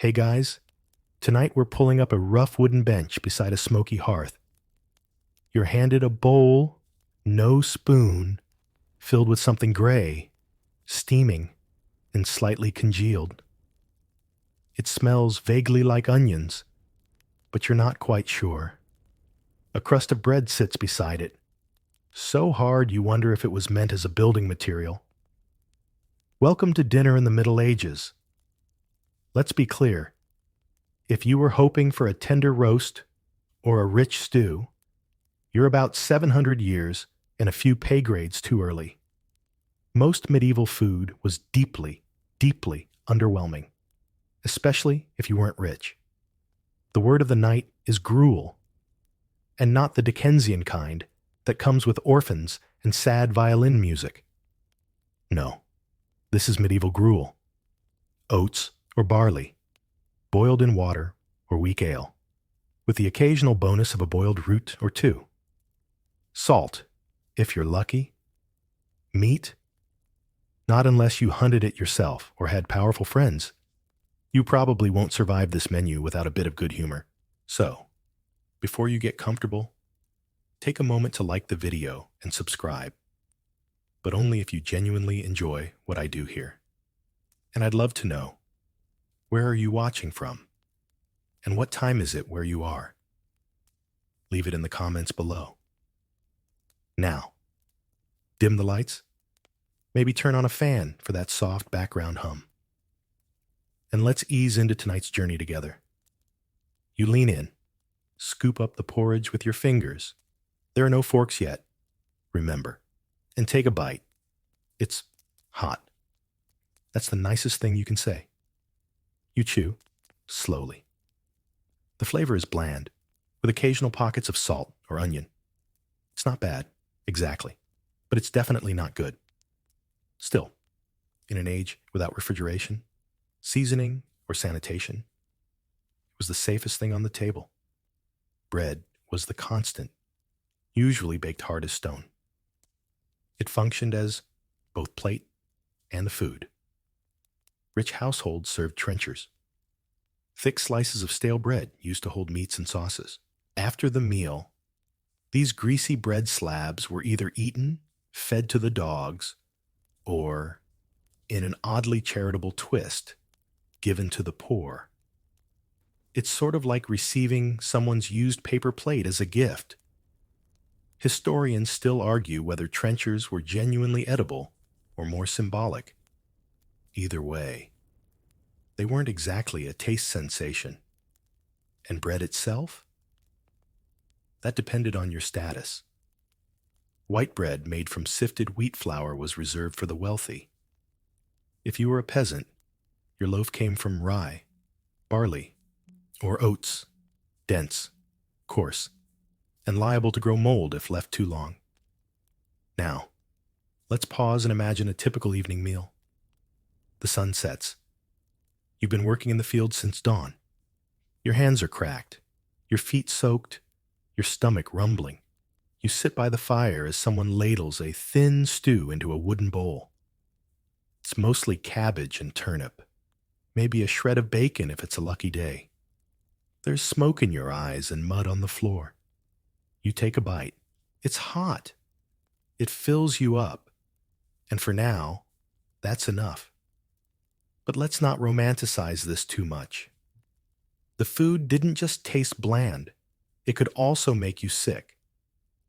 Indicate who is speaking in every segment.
Speaker 1: Hey guys, tonight we're pulling up a rough wooden bench beside a smoky hearth. You're handed a bowl, no spoon, filled with something gray, steaming, and slightly congealed. It smells vaguely like onions, but you're not quite sure. A crust of bread sits beside it, so hard you wonder if it was meant as a building material. Welcome to dinner in the Middle Ages. Let's be clear. If you were hoping for a tender roast or a rich stew, you're about 700 years and a few pay grades too early. Most medieval food was deeply, deeply underwhelming, especially if you weren't rich. The word of the night is gruel, and not the Dickensian kind that comes with orphans and sad violin music. No, this is medieval gruel. Oats or barley, boiled in water or weak ale, with the occasional bonus of a boiled root or two. Salt, if you're lucky. Meat, not unless you hunted it yourself or had powerful friends. You probably won't survive this menu without a bit of good humor. So, before you get comfortable, take a moment to like the video and subscribe, but only if you genuinely enjoy what I do here. And I'd love to know, where are you watching from? And what time is it where you are? Leave it in the comments below. Now, dim the lights. Maybe turn on a fan for that soft background hum. And let's ease into tonight's journey together. You lean in, scoop up the porridge with your fingers. There are no forks yet, remember, and take a bite. It's hot. That's the nicest thing you can say. You chew, slowly. The flavor is bland, with occasional pockets of salt or onion. It's not bad, exactly, but it's definitely not good. Still, in an age without refrigeration, seasoning, or sanitation, it was the safest thing on the table. Bread was the constant, usually baked hard as stone. It functioned as both plate and the food. Rich households served trenchers. Thick slices of stale bread used to hold meats and sauces. After the meal, these greasy bread slabs were either eaten, fed to the dogs, or, in an oddly charitable twist, given to the poor. It's sort of like receiving someone's used paper plate as a gift. Historians still argue whether trenchers were genuinely edible or more symbolic. Either way, they weren't exactly a taste sensation. And bread itself? That depended on your status. White bread made from sifted wheat flour was reserved for the wealthy. If you were a peasant, your loaf came from rye, barley, or oats, dense, coarse, and liable to grow mold if left too long. Now, let's pause and imagine a typical evening meal. The sun sets. You've been working in the field since dawn. Your hands are cracked, your feet soaked, your stomach rumbling. You sit by the fire as someone ladles a thin stew into a wooden bowl. It's mostly cabbage and turnip, maybe a shred of bacon if it's a lucky day. There's smoke in your eyes and mud on the floor. You take a bite. It's hot. It fills you up. And for now, that's enough. But let's not romanticize this too much. The food didn't just taste bland. It could also make you sick.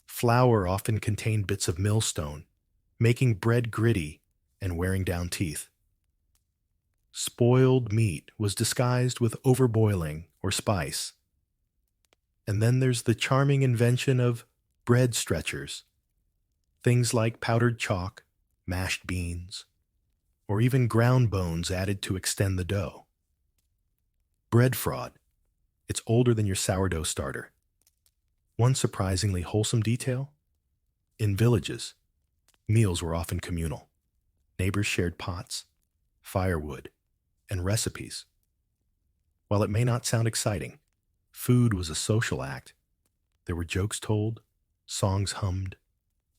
Speaker 1: Flour often contained bits of millstone, making bread gritty and wearing down teeth. Spoiled meat was disguised with overboiling or spice. And then there's the charming invention of bread stretchers. Things like powdered chalk, mashed beans, or even ground bones added to extend the dough. Bread fraud. It's older than your sourdough starter. One surprisingly wholesome detail: in villages, meals were often communal. Neighbors shared pots, firewood, and recipes. While it may not sound exciting, food was a social act. There were jokes told, songs hummed,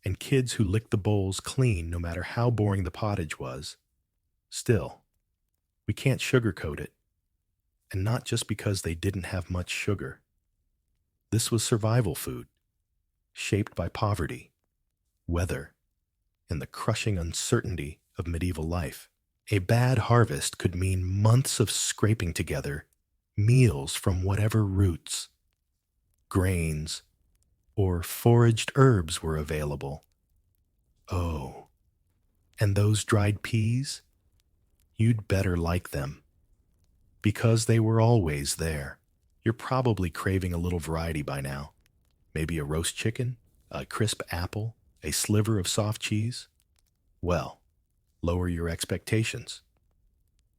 Speaker 1: and kids who licked the bowls clean no matter how boring the pottage was. Still, we can't sugarcoat it. And not just because they didn't have much sugar. This was survival food, shaped by poverty, weather, and the crushing uncertainty of medieval life. A bad harvest could mean months of scraping together meals from whatever roots, grains, or foraged herbs were available. Oh, and those dried peas? You'd better like them, because they were always there. You're probably craving a little variety by now. Maybe a roast chicken, a crisp apple, a sliver of soft cheese. Well, lower your expectations.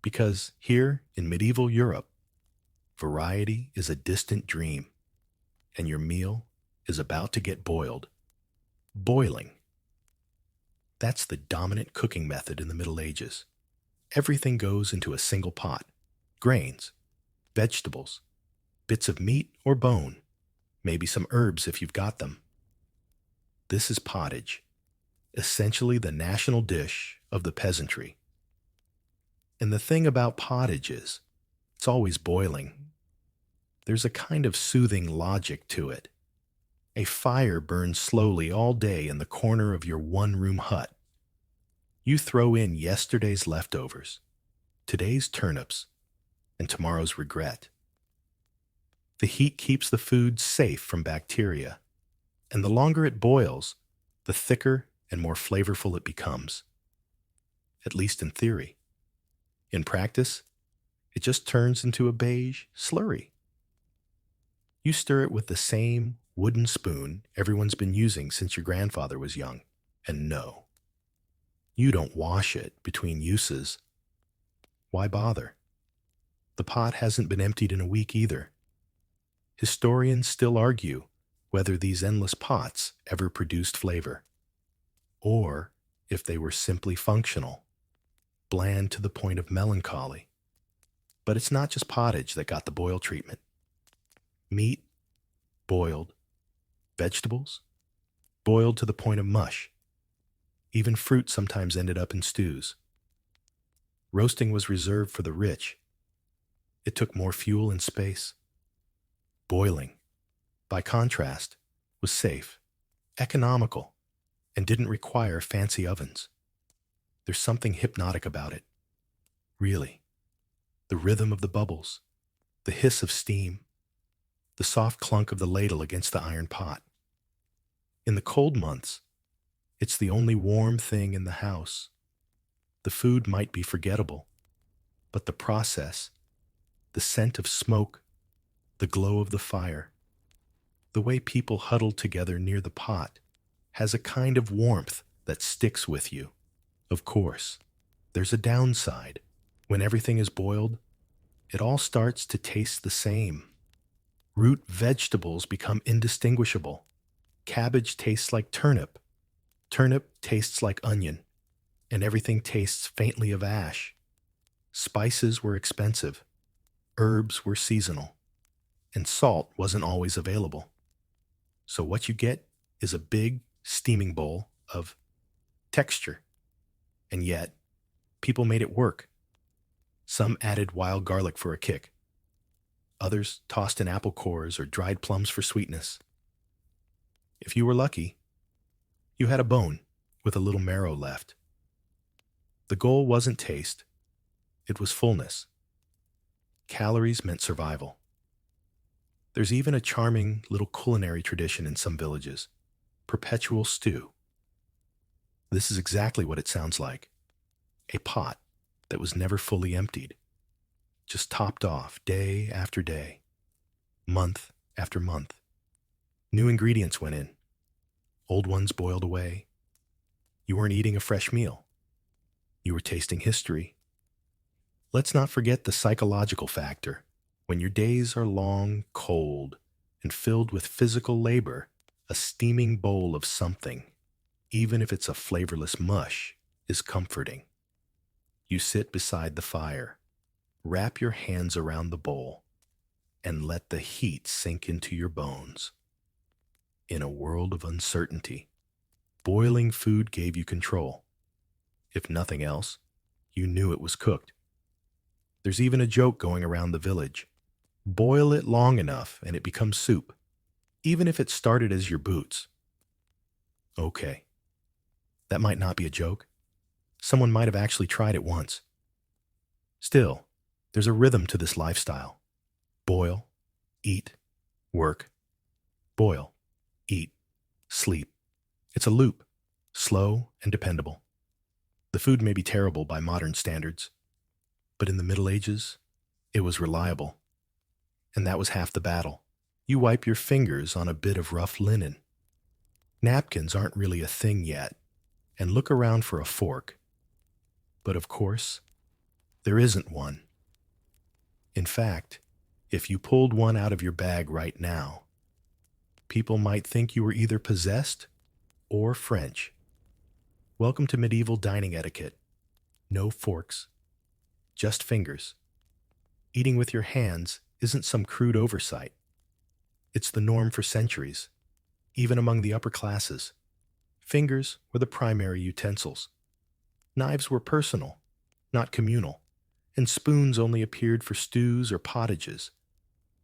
Speaker 1: Because here in medieval Europe, variety is a distant dream, and your meal is about to get boiled. Boiling. That's the dominant cooking method in the Middle Ages. Everything goes into a single pot. Grains, vegetables, bits of meat or bone, maybe some herbs if you've got them. This is pottage, essentially the national dish of the peasantry. And the thing about pottage is, it's always boiling. There's a kind of soothing logic to it. A fire burns slowly all day in the corner of your one-room hut. You throw in yesterday's leftovers, today's turnips, and tomorrow's regret. The heat keeps the food safe from bacteria, and the longer it boils, the thicker and more flavorful it becomes. At least in theory. In practice, it just turns into a beige slurry. You stir it with the same wooden spoon everyone's been using since your grandfather was young. And no, you don't wash it between uses. Why bother? The pot hasn't been emptied in a week either. Historians still argue whether these endless pots ever produced flavor, or if they were simply functional, bland to the point of melancholy. But it's not just pottage that got the boil treatment. Meat, boiled. Vegetables, boiled to the point of mush. Even fruit sometimes ended up in stews. Roasting was reserved for the rich. It took more fuel and space. Boiling, by contrast, was safe, economical, and didn't require fancy ovens. There's something hypnotic about it. Really. The rhythm of the bubbles, the hiss of steam, the soft clunk of the ladle against the iron pot. In the cold months, it's the only warm thing in the house. The food might be forgettable, but the process, the scent of smoke, the glow of the fire, the way people huddle together near the pot, has a kind of warmth that sticks with you. Of course, there's a downside. When everything is boiled, it all starts to taste the same. Root vegetables become indistinguishable. Cabbage tastes like turnip. Turnip tastes like onion. And everything tastes faintly of ash. Spices were expensive. Herbs were seasonal. And salt wasn't always available. So what you get is a big, steaming bowl of texture. And yet, people made it work. Some added wild garlic for a kick. Others tossed in apple cores or dried plums for sweetness. If you were lucky, you had a bone with a little marrow left. The goal wasn't taste, it was fullness. Calories meant survival. There's even a charming little culinary tradition in some villages, perpetual stew. This is exactly what it sounds like. A pot that was never fully emptied, just topped off day after day, month after month. New ingredients went in, old ones boiled away. You weren't eating a fresh meal. You were tasting history. Let's not forget the psychological factor. When your days are long, cold, and filled with physical labor, a steaming bowl of something, even if it's a flavorless mush, is comforting. You sit beside the fire, wrap your hands around the bowl, and let the heat sink into your bones. In a world of uncertainty, boiling food gave you control. If nothing else, you knew it was cooked. There's even a joke going around the village. Boil it long enough and it becomes soup, even if it started as your boots. Okay, that might not be a joke. Someone might have actually tried it once. Still, there's a rhythm to this lifestyle. Boil, eat, work, boil, eat, sleep. It's a loop, slow and dependable. The food may be terrible by modern standards, but in the Middle Ages, it was reliable. And that was half the battle. You wipe your fingers on a bit of rough linen. Napkins aren't really a thing yet, and look around for a fork. But of course, there isn't one. In fact, if you pulled one out of your bag right now, people might think you were either possessed or French. Welcome to medieval dining etiquette. No forks, just fingers. Eating with your hands isn't some crude oversight. It's the norm for centuries, even among the upper classes. Fingers were the primary utensils. Knives were personal, not communal, and spoons only appeared for stews or pottages.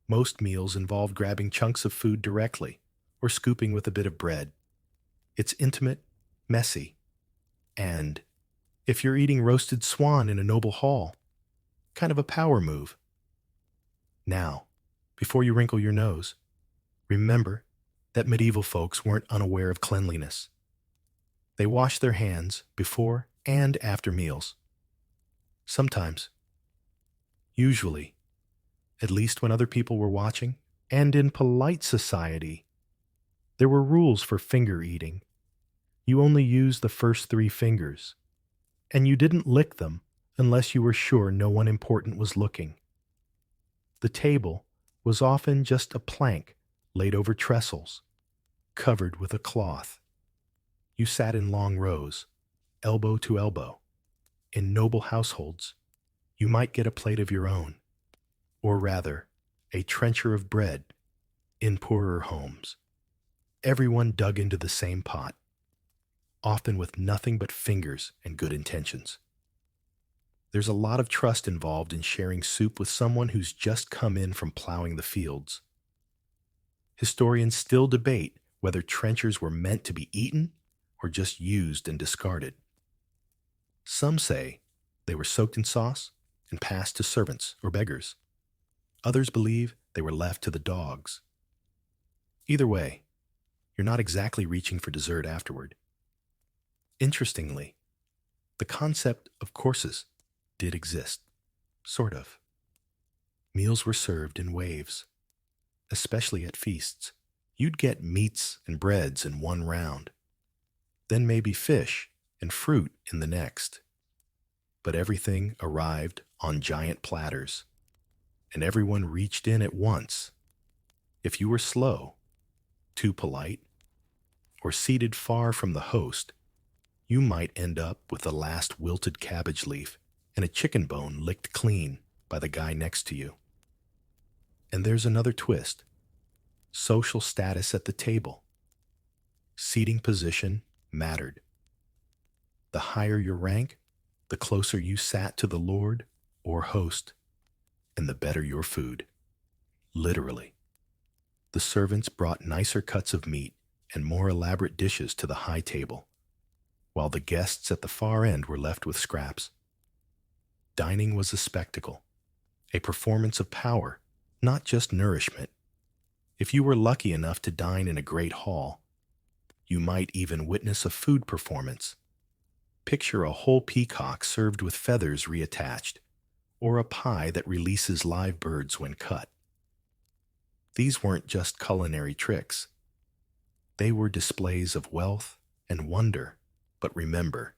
Speaker 1: Most meals involved grabbing chunks of food directly or scooping with a bit of bread. It's intimate, messy, and, if you're eating roasted swan in a noble hall, kind of a power move. Now, before you wrinkle your nose, remember that medieval folks weren't unaware of cleanliness. They washed their hands before and after meals. Sometimes, usually, at least when other people were watching, and in polite society, there were rules for finger eating. You only used the first 3 fingers, and you didn't lick them unless you were sure no one important was looking. The table was often just a plank laid over trestles, covered with a cloth. You sat in long rows, elbow to elbow. In noble households, you might get a plate of your own, or rather, a trencher of bread. In poorer homes, everyone dug into the same pot, often with nothing but fingers and good intentions. There's a lot of trust involved in sharing soup with someone who's just come in from plowing the fields. Historians still debate whether trenchers were meant to be eaten or just used and discarded. Some say they were soaked in sauce and passed to servants or beggars. Others believe they were left to the dogs. Either way, you're not exactly reaching for dessert afterward. Interestingly, the concept of courses did exist, sort of. Meals were served in waves, especially at feasts. You'd get meats and breads in one round, then maybe fish and fruit in the next. But everything arrived on giant platters, and everyone reached in at once. If you were slow, too polite, or seated far from the host, you might end up with the last wilted cabbage leaf and a chicken bone licked clean by the guy next to you. And there's another twist. Social status at the table. Seating position mattered. The higher your rank, the closer you sat to the lord or host, and the better your food. Literally. The servants brought nicer cuts of meat and more elaborate dishes to the high table, while the guests at the far end were left with scraps. Dining was a spectacle, a performance of power, not just nourishment. If you were lucky enough to dine in a great hall, you might even witness a food performance. Picture a whole peacock served with feathers reattached, or a pie that releases live birds when cut. These weren't just culinary tricks. They were displays of wealth and wonder. But remember,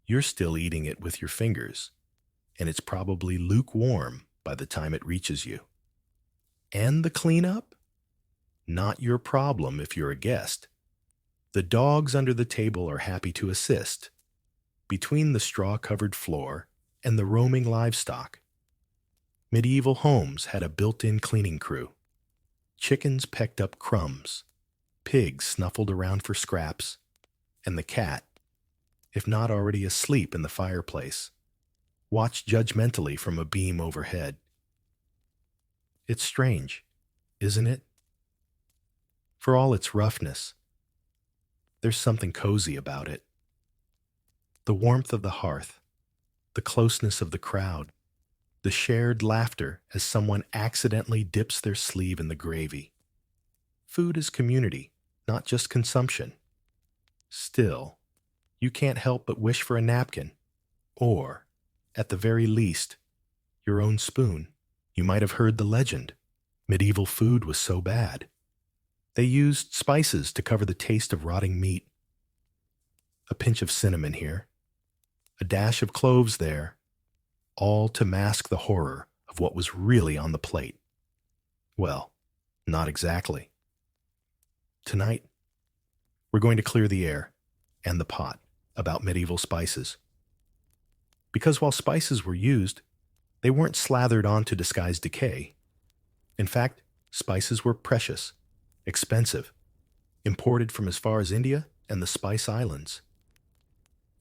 Speaker 1: you're still eating it with your fingers, and it's probably lukewarm by the time it reaches you. And the cleanup? Not your problem if you're a guest. The dogs under the table are happy to assist. Between the straw-covered floor and the roaming livestock, medieval homes had a built-in cleaning crew. Chickens pecked up crumbs, pigs snuffled around for scraps, and the cat, if not already asleep in the fireplace, watch judgmentally from a beam overhead. It's strange, isn't it? For all its roughness, there's something cozy about it. The warmth of the hearth, the closeness of the crowd, the shared laughter as someone accidentally dips their sleeve in the gravy. Food is community, not just consumption. Still, you can't help but wish for a napkin, or, at the very least, your own spoon. You might have heard the legend. Medieval food was so bad. They used spices to cover the taste of rotting meat. A pinch of cinnamon here, a dash of cloves there, all to mask the horror of what was really on the plate. Well, not exactly. Tonight, we're going to clear the air and the pot about medieval spices. Because while spices were used, they weren't slathered on to disguise decay. In fact, spices were precious, expensive, imported from as far as India and the Spice Islands.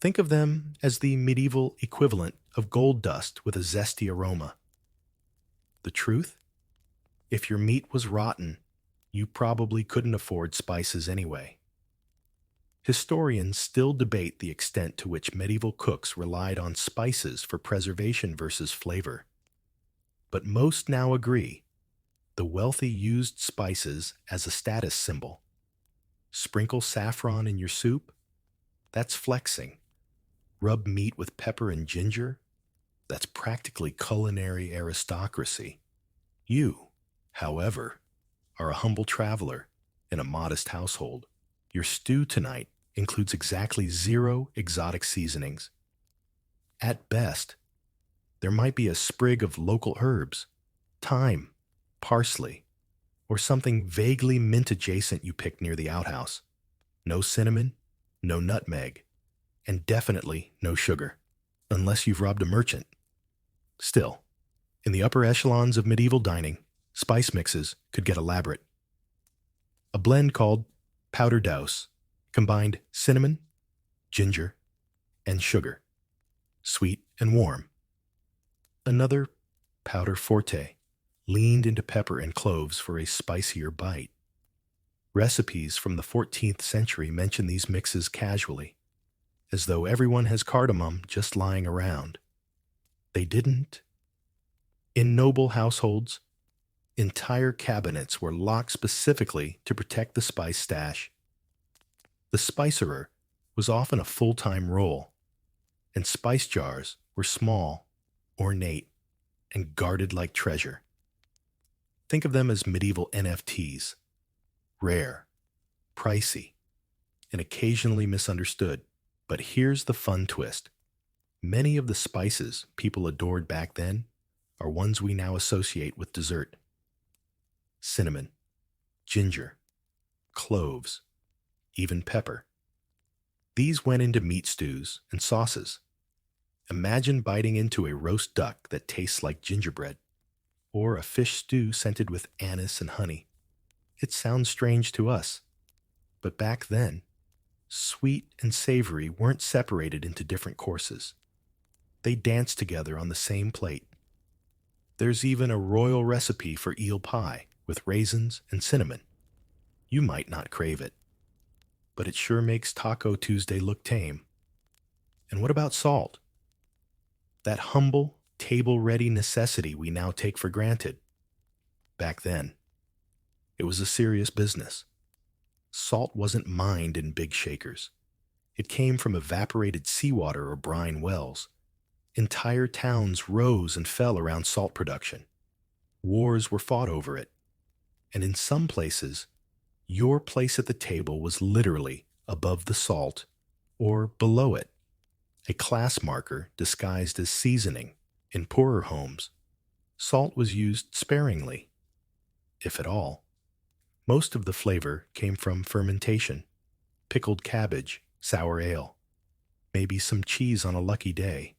Speaker 1: Think of them as the medieval equivalent of gold dust with a zesty aroma. The truth? If your meat was rotten, you probably couldn't afford spices anyway. Historians still debate the extent to which medieval cooks relied on spices for preservation versus flavor. But most now agree the wealthy used spices as a status symbol. Sprinkle saffron in your soup? That's flexing. Rub meat with pepper and ginger? That's practically culinary aristocracy. You, however, are a humble traveler in a modest household. Your stew tonight includes exactly 0 exotic seasonings. At best, there might be a sprig of local herbs, thyme, parsley, or something vaguely mint-adjacent you picked near the outhouse. No cinnamon, no nutmeg, and definitely no sugar, unless you've robbed a merchant. Still, in the upper echelons of medieval dining, spice mixes could get elaborate. A blend called powder douse combined cinnamon, ginger, and sugar, sweet and warm. Another, powder forte, leaned into pepper and cloves for a spicier bite. Recipes from the 14th century mention these mixes casually, as though everyone has cardamom just lying around. They didn't. In noble households, entire cabinets were locked specifically to protect the spice stash. The spicerer was often a full-time role, and spice jars were small, ornate, and guarded like treasure. Think of them as medieval NFTs, rare, pricey, and occasionally misunderstood. But here's the fun twist. Many of the spices people adored back then are ones we now associate with dessert. Cinnamon, ginger, cloves, even pepper. These went into meat stews and sauces. Imagine biting into a roast duck that tastes like gingerbread, or a fish stew scented with anise and honey. It sounds strange to us, but back then, sweet and savory weren't separated into different courses. They danced together on the same plate. There's even a royal recipe for eel pie with raisins and cinnamon. You might not crave it, but it sure makes Taco Tuesday look tame. And what about salt? That humble, table-ready necessity we now take for granted. Back then, it was a serious business. Salt wasn't mined in big shakers. It came from evaporated seawater or brine wells. Entire towns rose and fell around salt production. Wars were fought over it. And in some places, your place at the table was literally above the salt or below it, a class marker disguised as seasoning. In poorer homes, salt was used sparingly, if at all. Most of the flavor came from fermentation, pickled cabbage, sour ale, maybe some cheese on a lucky day.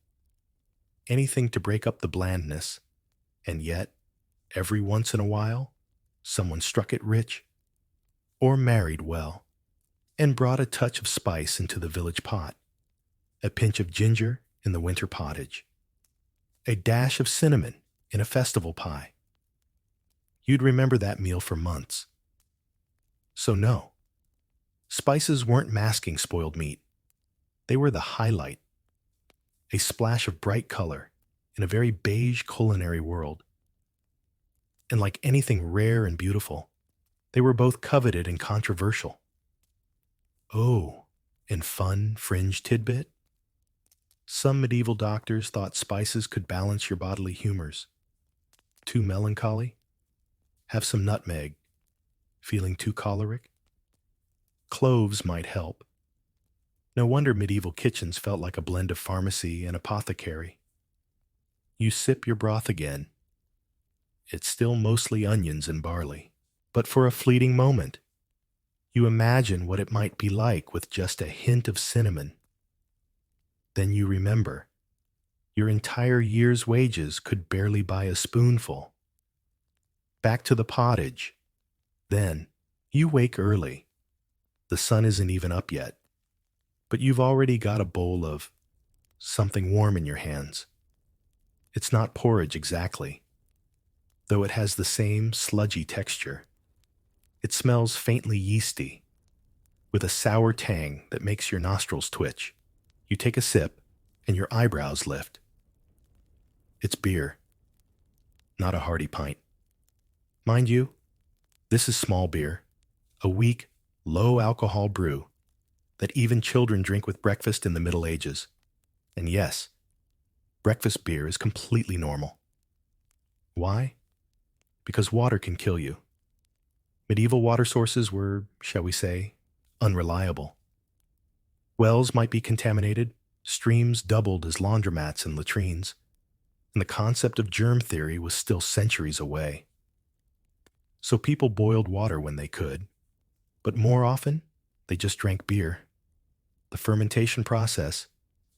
Speaker 1: Anything to break up the blandness, and yet, every once in a while, someone struck it rich, or married well, and brought a touch of spice into the village pot, a pinch of ginger in the winter pottage. a dash of cinnamon in a festival pie. You'd remember that meal for months. So no, spices weren't masking spoiled meat. They were the highlight, a splash of bright color in a very beige culinary world. And like anything rare and beautiful, they were both coveted and controversial. Oh, and fun fringe tidbit? Some medieval doctors thought spices could balance your bodily humors. Too melancholy? Have some nutmeg. Feeling too choleric? Cloves might help. No wonder medieval kitchens felt like a blend of pharmacy and apothecary. You sip your broth again. It's still mostly onions and barley. But for a fleeting moment, you imagine what it might be like with just a hint of cinnamon. Then you remember, your entire year's wages could barely buy a spoonful. Back to the pottage. Then, you wake early. The sun isn't even up yet, but you've already got a bowl of something warm in your hands. It's not porridge exactly, though it has the same sludgy texture. It smells faintly yeasty, with a sour tang that makes your nostrils twitch. You take a sip, and your eyebrows lift. It's beer, not a hearty pint. Mind you, this is small beer, a weak, low-alcohol brew that even children drink with breakfast in the Middle Ages. And yes, breakfast beer is completely normal. Why? Because water can kill you. Medieval water sources were, shall we say, unreliable. Wells might be contaminated, streams doubled as laundromats and latrines, and the concept of germ theory was still centuries away. So people boiled water when they could, but more often, they just drank beer. The fermentation process,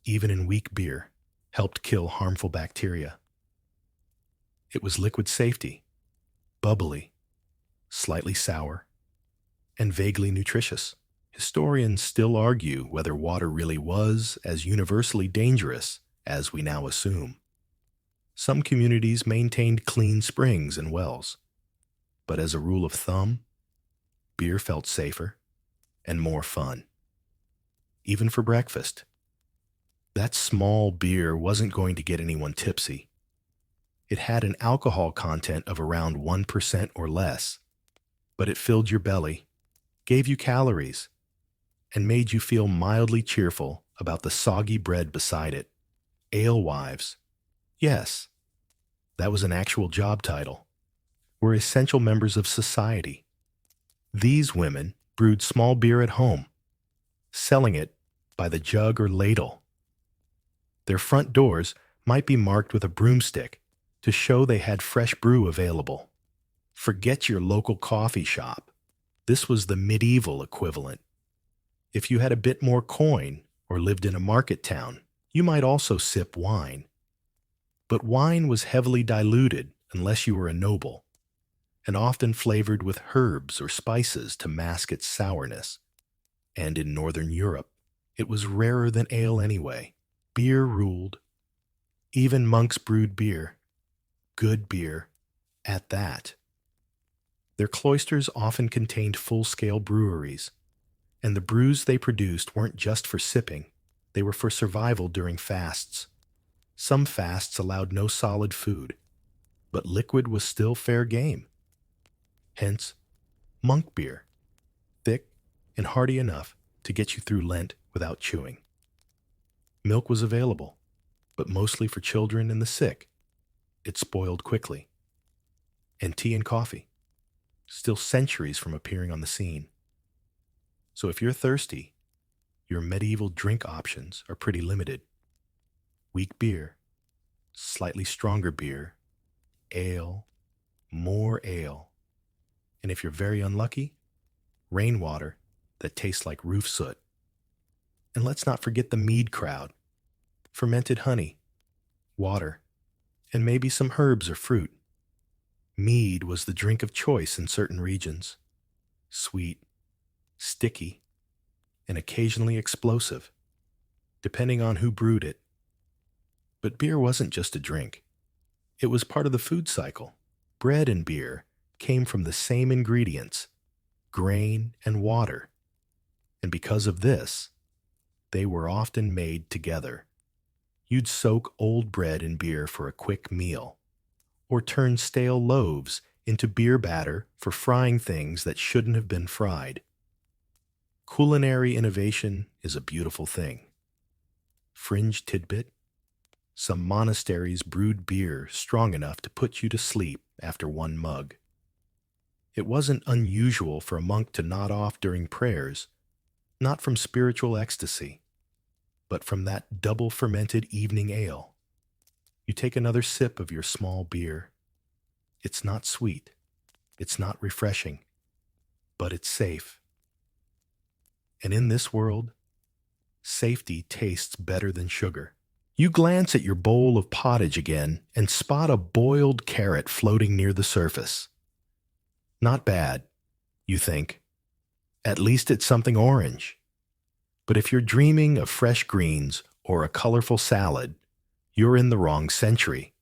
Speaker 1: even in weak beer, helped kill harmful bacteria. It was liquid safety, bubbly, slightly sour, and vaguely nutritious. Historians still argue whether water really was as universally dangerous as we now assume. Some communities maintained clean springs and wells, but as a rule of thumb, beer felt safer and more fun. Even for breakfast. That small beer wasn't going to get anyone tipsy. It had an alcohol content of around 1% or less, but it filled your belly, gave you calories, and made you feel mildly cheerful about the soggy bread beside it. Alewives. Yes, that was an actual job title. Were essential members of society. These women brewed small beer at home, selling it by the jug or ladle. Their front doors might be marked with a broomstick to show they had fresh brew available. Forget your local coffee shop. This was the medieval equivalent. If you had a bit more coin or lived in a market town, you might also sip wine. But wine was heavily diluted unless you were a noble, and often flavored with herbs or spices to mask its sourness. And in Northern Europe, it was rarer than ale anyway. Beer ruled. Even monks brewed beer. Good beer, at that. Their cloisters often contained full-scale breweries, and the brews they produced weren't just for sipping, they were for survival during fasts. Some fasts allowed no solid food, but liquid was still fair game. Hence, monk beer, thick and hearty enough to get you through Lent without chewing. Milk was available, but mostly for children and the sick. It spoiled quickly. And tea and coffee, still centuries from appearing on the scene. So if you're thirsty, your medieval drink options are pretty limited. Weak beer, slightly stronger beer, ale, more ale, and if you're very unlucky, rainwater that tastes like roof soot. And let's not forget the mead crowd, fermented honey, water, and maybe some herbs or fruit. Mead was the drink of choice in certain regions. Sweet, sticky, and occasionally explosive, depending on who brewed it. But beer wasn't just a drink. It was part of the food cycle. Bread and beer came from the same ingredients, grain and water. And because of this, they were often made together. You'd soak old bread in beer for a quick meal, or turn stale loaves into beer batter for frying things that shouldn't have been fried. Culinary innovation is a beautiful thing. Fringe tidbit: some monasteries brewed beer strong enough to put you to sleep after one mug. It wasn't unusual for a monk to nod off during prayers, not from spiritual ecstasy, but from that double-fermented evening ale. You take another sip of your small beer. It's not sweet, it's not refreshing, but it's safe. And in this world, safety tastes better than sugar. You glance at your bowl of pottage again and spot a boiled carrot floating near the surface. Not bad, you think. At least it's something orange. But if you're dreaming of fresh greens or a colorful salad, you're in the wrong century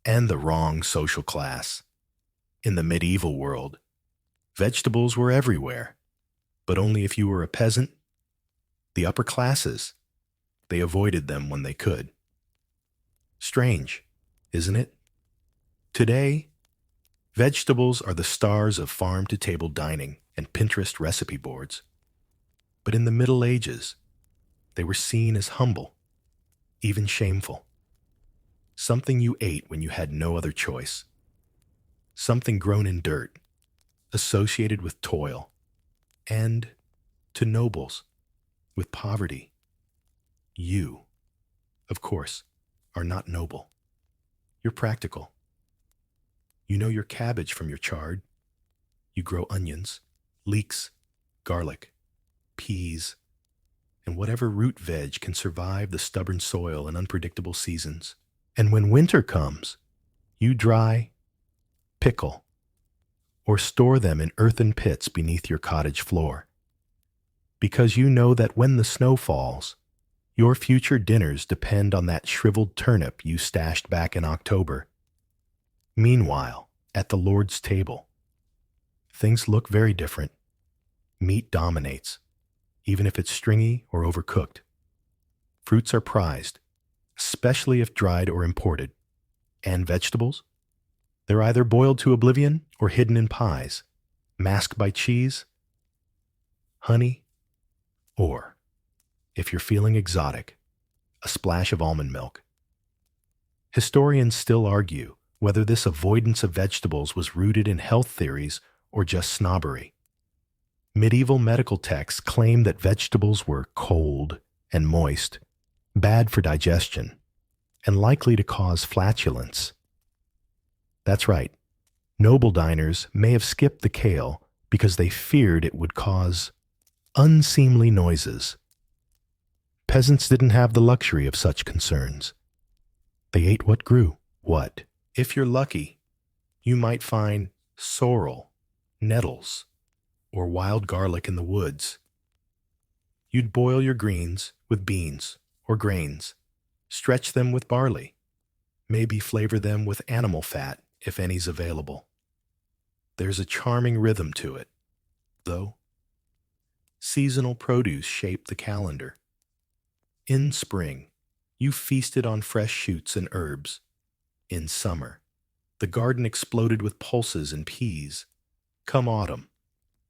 Speaker 1: and the wrong social class. In the medieval world, vegetables were everywhere, but only if you were a peasant. The upper classes, they avoided them when they could. Strange, isn't it? Today, vegetables are the stars of farm-to-table dining and Pinterest recipe boards. But in the Middle Ages, they were seen as humble, even shameful. Something you ate when you had no other choice. Something grown in dirt, associated with toil, and, to nobles, with poverty. You, of course, are not noble. You're practical. You know your cabbage from your chard. You grow onions, leeks, garlic, peas, and whatever root veg can survive the stubborn soil and unpredictable seasons. And when winter comes, you dry, pickle, or store them in earthen pits beneath your cottage floor. Because you know that when the snow falls, your future dinners depend on that shriveled turnip you stashed back in October. Meanwhile, at the Lord's table, things look very different. Meat dominates, even if it's stringy or overcooked. Fruits are prized, especially if dried or imported. And vegetables? They're either boiled to oblivion or hidden in pies, masked by cheese, honey, or, if you're feeling exotic, a splash of almond milk. Historians still argue whether this avoidance of vegetables was rooted in health theories or just snobbery. Medieval medical texts claim that vegetables were cold and moist, bad for digestion, and likely to cause flatulence. That's right. Noble diners may have skipped the kale because they feared it would cause unseemly noises. Peasants didn't have the luxury of such concerns. They ate what grew. What? If you're lucky, you might find sorrel, nettles, or wild garlic in the woods. You'd boil your greens with beans or grains, stretch them with barley, maybe flavor them with animal fat if any's available. There's a charming rhythm to it, though. Seasonal produce shaped the calendar. In spring, you feasted on fresh shoots and herbs. In summer, the garden exploded with pulses and peas. Come autumn,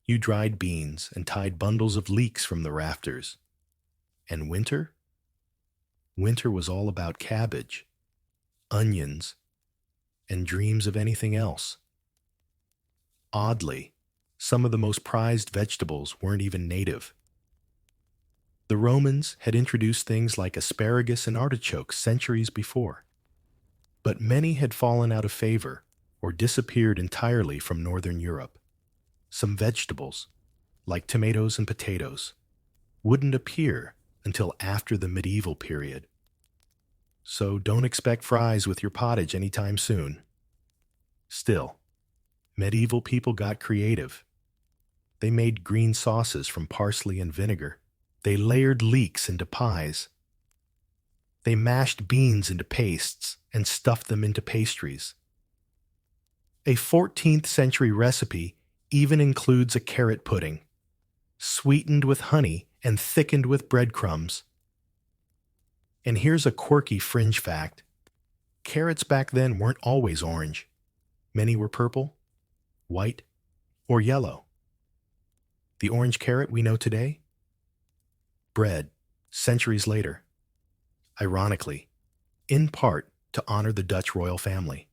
Speaker 1: you dried beans and tied bundles of leeks from the rafters. And winter? Winter was all about cabbage, onions, and dreams of anything else. Oddly, some of the most prized vegetables weren't even native. The Romans had introduced things like asparagus and artichokes centuries before, but many had fallen out of favor or disappeared entirely from Northern Europe. Some vegetables, like tomatoes and potatoes, wouldn't appear until after the medieval period. So don't expect fries with your pottage anytime soon. Still, medieval people got creative. They made green sauces from parsley and vinegar. They layered leeks into pies. They mashed beans into pastes and stuffed them into pastries. A 14th century recipe even includes a carrot pudding, sweetened with honey and thickened with breadcrumbs. And here's a quirky fringe fact. Carrots back then weren't always orange. Many were purple, white, or yellow. The orange carrot we know today? Bred centuries later. Ironically, in part to honor the Dutch royal family.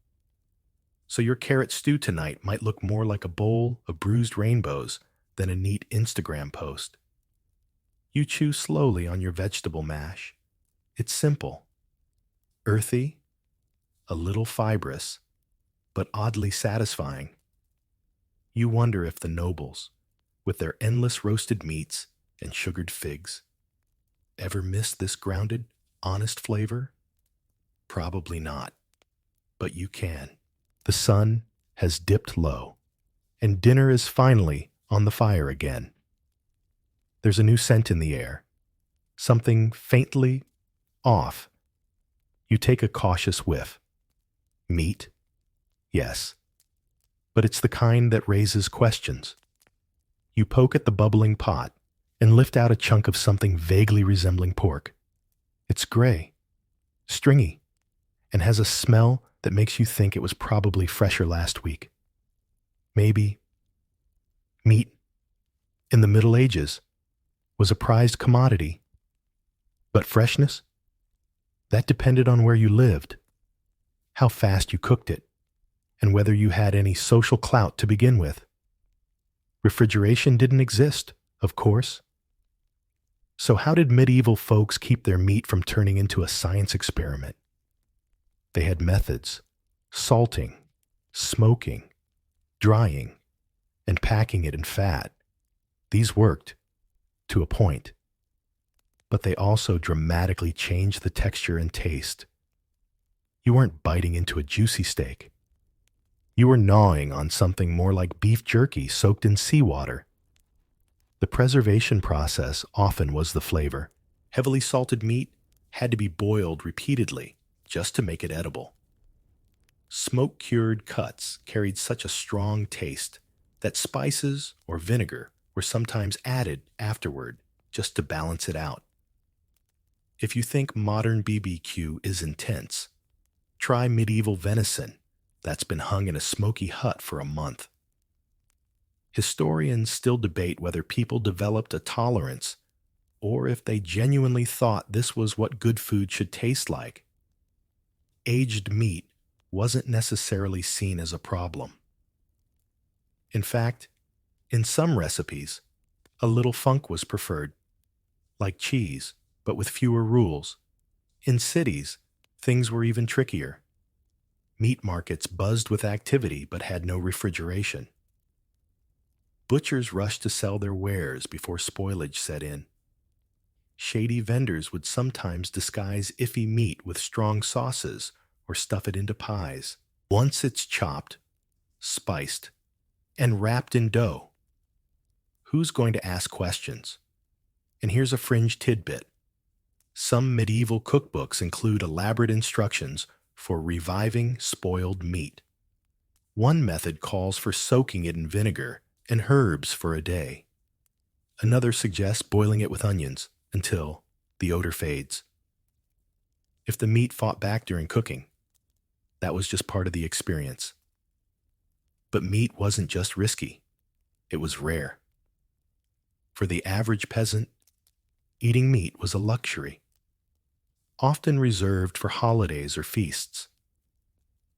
Speaker 1: So your carrot stew tonight might look more like a bowl of bruised rainbows than a neat Instagram post. You chew slowly on your vegetable mash. It's simple, earthy, a little fibrous, but oddly satisfying. You wonder if the nobles, with their endless roasted meats and sugared figs, ever missed this grounded, honest flavor? Probably not, but you can. The sun has dipped low, and dinner is finally on the fire again. There's a new scent in the air, something faintly off. You take a cautious whiff. Meat? Yes. But it's the kind that raises questions. You poke at the bubbling pot and lift out a chunk of something vaguely resembling pork. It's gray, stringy, and has a smell that makes you think it was probably fresher last week. Maybe meat, in the Middle Ages, was a prized commodity. But freshness? That depended on where you lived, how fast you cooked it, and whether you had any social clout to begin with. Refrigeration didn't exist, of course. So how did medieval folks keep their meat from turning into a science experiment? They had methods: salting, smoking, drying, and packing it in fat. These worked, to a point. But they also dramatically changed the texture and taste. You weren't biting into a juicy steak. You were gnawing on something more like beef jerky soaked in seawater. The preservation process often was the flavor. Heavily salted meat had to be boiled repeatedly just to make it edible. Smoke-cured cuts carried such a strong taste that spices or vinegar were sometimes added afterward just to balance it out. If you think modern BBQ is intense, try medieval venison that's been hung in a smoky hut for a month. Historians still debate whether people developed a tolerance or if they genuinely thought this was what good food should taste like. Aged meat wasn't necessarily seen as a problem. In fact, in some recipes, a little funk was preferred, like cheese, but with fewer rules. In cities, things were even trickier. Meat markets buzzed with activity but had no refrigeration. Butchers rushed to sell their wares before spoilage set in. Shady vendors would sometimes disguise iffy meat with strong sauces or stuff it into pies. Once it's chopped, spiced, and wrapped in dough, who's going to ask questions? And here's a fringe tidbit. Some medieval cookbooks include elaborate instructions for reviving spoiled meat. One method calls for soaking it in vinegar and herbs for a day. Another suggests boiling it with onions until the odor fades. If the meat fought back during cooking, that was just part of the experience. But meat wasn't just risky, it was rare. For the average peasant, eating meat was a luxury, often reserved for holidays or feasts.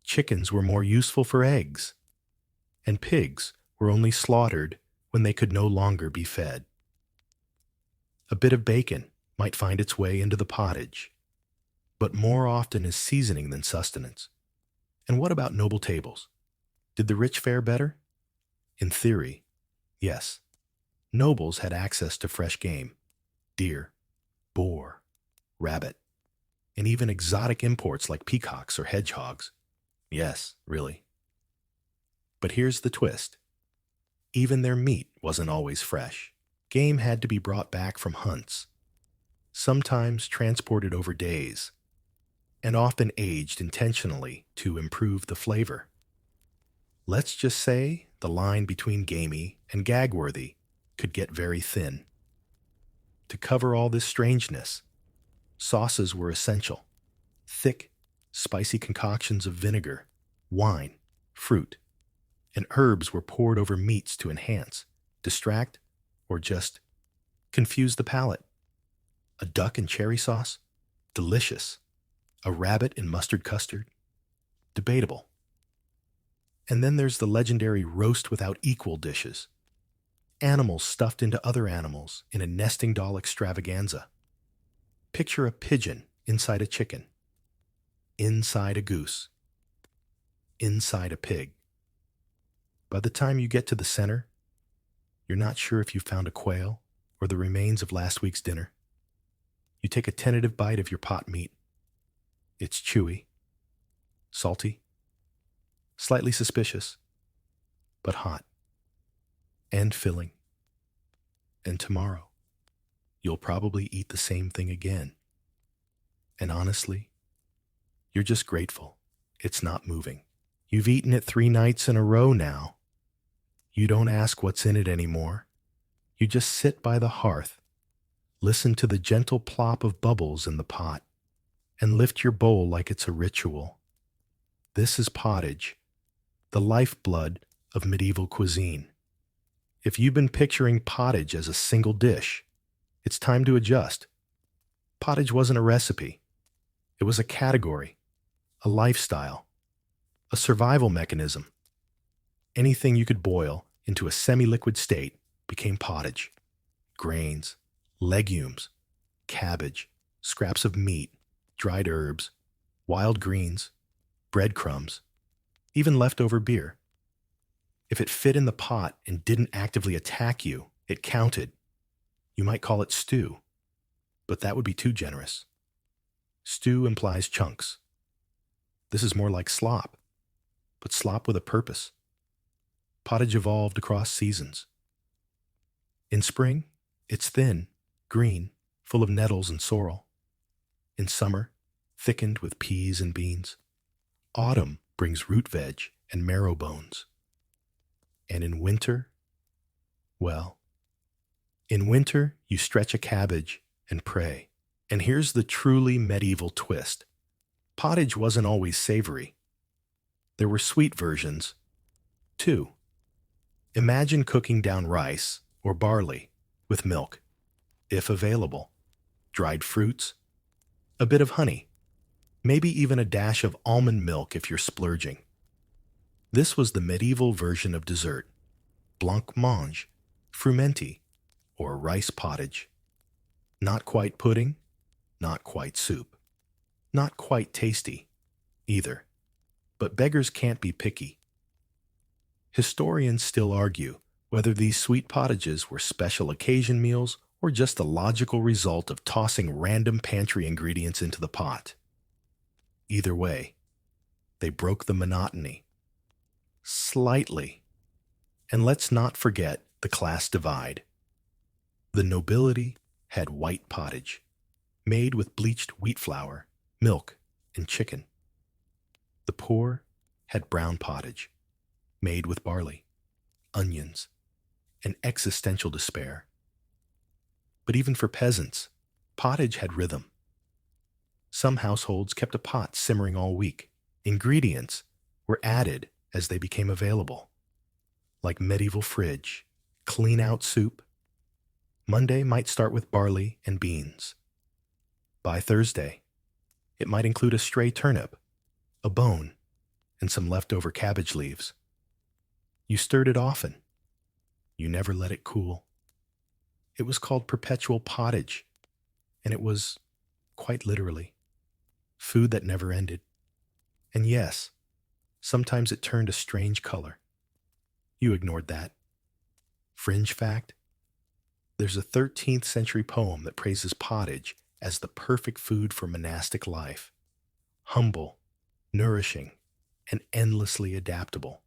Speaker 1: Chickens were more useful for eggs, and pigs were only slaughtered when they could no longer be fed. A bit of bacon might find its way into the pottage, but more often as seasoning than sustenance. And what about noble tables? Did the rich fare better? In theory, yes. Nobles had access to fresh game: deer, boar, rabbit, and even exotic imports like peacocks or hedgehogs. Yes, really. But here's the twist. Even their meat wasn't always fresh. Game had to be brought back from hunts, sometimes transported over days, and often aged intentionally to improve the flavor. Let's just say the line between gamey and gag-worthy could get very thin. To cover all this strangeness, sauces were essential. Thick, spicy concoctions of vinegar, wine, fruit, and herbs were poured over meats to enhance, distract, or just confuse the palate. A duck and cherry sauce? Delicious. A rabbit in mustard custard? Debatable. And then there's the legendary roast without equal dishes. Animals stuffed into other animals in a nesting doll extravaganza. Picture a pigeon inside a chicken, inside a goose, inside a pig. By the time you get to the center, you're not sure if you found a quail or the remains of last week's dinner. You take a tentative bite of your pot meat. It's chewy, salty, slightly suspicious, but hot, and filling. And tomorrow, you'll probably eat the same thing again. And honestly, you're just grateful it's not moving. You've eaten it 3 nights in a row now. You don't ask what's in it anymore. You just sit by the hearth, listen to the gentle plop of bubbles in the pot, and lift your bowl like it's a ritual. This is pottage, the lifeblood of medieval cuisine. If you've been picturing pottage as a single dish, it's time to adjust. Pottage wasn't a recipe. It was a category, a lifestyle, a survival mechanism. Anything you could boil into a semi-liquid state became pottage. Grains, legumes, cabbage, scraps of meat, dried herbs, wild greens, breadcrumbs, even leftover beer. If it fit in the pot and didn't actively attack you, it counted. You might call it stew, but that would be too generous. Stew implies chunks. This is more like slop, but slop with a purpose. Pottage evolved across seasons. In spring, it's thin, green, full of nettles and sorrel. In summer, thickened with peas and beans. Autumn brings root veg and marrow bones. And in winter, well, in winter you stretch a cabbage and pray. And here's the truly medieval twist. Pottage wasn't always savory. There were sweet versions, too. Imagine cooking down rice or barley with milk, if available, dried fruits, a bit of honey, maybe even a dash of almond milk if you're splurging. This was the medieval version of dessert, blancmange, frumenty, or rice pottage. Not quite pudding, not quite soup, not quite tasty, either. But beggars can't be picky. Historians still argue whether these sweet pottages were special occasion meals or just the logical result of tossing random pantry ingredients into the pot. Either way, they broke the monotony. Slightly. And let's not forget the class divide. The nobility had white pottage, made with bleached wheat flour, milk, and chicken. The poor had brown pottage, made with barley, onions, and existential despair. But even for peasants, pottage had rhythm. Some households kept a pot simmering all week. Ingredients were added as they became available, like medieval fridge, clean-out soup. Monday might start with barley and beans. By Thursday, it might include a stray turnip, a bone, and some leftover cabbage leaves. You stirred it often. You never let it cool. It was called perpetual pottage, and it was, quite literally, food that never ended. And yes, sometimes it turned a strange color. You ignored that. Fringe fact: there's a 13th century poem that praises pottage as the perfect food for monastic life. Humble, nourishing, and endlessly adaptable.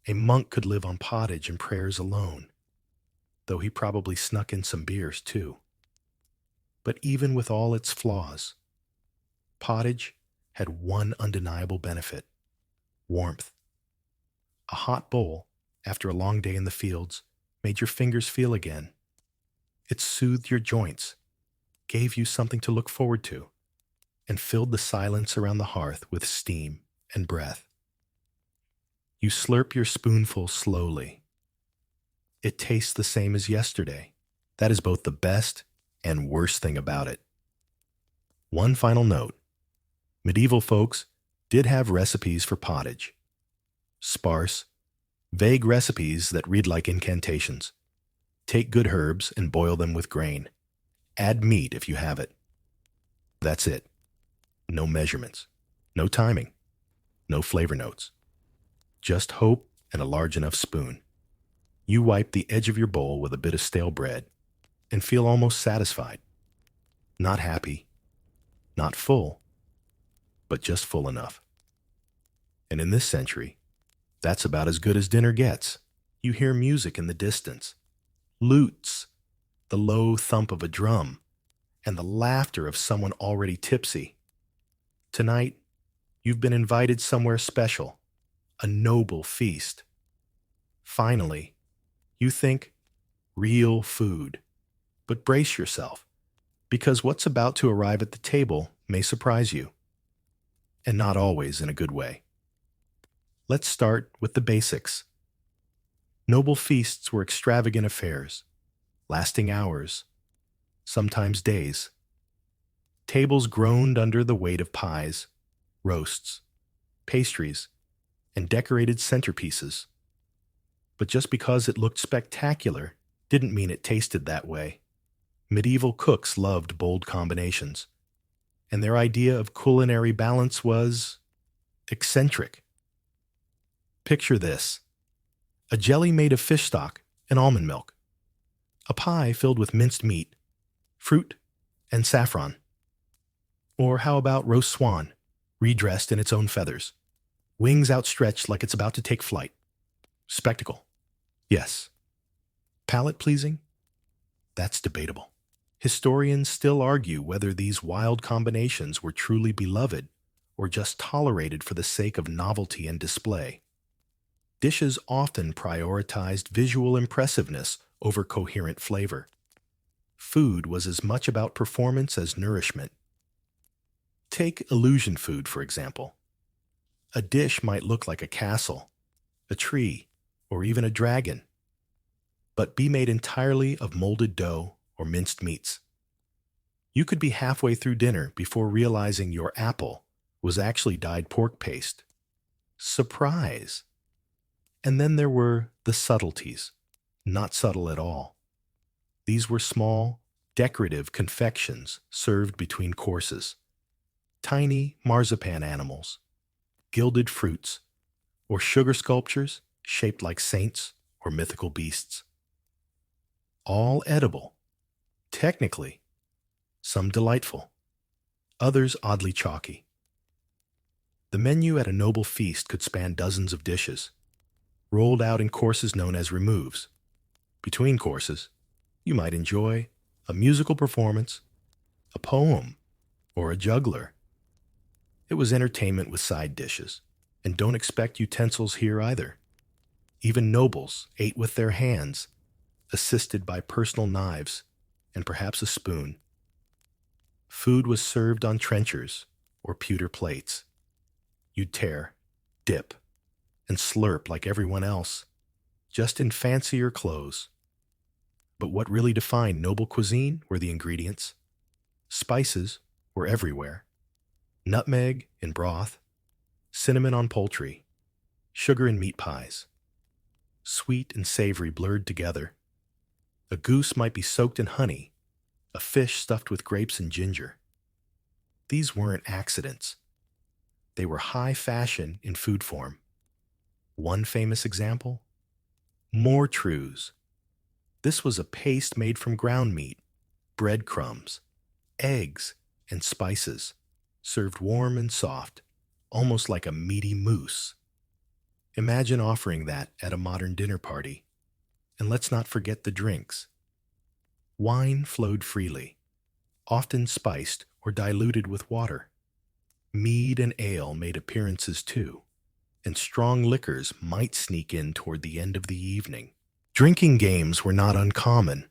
Speaker 1: A monk could live on pottage and prayers alone, though he probably snuck in some beers too. But even with all its flaws, Pottage had one undeniable benefit: warmth. A hot bowl, after a long day in the fields, made your fingers feel again. It soothed your joints, gave you something to look forward to, and filled the silence around the hearth with steam and breath. You slurp your spoonful slowly. It tastes the same as yesterday. That is both the best and worst thing about it. One final note: medieval folks did have recipes for pottage. Sparse, vague recipes that read like incantations. Take good herbs and boil them with grain. Add meat if you have it. That's it. No measurements, no timing, no flavor notes. Just hope and a large enough spoon. You wipe the edge of your bowl with a bit of stale bread and feel almost satisfied. Not happy, not full, but just full enough. And in this century, that's about as good as dinner gets. You hear music in the distance, lutes, the low thump of a drum, and the laughter of someone already tipsy. Tonight, you've been invited somewhere special, a noble feast. Finally, you think, real food. But brace yourself, because what's about to arrive at the table may surprise you, and not always in a good way. Let's start with the basics. Noble feasts were extravagant affairs, lasting hours, sometimes days. Tables groaned under the weight of pies, roasts, pastries, and decorated centerpieces. But just because it looked spectacular didn't mean it tasted that way. Medieval cooks loved bold combinations, and their idea of culinary balance was eccentric. Picture this: a jelly made of fish stock and almond milk, a pie filled with minced meat, fruit, and saffron. Or how about roast swan, redressed in its own feathers, wings outstretched like it's about to take flight? Spectacle. Yes. Palate-pleasing? That's debatable. Historians still argue whether these wild combinations were truly beloved or just tolerated for the sake of novelty and display. Dishes often prioritized visual impressiveness over coherent flavor. Food was as much about performance as nourishment. Take illusion food, for example. A dish might look like a castle, a tree, or even a dragon, but be made entirely of molded dough or minced meats. You could be halfway through dinner before realizing your apple was actually dyed pork paste. Surprise! And then there were the subtleties, not subtle at all. These were small, decorative confections served between courses. Tiny marzipan animals, gilded fruits, or sugar sculptures shaped like saints or mythical beasts. All edible, technically, some delightful, others oddly chalky. The menu at a noble feast could span dozens of dishes, rolled out in courses known as removes. Between courses, you might enjoy a musical performance, a poem, or a juggler. It was entertainment with side dishes, and don't expect utensils here either. Even nobles ate with their hands, assisted by personal knives and perhaps a spoon. Food was served on trenchers or pewter plates. You'd tear, dip, and slurp like everyone else, just in fancier clothes. But what really defined noble cuisine were the ingredients. Spices were everywhere. Nutmeg in broth, cinnamon on poultry, sugar in meat pies. Sweet and savory blurred together. A goose might be soaked in honey, a fish stuffed with grapes and ginger. These weren't accidents. They were high fashion in food form. One famous example? Mortrews. This was a paste made from ground meat, breadcrumbs, eggs, and spices, served warm and soft, almost like a meaty mousse. Imagine offering that at a modern dinner party. And let's not forget the drinks. Wine flowed freely, often spiced or diluted with water. Mead and ale made appearances too, and strong liquors might sneak in toward the end of the evening. Drinking games were not uncommon,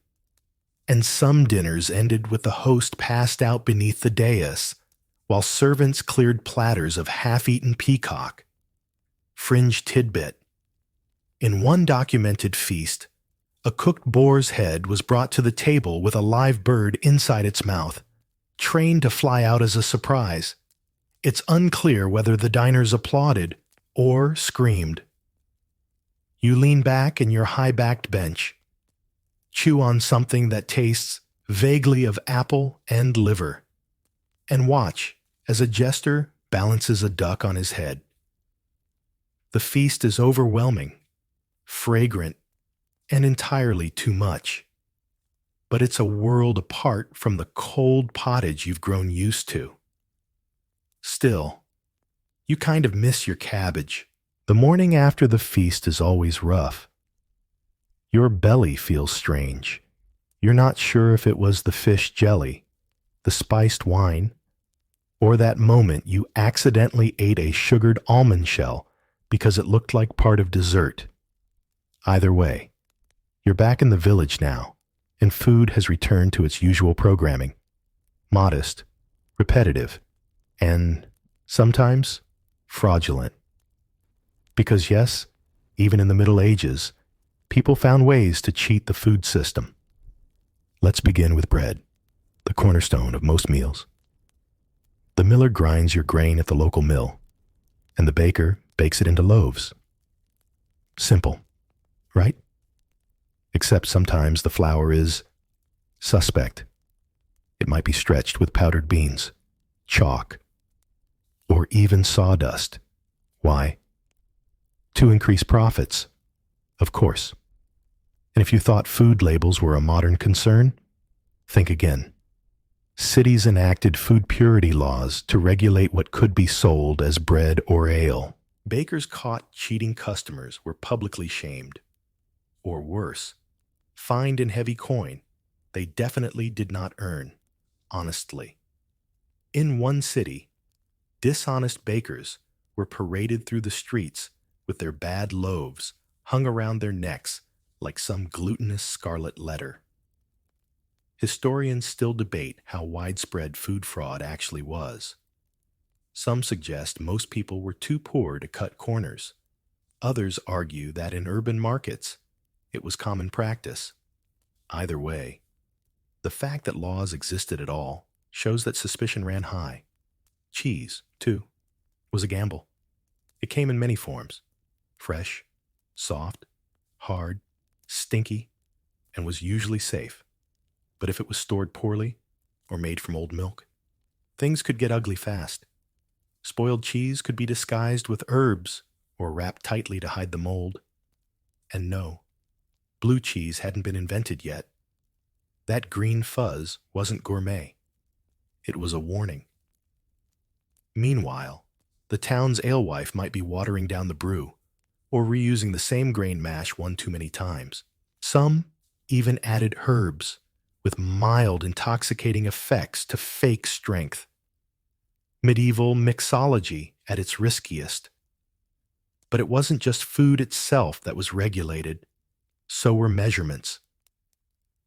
Speaker 1: and some dinners ended with the host passed out beneath the dais, while servants cleared platters of half-eaten peacock, fringed tidbit. In one documented feast, a cooked boar's head was brought to the table with a live bird inside its mouth, trained to fly out as a surprise. It's unclear whether the diners applauded or screamed. You lean back in your high-backed bench, chew on something that tastes vaguely of apple and liver, and watch as a jester balances a duck on his head. The feast is overwhelming, fragrant, and entirely too much. But it's a world apart from the cold pottage you've grown used to. Still, you kind of miss your cabbage. The morning after the feast is always rough. Your belly feels strange. You're not sure if it was the fish jelly, the spiced wine, or that moment you accidentally ate a sugared almond shell because it looked like part of dessert. Either way, you're back in the village now, and food has returned to its usual programming. Modest, repetitive, and sometimes fraudulent. Because yes, even in the Middle Ages, people found ways to cheat the food system. Let's begin with bread, the cornerstone of most meals. The miller grinds your grain at the local mill, and the baker bakes it into loaves. Simple, right? Except sometimes the flour is suspect. It might be stretched with powdered beans, chalk, or even sawdust. Why? To increase profits, of course. And if you thought food labels were a modern concern, think again. Cities enacted food purity laws to regulate what could be sold as bread or ale. Bakers caught cheating customers were publicly shamed. Or worse, fined in heavy coin they definitely did not earn, honestly. In one city, dishonest bakers were paraded through the streets with their bad loaves hung around their necks like some glutinous scarlet letter. Historians still debate how widespread food fraud actually was. Some suggest most people were too poor to cut corners. Others argue that in urban markets, it was common practice. Either way, the fact that laws existed at all shows that suspicion ran high. Cheese, too, was a gamble. It came in many forms: fresh, soft, hard, stinky, and was usually safe. But if it was stored poorly or made from old milk, things could get ugly fast. Spoiled cheese could be disguised with herbs or wrapped tightly to hide the mold. And no, blue cheese hadn't been invented yet. That green fuzz wasn't gourmet. It was a warning. Meanwhile, the town's alewife might be watering down the brew or reusing the same grain mash one too many times. Some even added herbs with mild intoxicating effects to fake strength. Medieval mixology at its riskiest. But it wasn't just food itself that was regulated, so were measurements.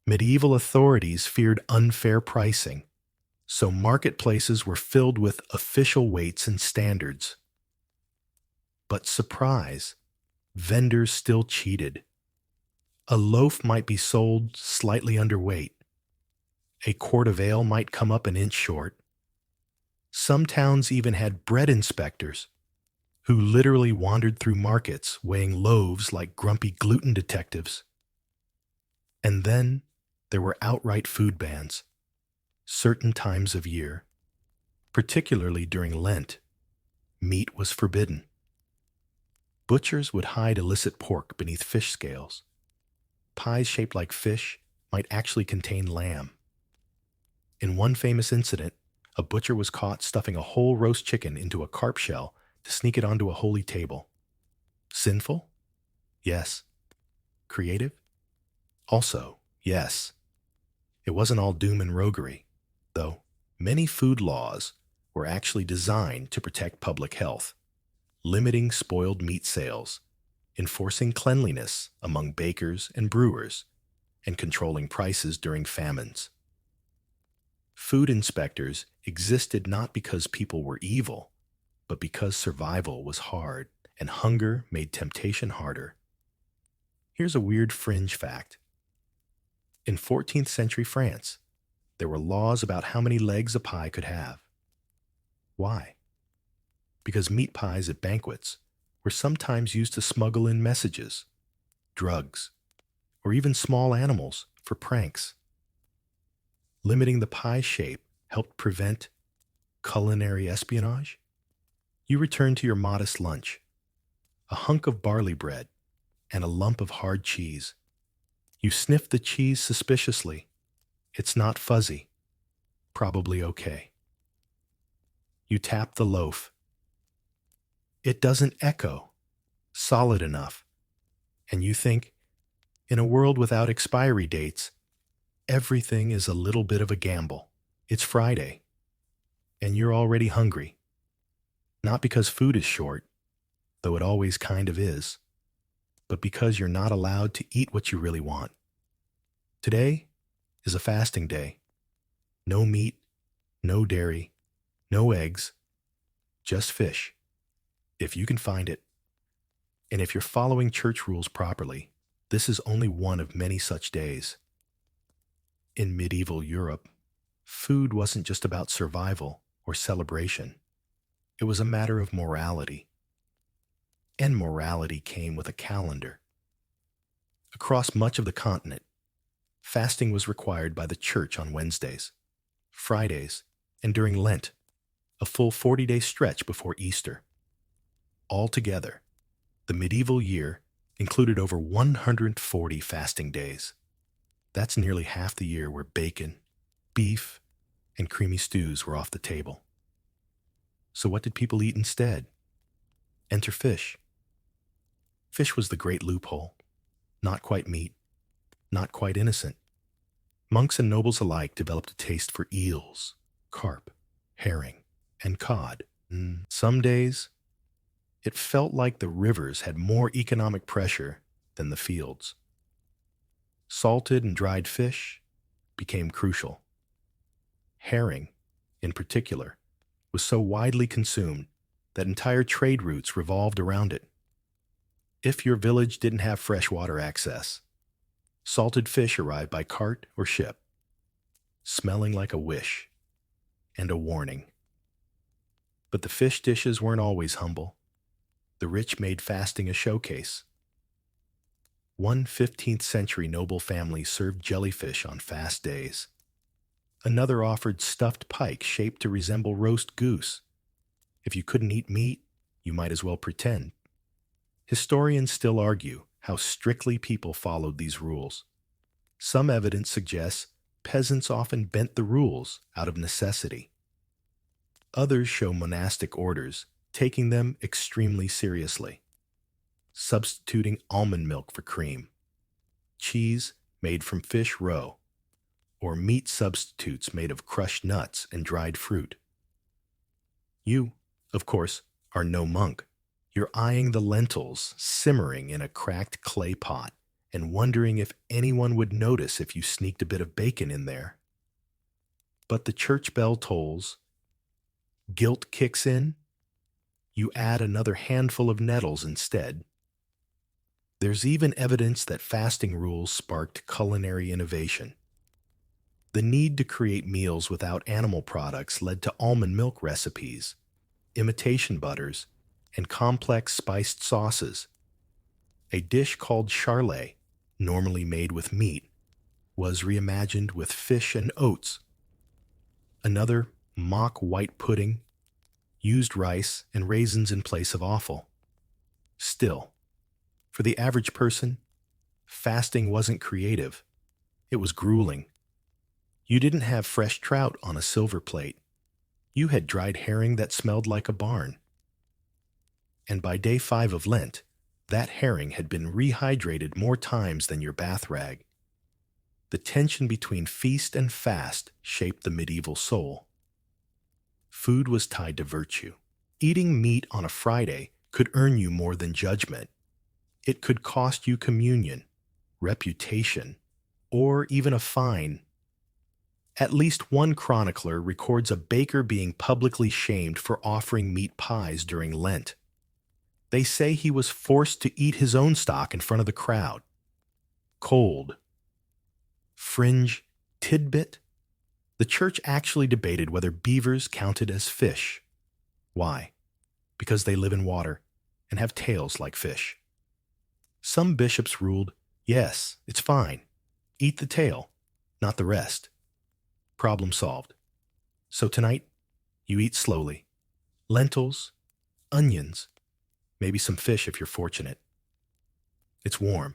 Speaker 1: Medieval authorities feared unfair pricing, so marketplaces were filled with official weights and standards. But surprise, vendors still cheated. A loaf might be sold slightly underweight. A quart of ale might come up an inch short. Some towns even had bread inspectors who literally wandered through markets weighing loaves like grumpy gluten detectives. And then there were outright food bans. Certain times of year, particularly during Lent, meat was forbidden. Butchers would hide illicit pork beneath fish scales. Pies shaped like fish might actually contain lamb. In one famous incident, a butcher was caught stuffing a whole roast chicken into a carp shell to sneak it onto a holy table. Sinful? Yes. Creative? Also, yes. It wasn't all doom and roguery, though many food laws were actually designed to protect public health, limiting spoiled meat sales, enforcing cleanliness among bakers and brewers, and controlling prices during famines. Food inspectors existed not because people were evil, but because survival was hard and hunger made temptation harder. Here's a weird fringe fact. In 14th century France, there were laws about how many legs a pie could have. Why? Because meat pies at banquets were sometimes used to smuggle in messages, drugs, or even small animals for pranks. Limiting the pie shape helped prevent culinary espionage. You return to your modest lunch, a hunk of barley bread and a lump of hard cheese. You sniff the cheese suspiciously. It's not fuzzy. Probably okay. You tap the loaf. It doesn't echo, solid enough. And you think, in a world without expiry dates, everything is a little bit of a gamble. It's Friday, and you're already hungry. Not because food is short, though it always kind of is, but because you're not allowed to eat what you really want. Today is a fasting day. No meat, no dairy, no eggs, just fish, if you can find it. And if you're following church rules properly, this is only one of many such days. In medieval Europe, food wasn't just about survival or celebration. It was a matter of morality. And morality came with a calendar. Across much of the continent, fasting was required by the church on Wednesdays, Fridays, and during Lent, a full 40-day stretch before Easter. Altogether, the medieval year included over 140 fasting days. That's nearly half the year where bacon, beef, and creamy stews were off the table. So what did people eat instead? Enter fish. Fish was the great loophole. Not quite meat, not quite innocent. Monks and nobles alike developed a taste for eels, carp, herring, and cod. Some days, it felt like the rivers had more economic pressure than the fields. Salted and dried fish became crucial. Herring, in particular, was so widely consumed that entire trade routes revolved around it. If your village didn't have freshwater access, salted fish arrived by cart or ship, smelling like a wish and a warning. But the fish dishes weren't always humble. The rich made fasting a showcase. One 15th century noble family served jellyfish on fast days. Another offered stuffed pike shaped to resemble roast goose. If you couldn't eat meat, you might as well pretend. Historians still argue how strictly people followed these rules. Some evidence suggests peasants often bent the rules out of necessity. Others show monastic orders taking them extremely seriously, substituting almond milk for cream, cheese made from fish roe, or meat substitutes made of crushed nuts and dried fruit. You, of course, are no monk. You're eyeing the lentils simmering in a cracked clay pot and wondering if anyone would notice if you sneaked a bit of bacon in there. But the church bell tolls, guilt kicks in, you add another handful of nettles instead. There's even evidence that fasting rules sparked culinary innovation. The need to create meals without animal products led to almond milk recipes, imitation butters, and complex spiced sauces. A dish called charlet, normally made with meat, was reimagined with fish and oats. Another, mock white pudding, used rice and raisins in place of offal. Still, for the average person, fasting wasn't creative. It was grueling. You didn't have fresh trout on a silver plate. You had dried herring that smelled like a barn. And by day 5 of Lent, that herring had been rehydrated more times than your bath rag. The tension between feast and fast shaped the medieval soul. Food was tied to virtue. Eating meat on a Friday could earn you more than judgment. It could cost you communion, reputation, or even a fine. At least one chronicler records a baker being publicly shamed for offering meat pies during Lent. They say he was forced to eat his own stock in front of the crowd. Cold. Fringe tidbit. The church actually debated whether beavers counted as fish. Why? Because they live in water and have tails like fish. Some bishops ruled, yes, it's fine. Eat the tail, not the rest. Problem solved. So tonight, you eat slowly. Lentils, onions, maybe some fish if you're fortunate. It's warm,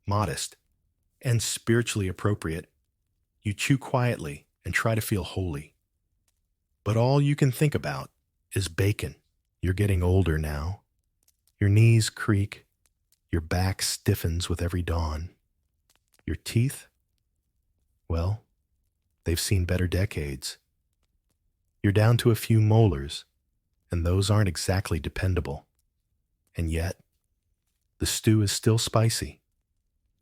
Speaker 1: modest, and spiritually appropriate. You chew quietly and try to feel holy. But all you can think about is bacon. You're getting older now. Your knees creak. Your back stiffens with every dawn. Your teeth? Well, they've seen better decades. You're down to a few molars, and those aren't exactly dependable. And yet, the stew is still spicy.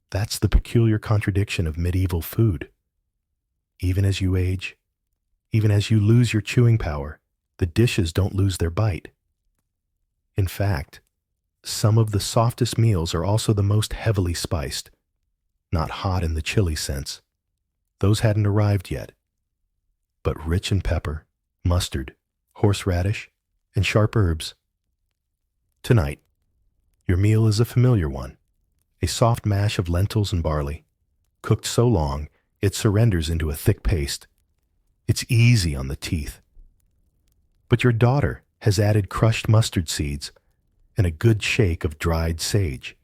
Speaker 1: That's the peculiar contradiction of medieval food. Even as you age, even as you lose your chewing power, the dishes don't lose their bite. In fact, some of the softest meals are also the most heavily spiced, not hot in the chili sense. Those hadn't arrived yet, but rich in pepper, mustard, horseradish, and sharp herbs. Tonight, your meal is a familiar one, a soft mash of lentils and barley, cooked so long it surrenders into a thick paste. It's easy on the teeth. But your daughter has added crushed mustard seeds and a good shake of dried sage.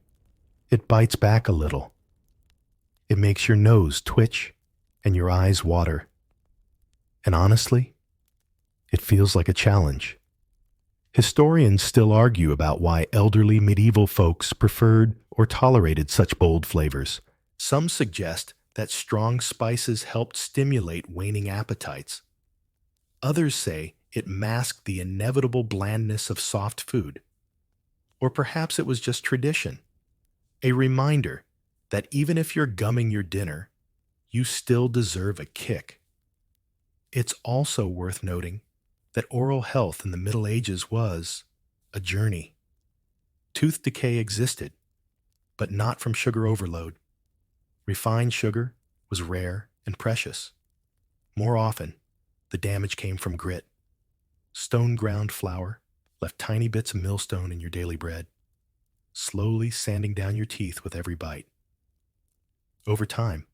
Speaker 1: It bites back a little. It makes your nose twitch and your eyes water. And honestly, it feels like a challenge. Historians still argue about why elderly medieval folks preferred or tolerated such bold flavors. Some suggest that strong spices helped stimulate waning appetites. Others say it masked the inevitable blandness of soft food. Or perhaps it was just tradition, a reminder that even if you're gumming your dinner, you still deserve a kick. It's also worth noting that oral health in the Middle Ages was a journey. Tooth decay existed, but not from sugar overload. Refined sugar was rare and precious. More often, the damage came from grit. Stone ground flour left tiny bits of millstone in your daily bread, slowly sanding down your teeth with every bite. Over time,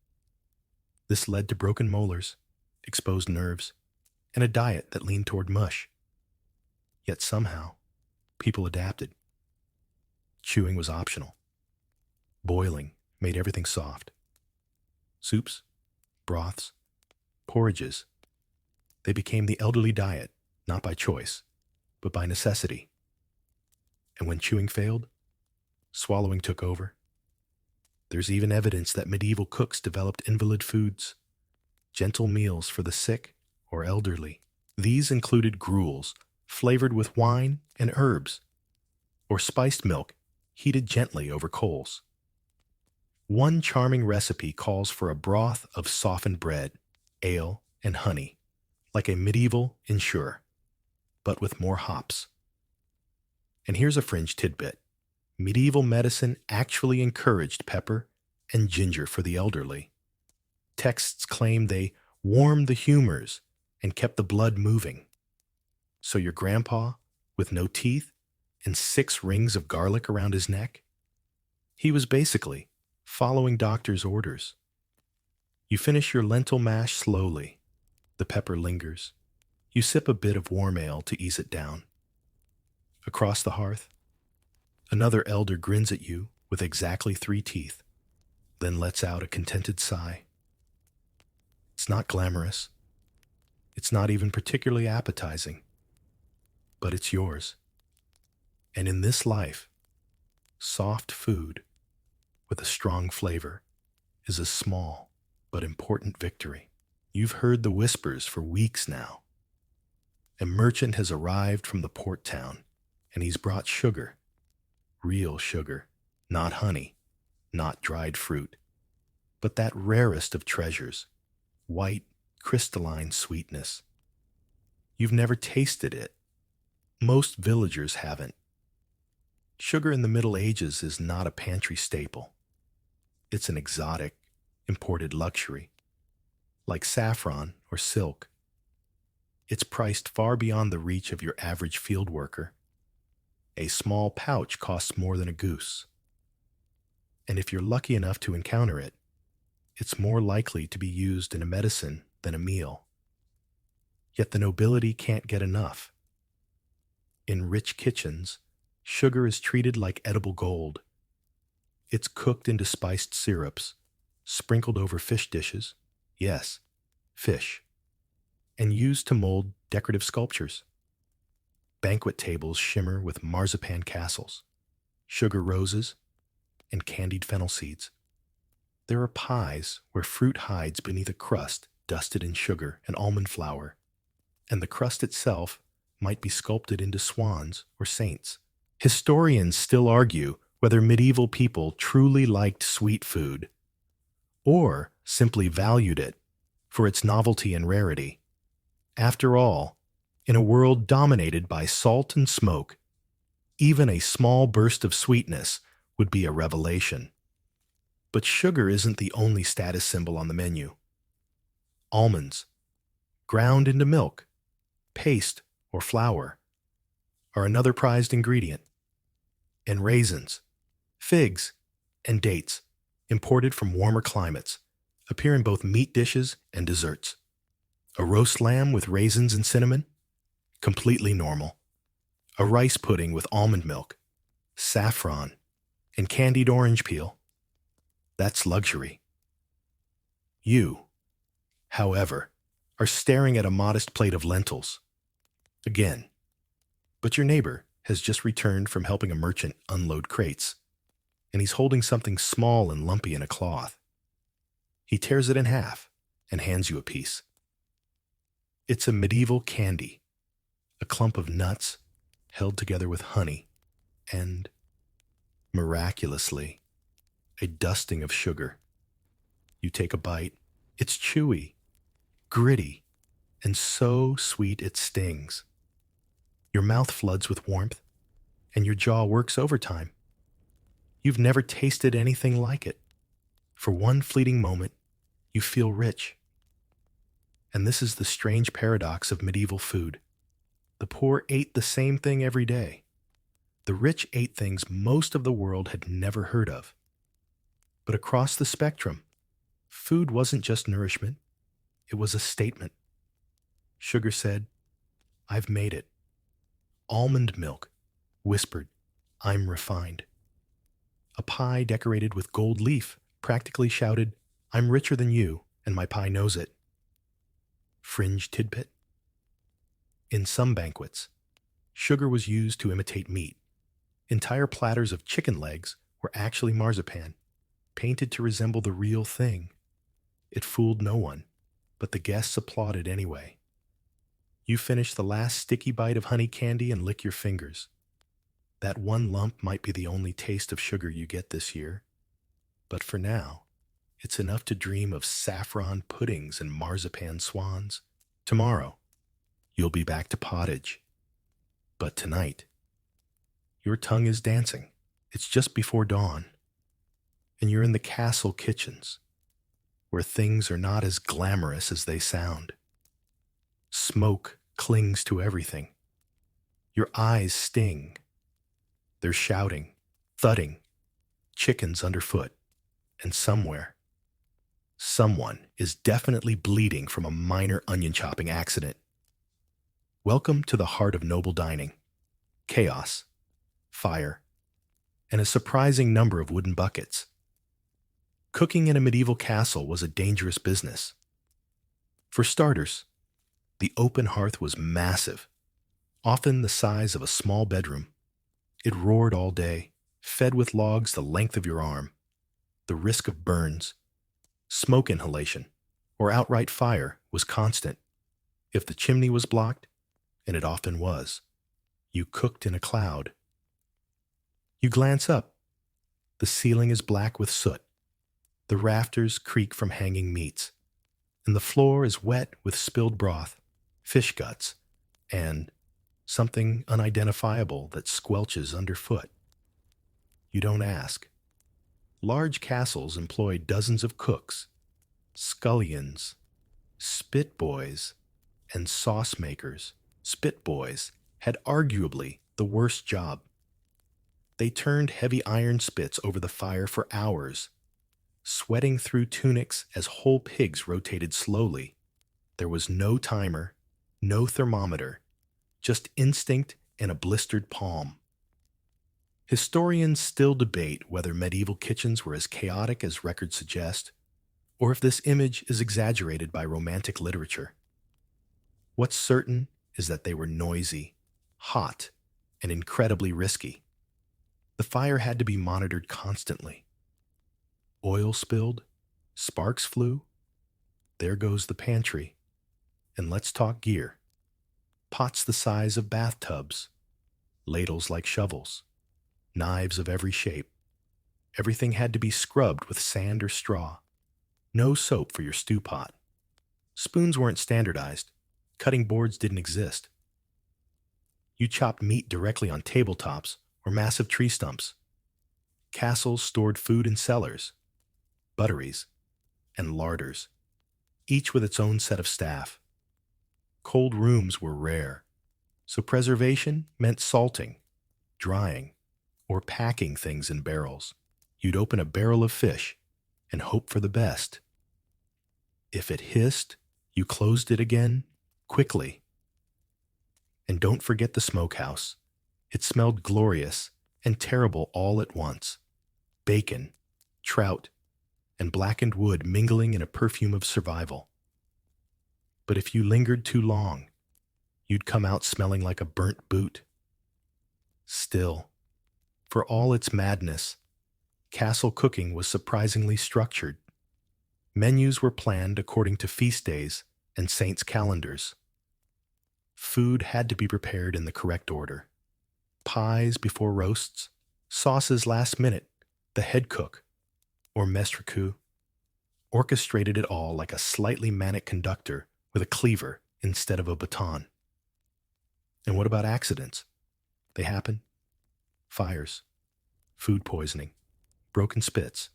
Speaker 1: this led to broken molars, exposed nerves, and a diet that leaned toward mush. Yet somehow, people adapted. Chewing was optional. Boiling made everything soft. Soups, broths, porridges, they became the elderly diet, not by choice, but by necessity. And when chewing failed, swallowing took over. There's even evidence that medieval cooks developed invalid foods, gentle meals for the sick or elderly. These included gruels flavored with wine and herbs, or spiced milk heated gently over coals. One charming recipe calls for a broth of softened bread, ale, and honey, like a medieval ensure, but with more hops. And here's a fringe tidbit. Medieval medicine actually encouraged pepper and ginger for the elderly. Texts claim they warmed the humors and kept the blood moving. So your grandpa, with no teeth and 6 rings of garlic around his neck, he was basically following doctor's orders. You finish your lentil mash slowly. The pepper lingers. You sip a bit of warm ale to ease it down. Across the hearth, another elder grins at you with exactly 3 teeth, then lets out a contented sigh. It's not glamorous. It's not even particularly appetizing, but it's yours. And in this life, soft food with a strong flavor is a small but important victory. You've heard the whispers for weeks now. A merchant has arrived from the port town, and he's brought sugar, real sugar, not honey, not dried fruit, but that rarest of treasures, white, crystalline sweetness. You've never tasted it. Most villagers haven't. Sugar in the Middle Ages is not a pantry staple. It's an exotic, imported luxury, like saffron or silk. It's priced far beyond the reach of your average field worker. A small pouch costs more than a goose. And if you're lucky enough to encounter it, it's more likely to be used in a medicine than a meal. Yet the nobility can't get enough. In rich kitchens, sugar is treated like edible gold. It's cooked into spiced syrups, sprinkled over fish dishes, yes, fish, and used to mold decorative sculptures. Banquet tables shimmer with marzipan castles, sugar roses, and candied fennel seeds. There are pies where fruit hides beneath a crust dusted in sugar and almond flour, and the crust itself might be sculpted into swans or saints. Historians still argue whether medieval people truly liked sweet food or simply valued it for its novelty and rarity. After all, in a world dominated by salt and smoke, even a small burst of sweetness would be a revelation. But sugar isn't the only status symbol on the menu. Almonds, ground into milk, paste, or flour, are another prized ingredient. And raisins, figs, and dates, imported from warmer climates, appear in both meat dishes and desserts. A roast lamb with raisins and cinnamon? Completely normal. A rice pudding with almond milk, saffron, and candied orange peel? That's luxury. You, however, are staring at a modest plate of lentils. Again, but your neighbor has just returned from helping a merchant unload crates, and he's holding something small and lumpy in a cloth. He tears it in half and hands you a piece. It's a medieval candy, a clump of nuts held together with honey, and, miraculously, a dusting of sugar. You take a bite. It's chewy, gritty, and so sweet it stings. Your mouth floods with warmth, and your jaw works overtime. You've never tasted anything like it. For one fleeting moment, you feel rich. And this is the strange paradox of medieval food. The poor ate the same thing every day. The rich ate things most of the world had never heard of. But across the spectrum, food wasn't just nourishment, it was a statement. Sugar said, "I've made it." Almond milk whispered, "I'm refined." A pie decorated with gold leaf practically shouted, "I'm richer than you, and my pie knows it." Fringe tidbit. In some banquets, sugar was used to imitate meat. Entire platters of chicken legs were actually marzipan, painted to resemble the real thing. It fooled no one, but the guests applauded anyway. You finish the last sticky bite of honey candy and lick your fingers. That one lump might be the only taste of sugar you get this year, but for now, it's enough to dream of saffron puddings and marzipan swans. Tomorrow, you'll be back to pottage. But tonight, your tongue is dancing. It's just before dawn, and you're in the castle kitchens, where things are not as glamorous as they sound. Smoke clings to everything. Your eyes sting. They're shouting, thudding, chickens underfoot, and somewhere, someone is definitely bleeding from a minor onion chopping accident. Welcome to the heart of noble dining. Chaos, fire, and a surprising number of wooden buckets. Cooking in a medieval castle was a dangerous business. For starters, the open hearth was massive, often the size of a small bedroom. It roared all day, fed with logs the length of your arm. The risk of burns, smoke inhalation, or outright fire was constant. If the chimney was blocked, and it often was. You cooked in a cloud. You glance up. The ceiling is black with soot. The rafters creak from hanging meats, and the floor is wet with spilled broth, fish guts, and something unidentifiable that squelches underfoot. You don't ask. Large castles employ dozens of cooks, scullions, spit boys, and sauce makers. Spit boys had arguably the worst job. They turned heavy iron spits over the fire for hours, sweating through tunics as whole pigs rotated slowly. There was no timer, no thermometer, just instinct and a blistered palm. Historians still debate whether medieval kitchens were as chaotic as records suggest, or if this image is exaggerated by romantic literature. What's certain is that they were noisy, hot, and incredibly risky. The fire had to be monitored constantly. Oil spilled, sparks flew, there goes the pantry. And let's talk gear. Pots the size of bathtubs, ladles like shovels, knives of every shape. Everything had to be scrubbed with sand or straw. No soap for your stew pot. Spoons weren't standardized. Cutting boards didn't exist. You chopped meat directly on tabletops or massive tree stumps. Castles stored food in cellars, butteries, and larders, each with its own set of staff. Cold rooms were rare, so preservation meant salting, drying, or packing things in barrels. You'd open a barrel of fish and hope for the best. If it hissed, you closed it again, quickly. And don't forget the smokehouse. It smelled glorious and terrible all at once. Bacon, trout, and blackened wood mingling in a perfume of survival. But if you lingered too long, you'd come out smelling like a burnt boot. Still, for all its madness, castle cooking was surprisingly structured. Menus were planned according to feast days and saints' calendars. Food had to be prepared in the correct order. Pies before roasts, sauces last minute, the head cook, or maître orchestrated it all like a slightly manic conductor with a cleaver instead of a baton. And what about accidents? They happen. Fires, food poisoning, broken spits,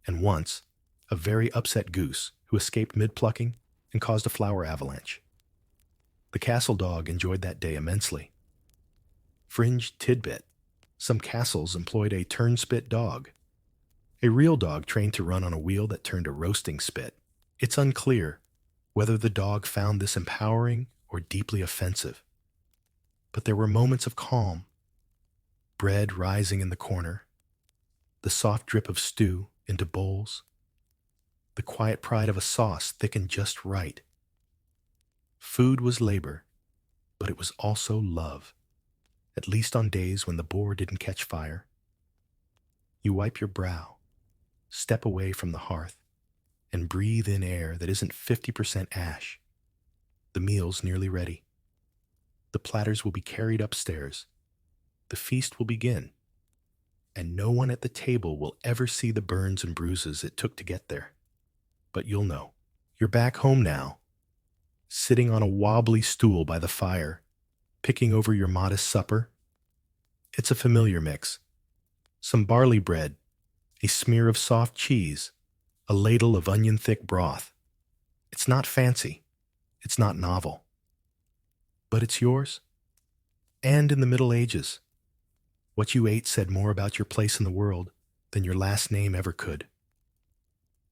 Speaker 1: and once, a very upset goose who escaped mid-plucking and caused a flour avalanche. The castle dog enjoyed that day immensely. Fringe tidbit: some castles employed a turnspit dog, a real dog trained to run on a wheel that turned a roasting spit. It's unclear whether the dog found this empowering or deeply offensive. But there were moments of calm, bread rising in the corner, the soft drip of stew into bowls, the quiet pride of a sauce thickened just right. Food was labor, but it was also love, at least on days when the boar didn't catch fire. You wipe your brow, step away from the hearth, and breathe in air that isn't 50% ash. The meal's nearly ready. The platters will be carried upstairs. The feast will begin, and no one at the table will ever see the burns and bruises it took to get there. But you'll know. You're back home now, sitting on a wobbly stool by the fire, picking over your modest supper. It's a familiar mix. Some barley bread, a smear of soft cheese, a ladle of onion-thick broth. It's not fancy. It's not novel. But it's yours. And in the Middle Ages, what you ate said more about your place in the world than your last name ever could.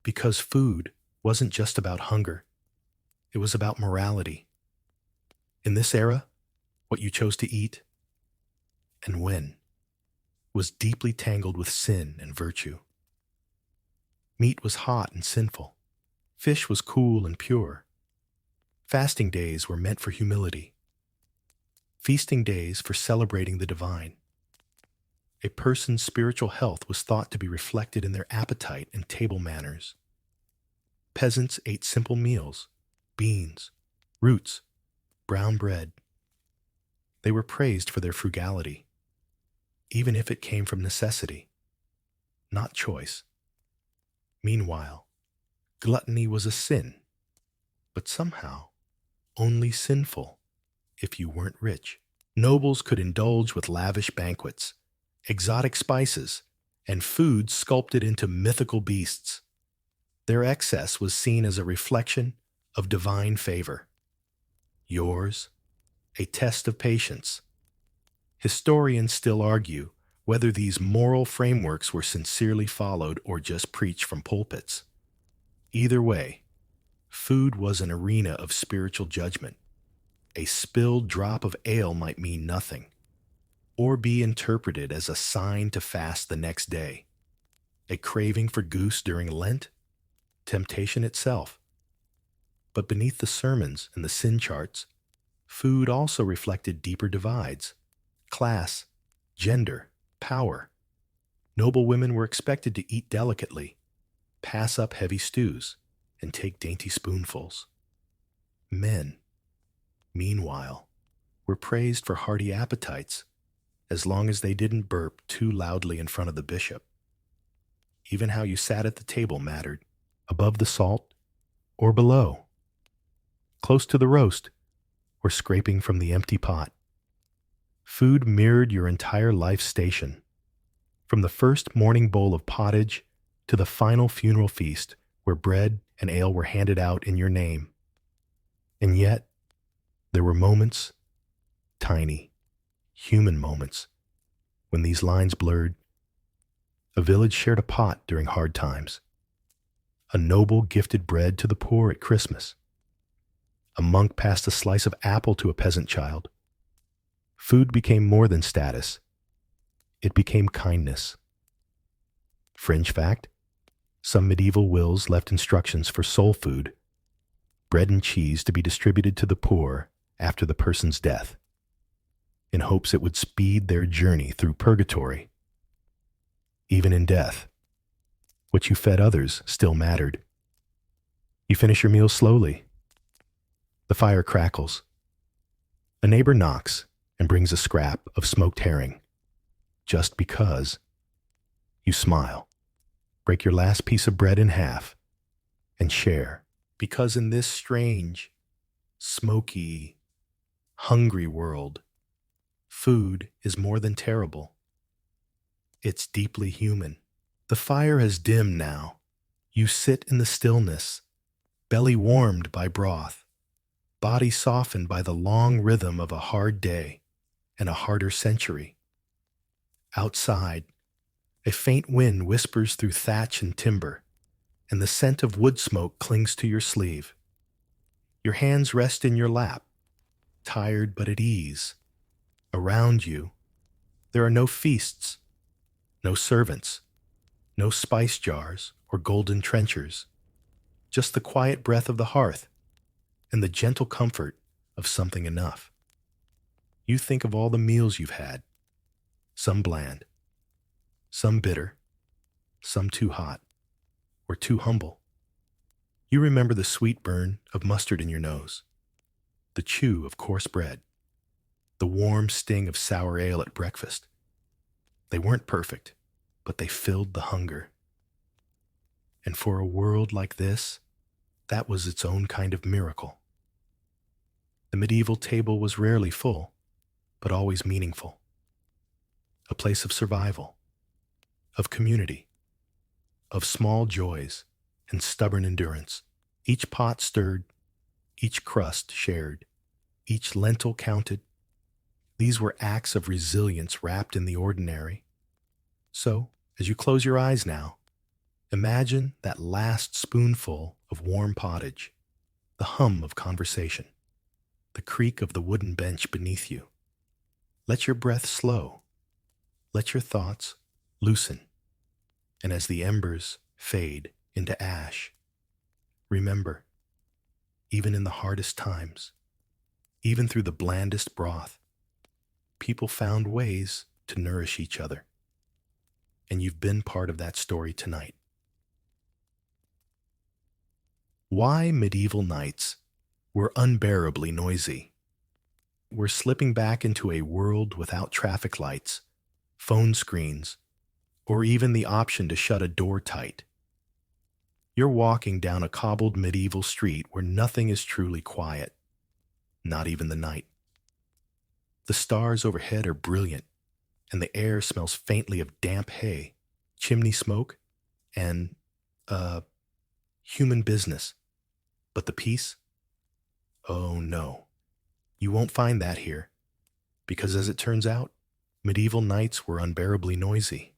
Speaker 1: Because food wasn't just about hunger. It was about morality. In this era, what you chose to eat and when was deeply tangled with sin and virtue. Meat was hot and sinful. Fish was cool and pure. Fasting days were meant for humility. Feasting days for celebrating the divine. A person's spiritual health was thought to be reflected in their appetite and table manners. Peasants ate simple meals, beans, roots, brown bread, They were praised for their frugality, even if it came from necessity, not choice. Meanwhile, gluttony was a sin, but somehow only sinful if you weren't rich. Nobles could indulge with lavish banquets, exotic spices, and food sculpted into mythical beasts. Their excess was seen as a reflection of divine favor. Yours, a test of patience. Historians still argue whether these moral frameworks were sincerely followed or just preached from pulpits. Either way, food was an arena of spiritual judgment. A spilled drop of ale might mean nothing, or be interpreted as a sign to fast the next day. A craving for goose during Lent? Temptation itself. But beneath the sermons and the sin charts, food also reflected deeper divides: class, gender, power. Noble women were expected to eat delicately, pass up heavy stews, and take dainty spoonfuls. Men, meanwhile, were praised for hearty appetites as long as they didn't burp too loudly in front of the bishop. Even how you sat at the table mattered, above the salt or below, close to the roast or scraping from the empty pot. Food mirrored your entire life station, from the first morning bowl of pottage to the final funeral feast where bread and ale were handed out in your name. And yet, there were moments, tiny, human moments, when these lines blurred. A village shared a pot during hard times. A noble gifted bread to the poor at Christmas. A monk passed a slice of apple to a peasant child. Food became more than status. It became kindness. Fringe fact: some medieval wills left instructions for soul food, bread and cheese to be distributed to the poor after the person's death, in hopes it would speed their journey through purgatory. Even in death, what you fed others still mattered. You finish your meal slowly. The fire crackles. A neighbor knocks and brings a scrap of smoked herring. Just because. You smile, break your last piece of bread in half, and share. Because in this strange, smoky, hungry world, food is more than terrible. It's deeply human. The fire has dimmed now. You sit in the stillness, belly warmed by broth, body softened by the long rhythm of a hard day and a harder century. Outside, a faint wind whispers through thatch and timber, and the scent of wood smoke clings to your sleeve. Your hands rest in your lap, tired but at ease. Around you, there are no feasts, no servants, no spice jars or golden trenchers, just the quiet breath of the hearth and the gentle comfort of something enough. You think of all the meals you've had, some bland, some bitter, some too hot, or too humble. You remember the sweet burn of mustard in your nose, the chew of coarse bread, the warm sting of sour ale at breakfast. They weren't perfect, but they filled the hunger. And for a world like this, that was its own kind of miracle. The medieval table was rarely full, but always meaningful. A place of survival, of community, of small joys and stubborn endurance. Each pot stirred, each crust shared, each lentil counted. These were acts of resilience wrapped in the ordinary. So, as you close your eyes now, imagine that last spoonful of warm pottage, the hum of conversation, the creak of the wooden bench beneath you. Let your breath slow. Let your thoughts loosen. And as the embers fade into ash, remember, even in the hardest times, even through the blandest broth, people found ways to nourish each other. And you've been part of that story tonight. Why medieval nights were unbearably noisy. we're slipping back into a world without traffic lights, phone screens, or even the option to shut a door tight. You're walking down a cobbled medieval street where nothing is truly quiet, not even the night. The stars overhead are brilliant, and the air smells faintly of damp hay, chimney smoke, and, human business. But the peace? Oh no, you won't find that here, because as it turns out, medieval nights were unbearably noisy,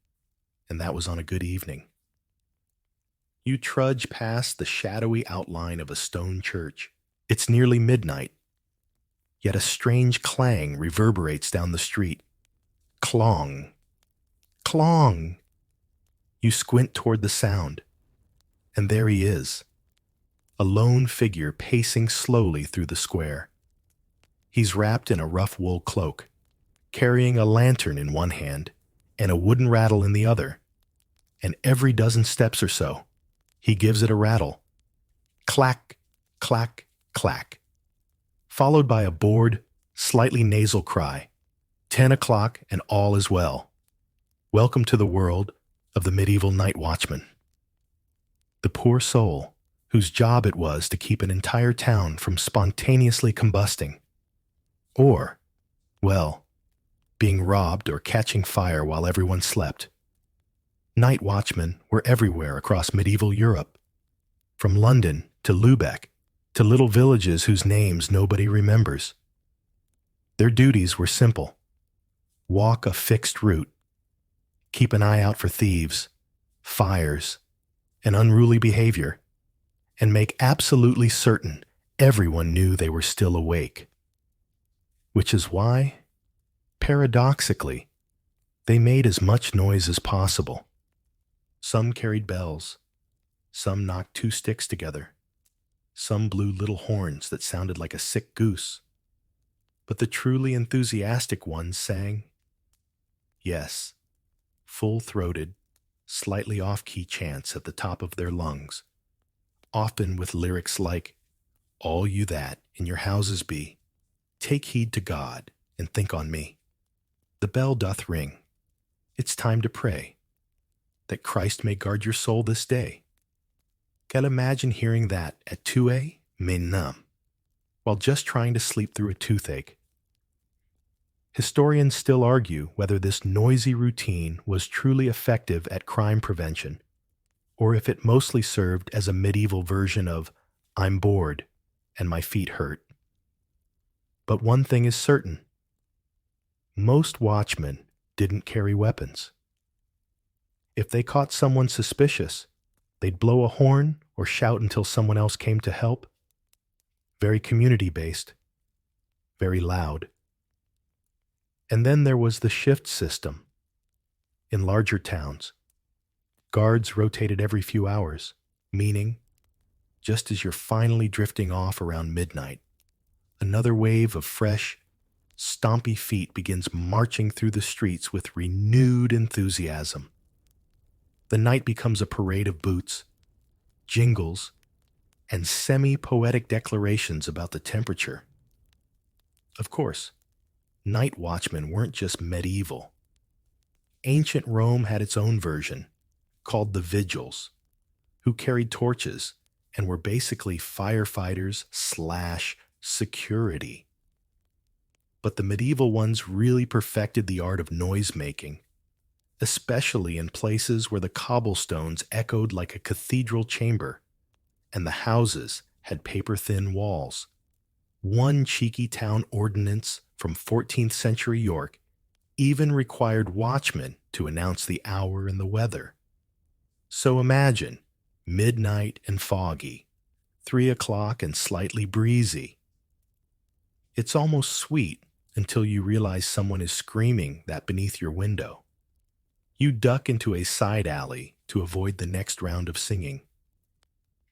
Speaker 1: and that was on a good evening. You trudge past the shadowy outline of a stone church. It's nearly midnight, yet a strange clang reverberates down the street. Clong, clong. You squint toward the sound, and there he is, a lone figure pacing slowly through the square. He's wrapped in a rough wool cloak, carrying a lantern in one hand and a wooden rattle in the other, and every dozen steps or so, he gives it a rattle. Clack, clack, clack, followed by a bored, slightly nasal cry. 10 o'clock and all is well. Welcome to the world of the medieval night watchman. The poor soul, whose job it was to keep an entire town from spontaneously combusting, or, well, being robbed or catching fire while everyone slept. Night watchmen were everywhere across medieval Europe, from London to Lubeck to little villages whose names nobody remembers. Their duties were simple. Walk a fixed route, keep an eye out for thieves, fires, and unruly behavior, and make absolutely certain everyone knew they were still awake. Which is why, paradoxically, they made as much noise as possible. Some carried bells, some knocked two sticks together, some blew little horns that sounded like a sick goose, but the truly enthusiastic ones sang, yes, full-throated, slightly off-key chants at the top of their lungs, often with lyrics like, "All you that in your houses be, take heed to God and think on me. The bell doth ring. It's time to pray, that Christ may guard your soul this day." Can imagine hearing that at 2 a.m. while just trying to sleep through a toothache. Historians still argue whether this noisy routine was truly effective at crime prevention, or if it mostly served as a medieval version of "I'm bored and my feet hurt." But one thing is certain. Most watchmen didn't carry weapons. If they caught someone suspicious, they'd blow a horn or shout until someone else came to help. Very community-based, very loud. And then there was the shift system. In larger towns, guards rotated every few hours, meaning, just as you're finally drifting off around midnight, another wave of fresh, stompy feet begins marching through the streets with renewed enthusiasm. The night becomes a parade of boots, jingles, and semi-poetic declarations about the temperature. Of course, night watchmen weren't just medieval. Ancient Rome had its own version, called the vigils, who carried torches and were basically firefighters/security. But the medieval ones really perfected the art of noise-making, especially in places where the cobblestones echoed like a cathedral chamber, and the houses had paper-thin walls. One cheeky town ordinance from 14th century York even required watchmen to announce the hour and the weather. So imagine, midnight and foggy, 3 o'clock and slightly breezy. It's almost sweet until you realize someone is screaming that beneath your window. You duck into a side alley to avoid the next round of singing.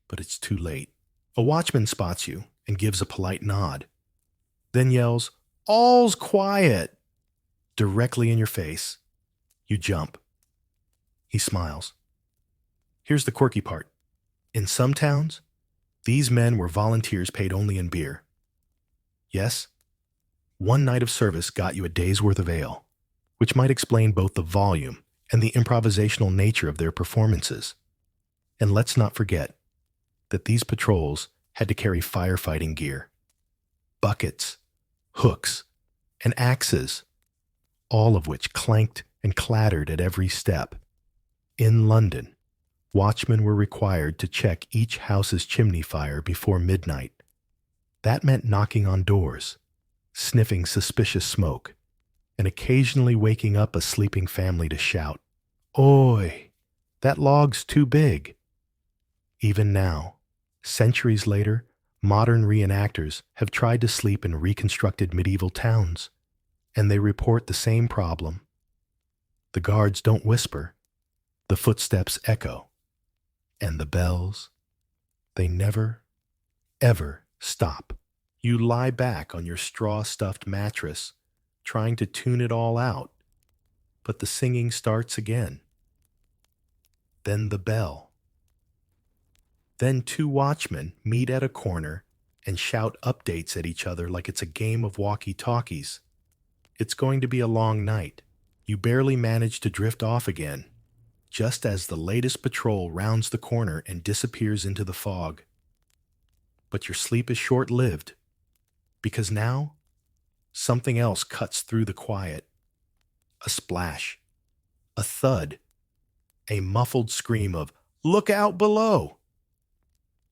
Speaker 1: But it's too late. A watchman spots you and gives a polite nod, then yells, "All's quiet!" directly in your face. You jump. He smiles. Here's the quirky part. In some towns, these men were volunteers paid only in beer. Yes, One night of service got you a day's worth of ale, which might explain both the volume and the improvisational nature of their performances. And let's not forget that these patrols had to carry firefighting gear, buckets, hooks, and axes, all of which clanked and clattered at every step. In London, watchmen were required to check each house's chimney fire before midnight. That meant knocking on doors, sniffing suspicious smoke, and occasionally waking up a sleeping family to shout, "Oi, that log's too big." Even now, centuries later, modern reenactors have tried to sleep in reconstructed medieval towns, and they report the same problem. The guards don't whisper, the footsteps echo, and the bells, they never, ever stop. You lie back on your straw-stuffed mattress, trying to tune it all out, but the singing starts again. Then the bell. Then two watchmen meet at a corner and shout updates at each other like it's a game of walkie-talkies. It's going to be a long night. You barely manage to drift off again, just as the latest patrol rounds the corner and disappears into the fog. But your sleep is short-lived, because now something else cuts through the quiet. A splash, a thud, a muffled scream of, "Look out below!"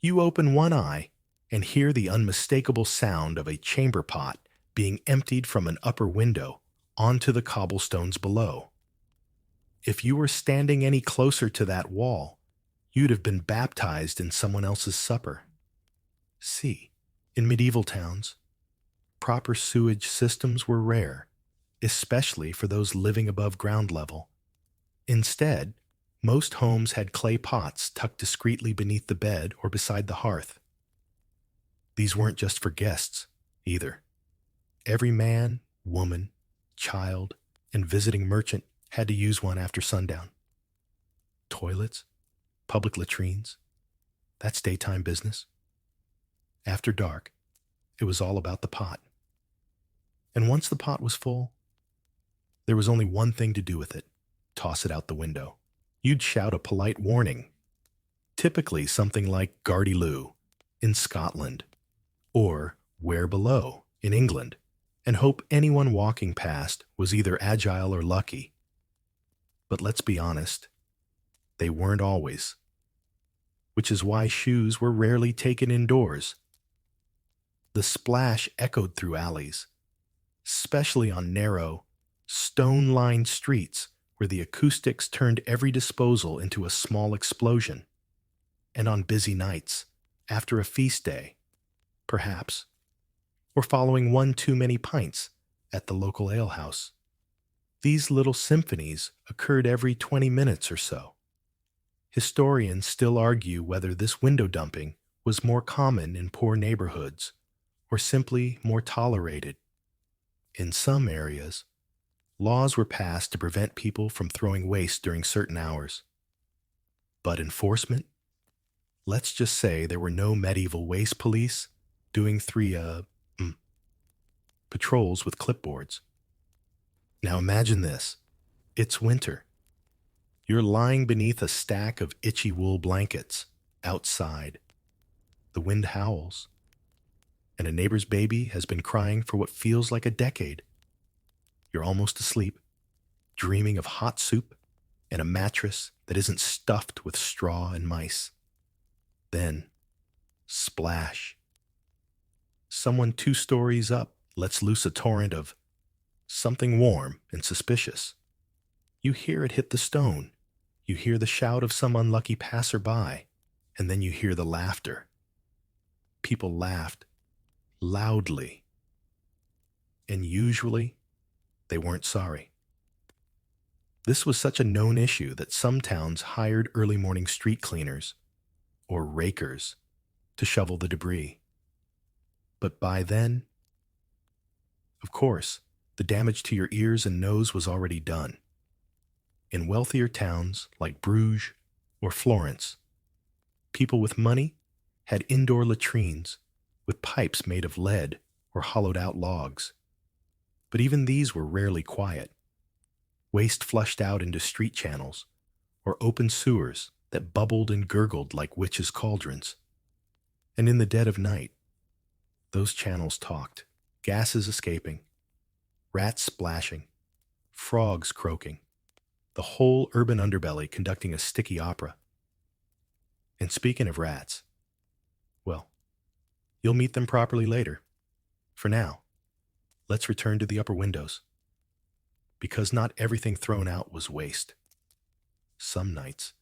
Speaker 1: You open one eye and hear the unmistakable sound of a chamber pot being emptied from an upper window onto the cobblestones below. If you were standing any closer to that wall, you'd have been baptized in someone else's supper. See, in medieval towns, proper sewage systems were rare, especially for those living above ground level. Instead, most homes had clay pots tucked discreetly beneath the bed or beside the hearth. These weren't just for guests, either. Every man, woman, child, and visiting merchant had to use one after sundown. Toilets, public latrines, that's daytime business. After dark, it was all about the pot. And once the pot was full, there was only one thing to do with it: toss it out the window. You'd shout a polite warning, typically something like "Gardy Lou" in Scotland, or "Where below" in England, and hope anyone walking past was either agile or lucky. But let's be honest, they weren't always, which is why shoes were rarely taken indoors. The splash echoed through alleys, especially on narrow, stone-lined streets where the acoustics turned every disposal into a small explosion. And on busy nights, after a feast day, perhaps, or following one too many pints at the local alehouse. These little symphonies occurred every 20 minutes or so. Historians still argue whether this window dumping was more common in poor neighborhoods or simply more tolerated. In some areas, laws were passed to prevent people from throwing waste during certain hours. But enforcement? Let's just say there were no medieval waste police doing patrols with clipboards. Now imagine this. It's winter. You're lying beneath a stack of itchy wool blankets outside. The wind howls, and a neighbor's baby has been crying for what feels like a decade. You're almost asleep, dreaming of hot soup and a mattress that isn't stuffed with straw and mice. Then, splash. Someone 2 stories up lets loose a torrent of something warm and suspicious. You hear it hit the stone. You hear the shout of some unlucky passerby, and then you hear the laughter. People laughed loudly, and usually they weren't sorry. This was such a known issue that some towns hired early morning street cleaners, or rakers, to shovel the debris. But by then, of course, the damage to your ears and nose was already done. In wealthier towns like Bruges or Florence, people with money had indoor latrines with pipes made of lead or hollowed-out logs. But even these were rarely quiet. Waste flushed out into street channels or open sewers that bubbled and gurgled like witches' cauldrons. And in the dead of night, those channels talked, gases escaping, rats splashing, frogs croaking, the whole urban underbelly conducting a sticky opera. And speaking of rats, well, you'll meet them properly later. For now, let's return to the upper windows. Because not everything thrown out was waste. Some nights,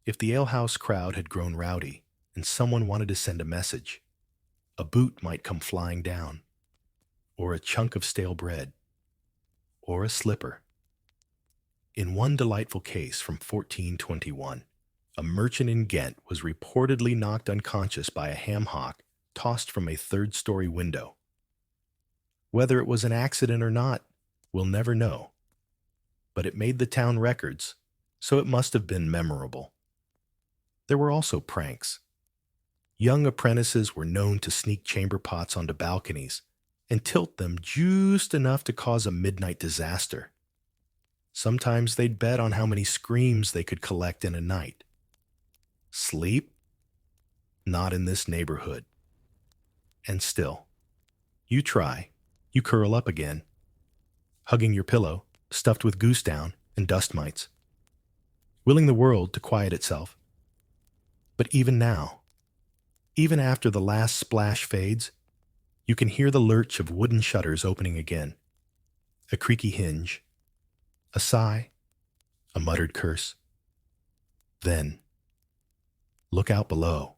Speaker 1: if the alehouse crowd had grown rowdy and someone wanted to send a message, a boot might come flying down, or a chunk of stale bread, or a slipper. In one delightful case from 1421, a merchant in Ghent was reportedly knocked unconscious by a ham hock tossed from a third-story window. Whether it was an accident or not, we'll never know. But it made the town records, so it must have been memorable. There were also pranks. Young apprentices were known to sneak chamber pots onto balconies and tilt them just enough to cause a midnight disaster. Sometimes they'd bet on how many screams they could collect in a night. Sleep? Not in this neighborhood. And still, you try, you curl up again, hugging your pillow, stuffed with goose down and dust mites, willing the world to quiet itself. But even now, even after the last splash fades, you can hear the lurch of wooden shutters opening again, a creaky hinge, a sigh, a muttered curse. Then, look out below.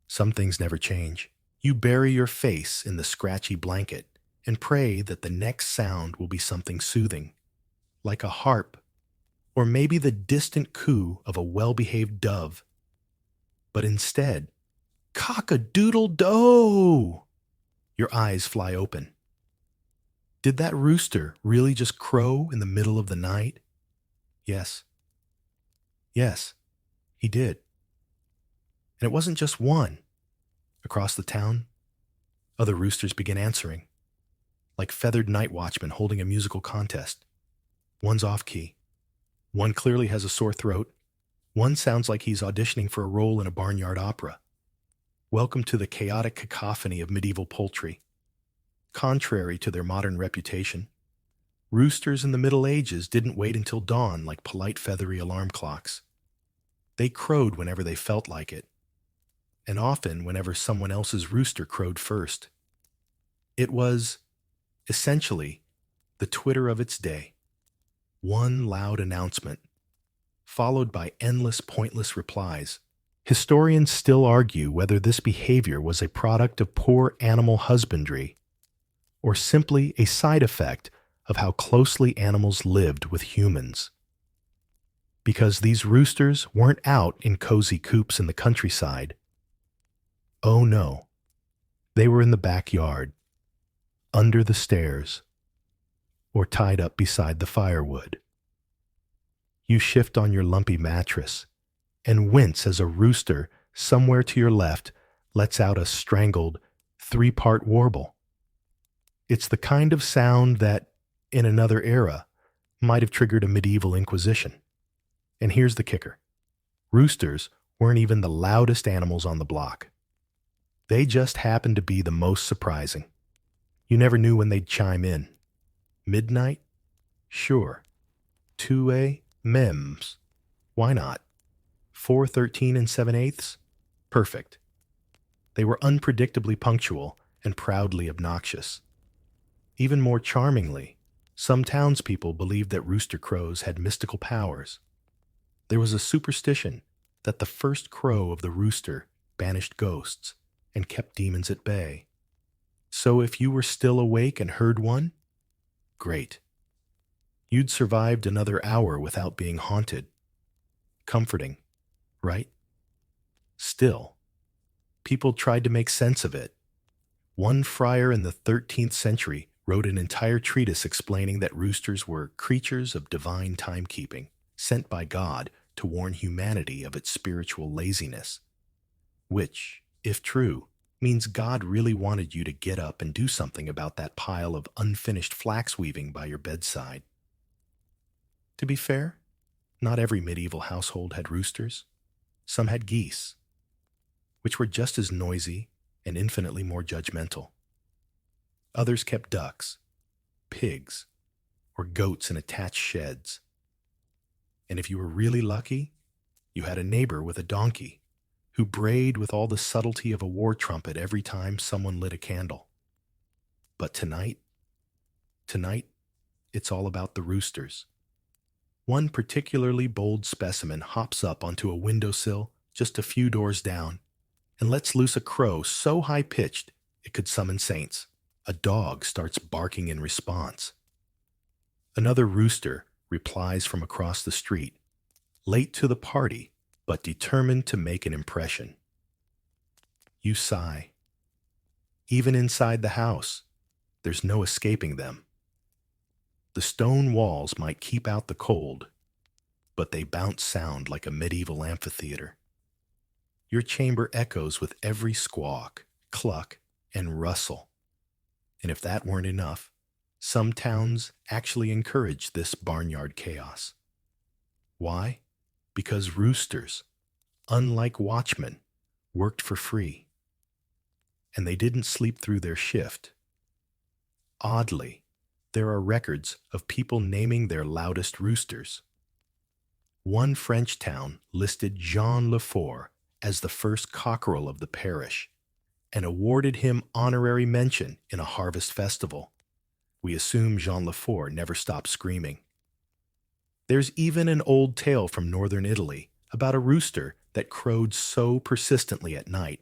Speaker 1: Some things never change. You bury your face in the scratchy blanket and pray that the next sound will be something soothing, like a harp, or maybe the distant coo of a well-behaved dove. But instead, cock-a-doodle-doo! Your eyes fly open. Did that rooster really just crow in the middle of the night? Yes. Yes, he did. And it wasn't just one. Across the town, other roosters began answering, like feathered night watchmen holding a musical contest. One's off-key. One clearly has a sore throat. One sounds like he's auditioning for a role in a barnyard opera. Welcome to the chaotic cacophony of medieval poultry. Contrary to their modern reputation, roosters in the Middle Ages didn't wait until dawn like polite feathery alarm clocks. They crowed whenever they felt like it, and often whenever someone else's rooster crowed first. It was, essentially, the twitter of its day. One loud announcement, followed by endless pointless replies. Historians still argue whether this behavior was a product of poor animal husbandry or simply a side effect of how closely animals lived with humans. Because these roosters weren't out in cozy coops in the countryside. Oh no, they were in the backyard, under the stairs, or tied up beside the firewood. You shift on your lumpy mattress and wince as a rooster somewhere to your left lets out a strangled, three-part warble. It's the kind of sound that, in another era, might have triggered a medieval inquisition. And here's the kicker. Roosters weren't even the loudest animals on the block. They just happened to be the most surprising. You never knew when they'd chime in. Midnight? Sure. 2 mems. Why not? 4:13 and 7/8? Perfect. They were unpredictably punctual and proudly obnoxious. Even more charmingly, some townspeople believed that rooster crows had mystical powers. There was a superstition that the first crow of the rooster banished ghosts and kept demons at bay. So if you were still awake and heard one, great. You'd survived another hour without being haunted. Comforting, right? Still, people tried to make sense of it. One friar in the 13th century wrote an entire treatise explaining that roosters were creatures of divine timekeeping, sent by God to warn humanity of its spiritual laziness, which, if true, means God really wanted you to get up and do something about that pile of unfinished flax weaving by your bedside. To be fair, not every medieval household had roosters. Some had geese, which were just as noisy and infinitely more judgmental. Others kept ducks, pigs, or goats in attached sheds. And if you were really lucky, you had a neighbor with a donkey who brayed with all the subtlety of a war trumpet every time someone lit a candle. But tonight, it's all about the roosters. One particularly bold specimen hops up onto a windowsill just a few doors down and lets loose a crow so high-pitched it could summon saints. A dog starts barking in response. Another rooster replies from across the street, late to the party, but determined to make an impression. You sigh. Even inside the house, there's no escaping them. The stone walls might keep out the cold, but they bounce sound like a medieval amphitheater. Your chamber echoes with every squawk, cluck, and rustle. And if that weren't enough, some towns actually encourage this barnyard chaos. Why? Because roosters, unlike watchmen, worked for free. And they didn't sleep through their shift. Oddly, there are records of people naming their loudest roosters. One French town listed Jean Lefort as the first cockerel of the parish and awarded him honorary mention in a harvest festival. We assume Jean Lefort never stopped screaming. There's even an old tale from northern Italy about a rooster that crowed so persistently at night.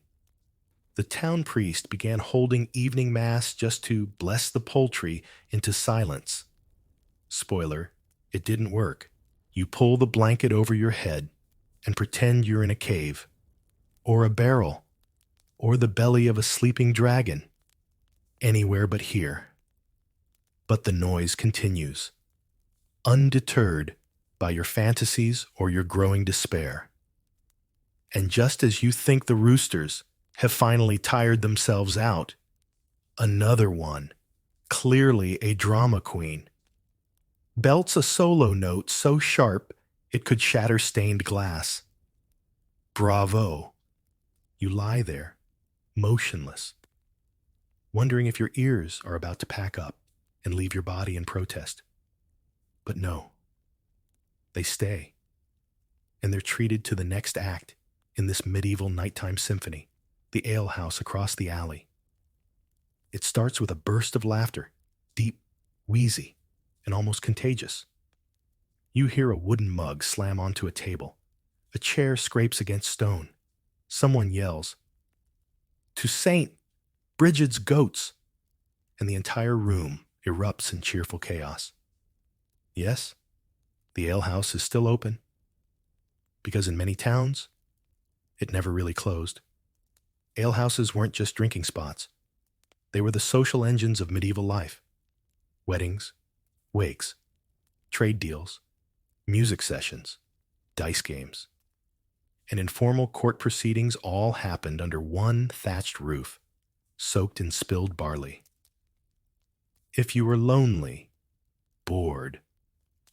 Speaker 1: The town priest began holding evening mass just to bless the poultry into silence. Spoiler, it didn't work. You pull the blanket over your head and pretend you're in a cave, or a barrel, or the belly of a sleeping dragon. Anywhere but here. But the noise continues, undeterred by your fantasies or your growing despair. And just as you think the roosters have finally tired themselves out, another one, clearly a drama queen, belts a solo note so sharp it could shatter stained glass. Bravo! You lie there, motionless, wondering if your ears are about to pack up and leave your body in protest. But no, they stay, and they're treated to the next act in this medieval nighttime symphony, the alehouse across the alley. It starts with a burst of laughter, deep, wheezy, and almost contagious. You hear a wooden mug slam onto a table. A chair scrapes against stone. Someone yells, "To Saint Bridget's goats!" And the entire room erupts in cheerful chaos. Yes, the alehouse is still open, because in many towns, it never really closed. Alehouses weren't just drinking spots. They were the social engines of medieval life. Weddings, wakes, trade deals, music sessions, dice games, and informal court proceedings all happened under one thatched roof, soaked in spilled barley. If you were lonely, bored,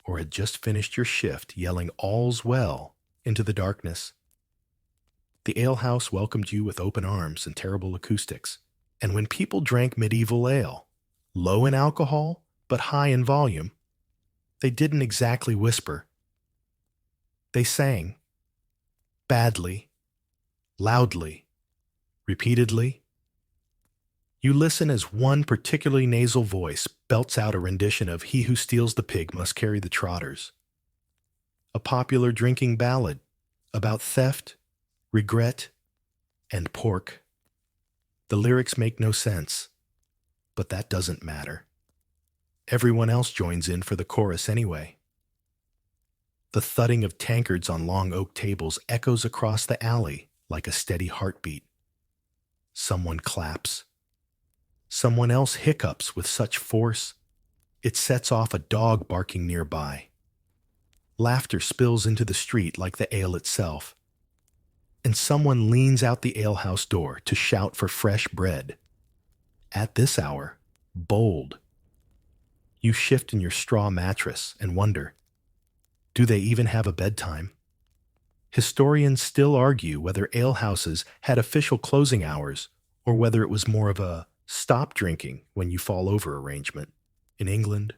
Speaker 1: or had just finished your shift yelling "all's well" into the darkness, the alehouse welcomed you with open arms and terrible acoustics. And when people drank medieval ale, low in alcohol but high in volume, they didn't exactly whisper. They sang, badly, loudly, repeatedly. You listen as one particularly nasal voice belts out a rendition of "He who steals the pig must carry the trotters," a popular drinking ballad about theft, regret, and pork. The lyrics make no sense, but that doesn't matter. Everyone else joins in for the chorus anyway. The thudding of tankards on long oak tables echoes across the alley like a steady heartbeat. Someone claps. Someone else hiccups with such force, it sets off a dog barking nearby. Laughter spills into the street like the ale itself. and someone leans out the alehouse door to shout for fresh bread. At this hour, bold. You shift in your straw mattress and wonder, do they even have a bedtime? Historians still argue whether alehouses had official closing hours or whether it was more of a stop drinking when you fall over arrangement. In England,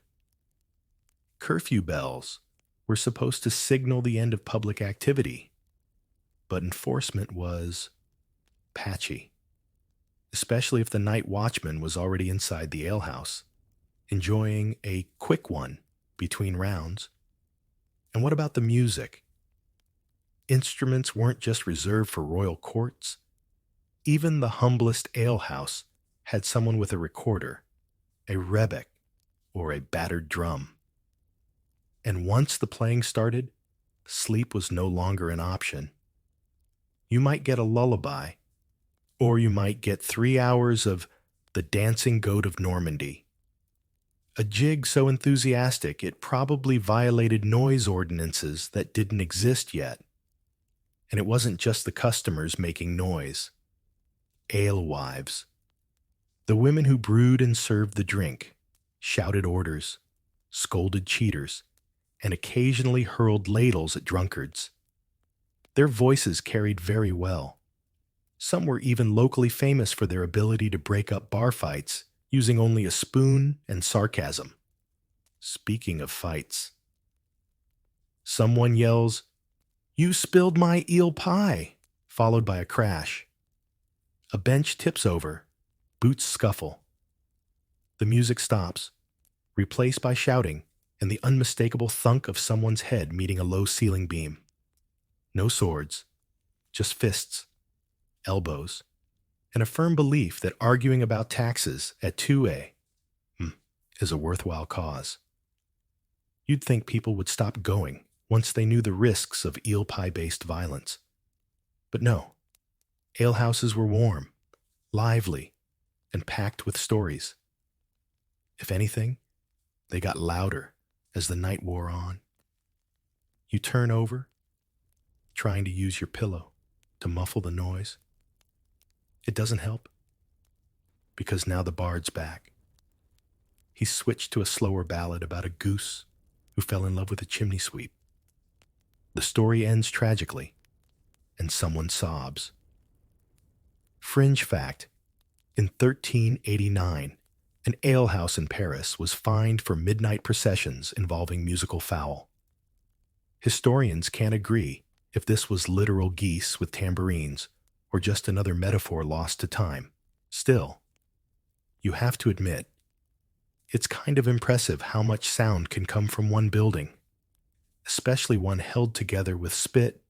Speaker 1: curfew bells were supposed to signal the end of public activity, but enforcement was patchy, especially if the night watchman was already inside the alehouse, enjoying a quick one between rounds. And what about the music? Instruments weren't just reserved for royal courts. Even the humblest alehouse had someone with a recorder, a rebec, or a battered drum. And once the playing started, sleep was no longer an option. You might get a lullaby, or you might get 3 hours of The Dancing Goat of Normandy, a jig so enthusiastic it probably violated noise ordinances that didn't exist yet. And it wasn't just the customers making noise. Alewives, the women who brewed and served the drink, shouted orders, scolded cheaters, and occasionally hurled ladles at drunkards. Their voices carried very well. Some were even locally famous for their ability to break up bar fights using only a spoon and sarcasm. Speaking of fights, someone yells, "You spilled my eel pie," followed by a crash. A bench tips over, boots scuffle. The music stops, replaced by shouting and the unmistakable thunk of someone's head meeting a low ceiling beam. No swords, just fists, elbows, and a firm belief that arguing about taxes at 2A is a worthwhile cause. You'd think people would stop going once they knew the risks of eel pie-based violence. But no, alehouses were warm, lively, and packed with stories. If anything, they got louder as the night wore on. You turn over, trying to use your pillow to muffle the noise. It doesn't help, because now the bard's back. He switched to a slower ballad about a goose who fell in love with a chimney sweep. The story ends tragically, and someone sobs. Fringe fact: in 1389, an alehouse in Paris was fined for midnight processions involving musical fowl. Historians can't agree if this was literal geese with tambourines or just another metaphor lost to time. Still, you have to admit, it's kind of impressive how much sound can come from one building, especially one held together with spit,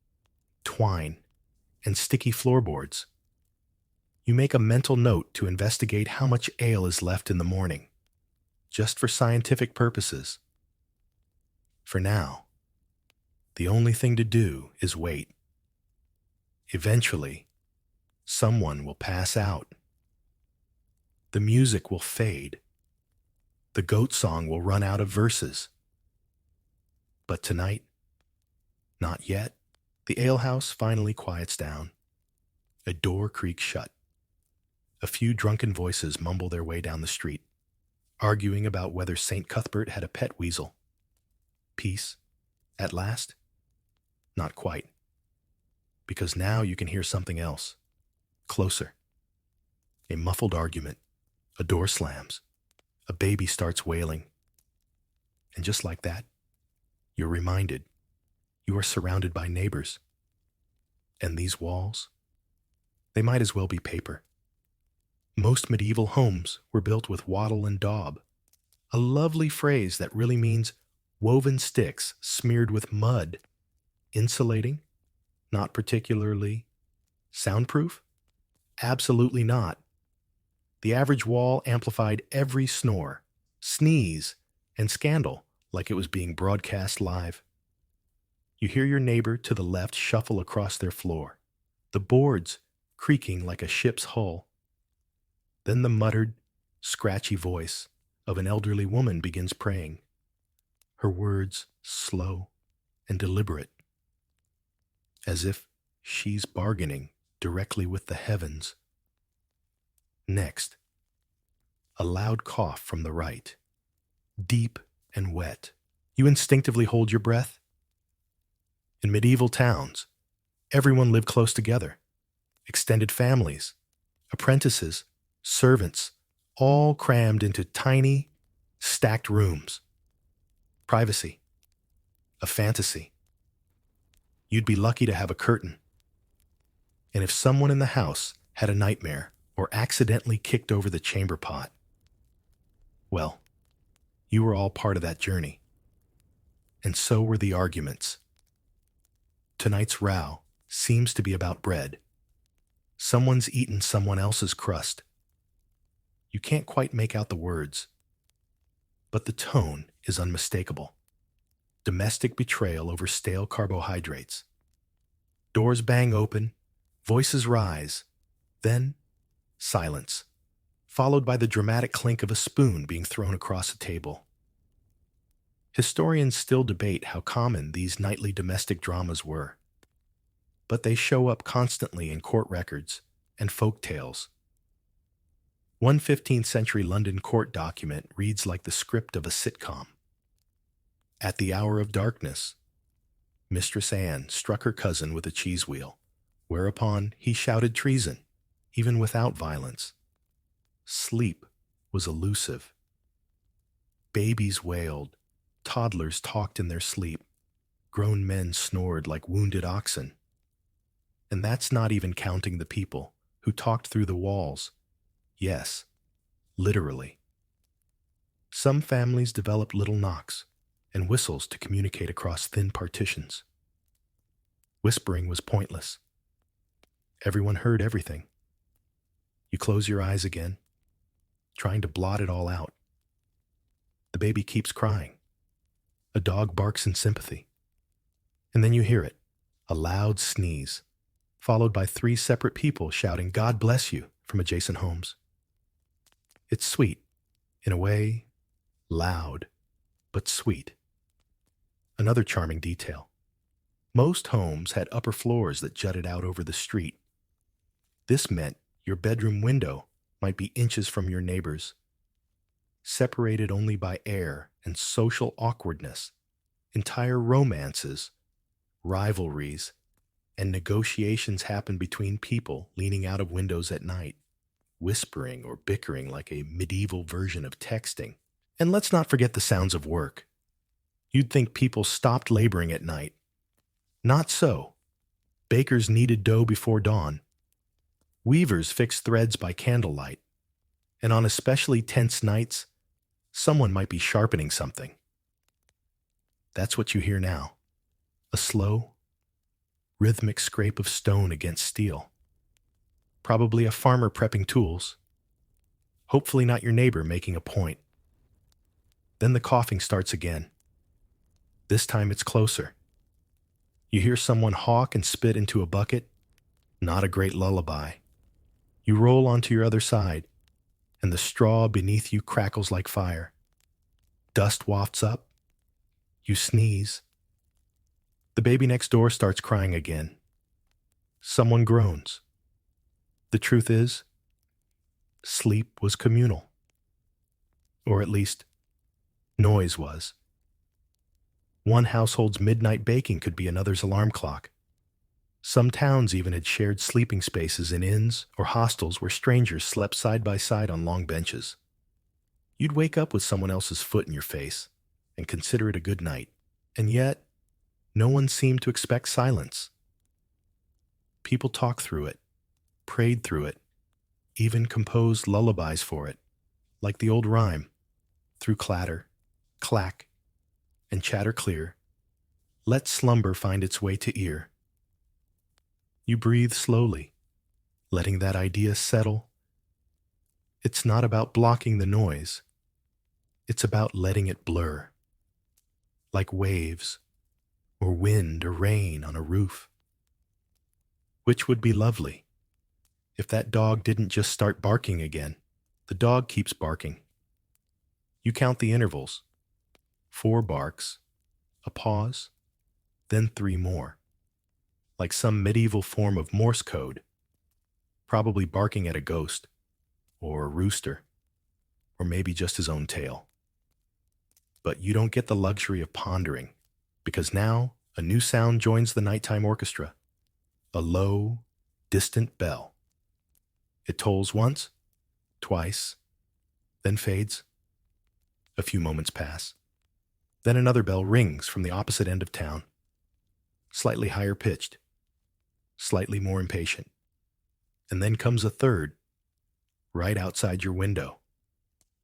Speaker 1: twine, and sticky floorboards. You make a mental note to investigate how much ale is left in the morning, just for scientific purposes. For now, the only thing to do is wait. Eventually, someone will pass out. The music will fade. The goat song will run out of verses. But tonight, not yet. The alehouse finally quiets down. A door creaks shut. A few drunken voices mumble their way down the street, arguing about whether St. Cuthbert had a pet weasel. Peace, at last? Not quite. Because now you can hear something else. Closer. A muffled argument. A door slams. A baby starts wailing. And just like that, you're reminded you are surrounded by neighbors. And these walls, they might as well be paper. Most medieval homes were built with wattle and daub, a lovely phrase that really means woven sticks smeared with mud. Insulating? Not particularly. Soundproof? Absolutely not. The average wall amplified every snore, sneeze, and scandal like it was being broadcast live. You hear your neighbor to the left shuffle across their floor, the boards creaking like a ship's hull. Then the muttered, scratchy voice of an elderly woman begins praying, her words slow and deliberate, as if She's bargaining directly with the heavens. Next, a loud cough from the right, deep and wet. You instinctively hold your breath. In medieval towns, everyone lived close together. Extended families, apprentices, servants, all crammed into tiny, stacked rooms. Privacy, a fantasy. You'd be lucky to have a curtain. And if someone in the house had a nightmare or accidentally kicked over the chamber pot, well, you were all part of that journey. And so were the arguments. Tonight's row seems to be about bread. Someone's eaten someone else's crust. You can't quite make out the words, but the tone is unmistakable. Domestic betrayal over stale carbohydrates. Doors bang open, voices rise, then silence, followed by the dramatic clink of a spoon being thrown across a table. Historians still debate how common these nightly domestic dramas were, but they show up constantly in court records and folk tales. One 15th century London court document reads like the script of a sitcom. At the hour of darkness, Mistress Anne struck her cousin with a cheese wheel, whereupon he shouted treason, even without violence. Sleep was elusive. Babies wailed, toddlers talked in their sleep, grown men snored like wounded oxen. And that's not even counting the people who talked through the walls. Yes, literally. Some families developed little knocks and whistles to communicate across thin partitions. Whispering was pointless. Everyone heard everything. You close your eyes again, trying to blot it all out. The baby keeps crying. A dog barks in sympathy. And then you hear it, a loud sneeze, followed by 3 separate people shouting, "God bless you," from adjacent homes. It's sweet, in a way, loud, but sweet. Another charming detail. Most homes had upper floors that jutted out over the street. This meant your bedroom window might be inches from your neighbor's. Separated only by air and social awkwardness, entire romances, rivalries, and negotiations happen between people leaning out of windows at night, whispering or bickering like a medieval version of texting. And let's not forget the sounds of work. You'd think people stopped laboring at night. Not so. Bakers kneaded dough before dawn. Weavers fixed threads by candlelight. And on especially tense nights, someone might be sharpening something. That's what you hear now. A slow, rhythmic scrape of stone against steel. Probably a farmer prepping tools. Hopefully not your neighbor making a point. Then the coughing starts again. This time it's closer. You hear someone hawk and spit into a bucket. Not a great lullaby. You roll onto your other side, and the straw beneath you crackles like fire. Dust wafts up. You sneeze. The baby next door starts crying again. Someone groans. The truth is, sleep was communal. Or at least, noise was. One household's midnight baking could be another's alarm clock. Some towns even had shared sleeping spaces in inns or hostels where strangers slept side by side on long benches. You'd wake up with someone else's foot in your face and consider it a good night, and yet, no one seemed to expect silence. People talked through it, prayed through it, even composed lullabies for it, like the old rhyme, through clatter, clack, and chatter clear, let slumber find its way to ear. You breathe slowly, letting that idea settle. It's not about blocking the noise. It's about letting it blur, like waves, or wind or rain on a roof. Which would be lovely. If that dog didn't just start barking again, the dog keeps barking. You count the intervals. 4 barks, a pause, then 3 more. like some medieval form of Morse code, probably barking at a ghost, or a rooster, or maybe just his own tail. But you don't get the luxury of pondering, because now a new sound joins the nighttime orchestra, a low, distant bell. It tolls once, twice, then fades. A few moments pass. Then another bell rings from the opposite end of town, slightly higher pitched, slightly more impatient. And then comes a third, right outside your window.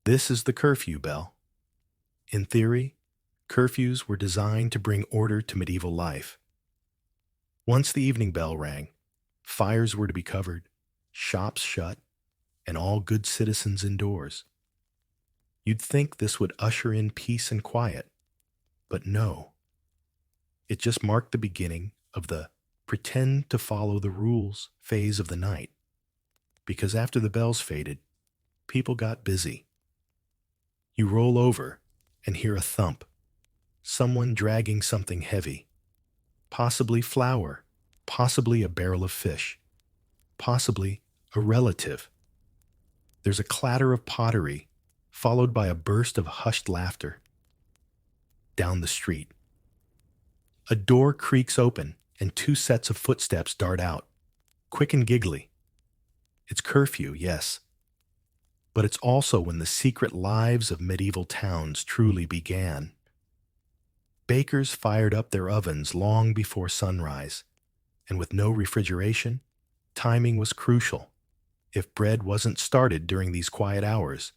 Speaker 1: This is the curfew bell. In theory, curfews were designed to bring order to medieval life. Once the evening bell rang, fires were to be covered, shops shut, and all good citizens indoors. You'd think this would usher in peace and quiet, but no. It just marked the beginning of the pretend to follow the rules phase of the night, because after the bells faded, people got busy. You roll over and hear a thump, someone dragging something heavy, possibly flour, possibly a barrel of fish, possibly a relative. There's a clatter of pottery, followed by a burst of hushed laughter. Down the street, a door creaks open and two sets of footsteps dart out, quick and giggly. It's curfew, yes, but it's also when the secret lives of medieval towns truly began. Bakers fired up their ovens long before sunrise, and with no refrigeration, timing was crucial. If bread wasn't started during these quiet hours,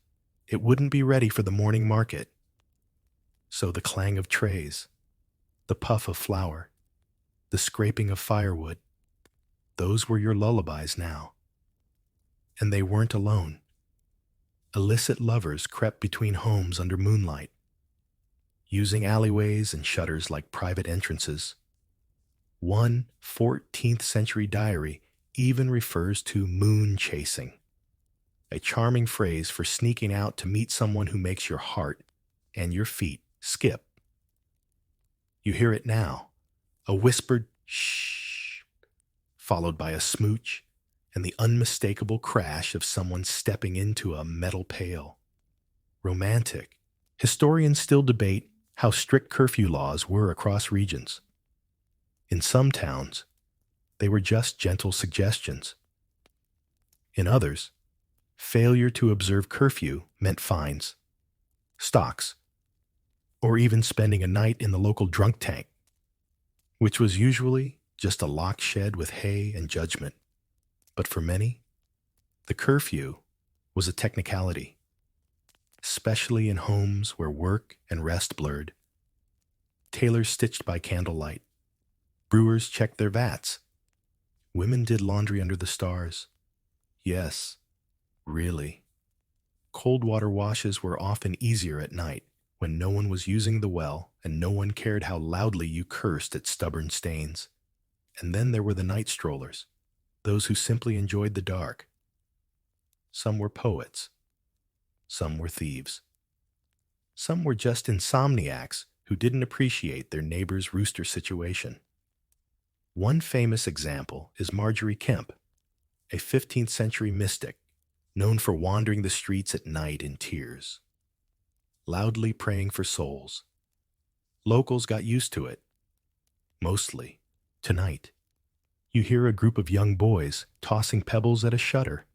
Speaker 1: it wouldn't be ready for the morning market. So the clang of trays, the puff of flour, the scraping of firewood, those were your lullabies now. And they weren't alone. Illicit lovers crept between homes under moonlight, using alleyways and shutters like private entrances. One 14th century diary even refers to moon chasing, a charming phrase for sneaking out to meet someone who makes your heart and your feet skip. You hear it now, a whispered shh, followed by a smooch and the unmistakable crash of someone stepping into a metal pail. Romantic. Historians still debate how strict curfew laws were across regions. In some towns, they were just gentle suggestions. In others, failure to observe curfew meant fines, stocks, or even spending a night in the local drunk tank, which was usually just a locked shed with hay and judgment. But for many, the curfew was a technicality, especially in homes where work and rest blurred. Tailors stitched by candlelight, brewers checked their vats, women did laundry under the stars. Yes, really. Cold water washes were often easier at night, when no one was using the well and no one cared how loudly you cursed at stubborn stains. And then there were the night strollers, those who simply enjoyed the dark. Some were poets. Some were thieves. Some were just insomniacs who didn't appreciate their neighbor's rooster situation. One famous example is Marjorie Kemp, a 15th century mystic known for wandering the streets at night in tears, loudly praying for souls. Locals got used to it. Mostly, tonight, you hear a group of young boys tossing pebbles at a shutter.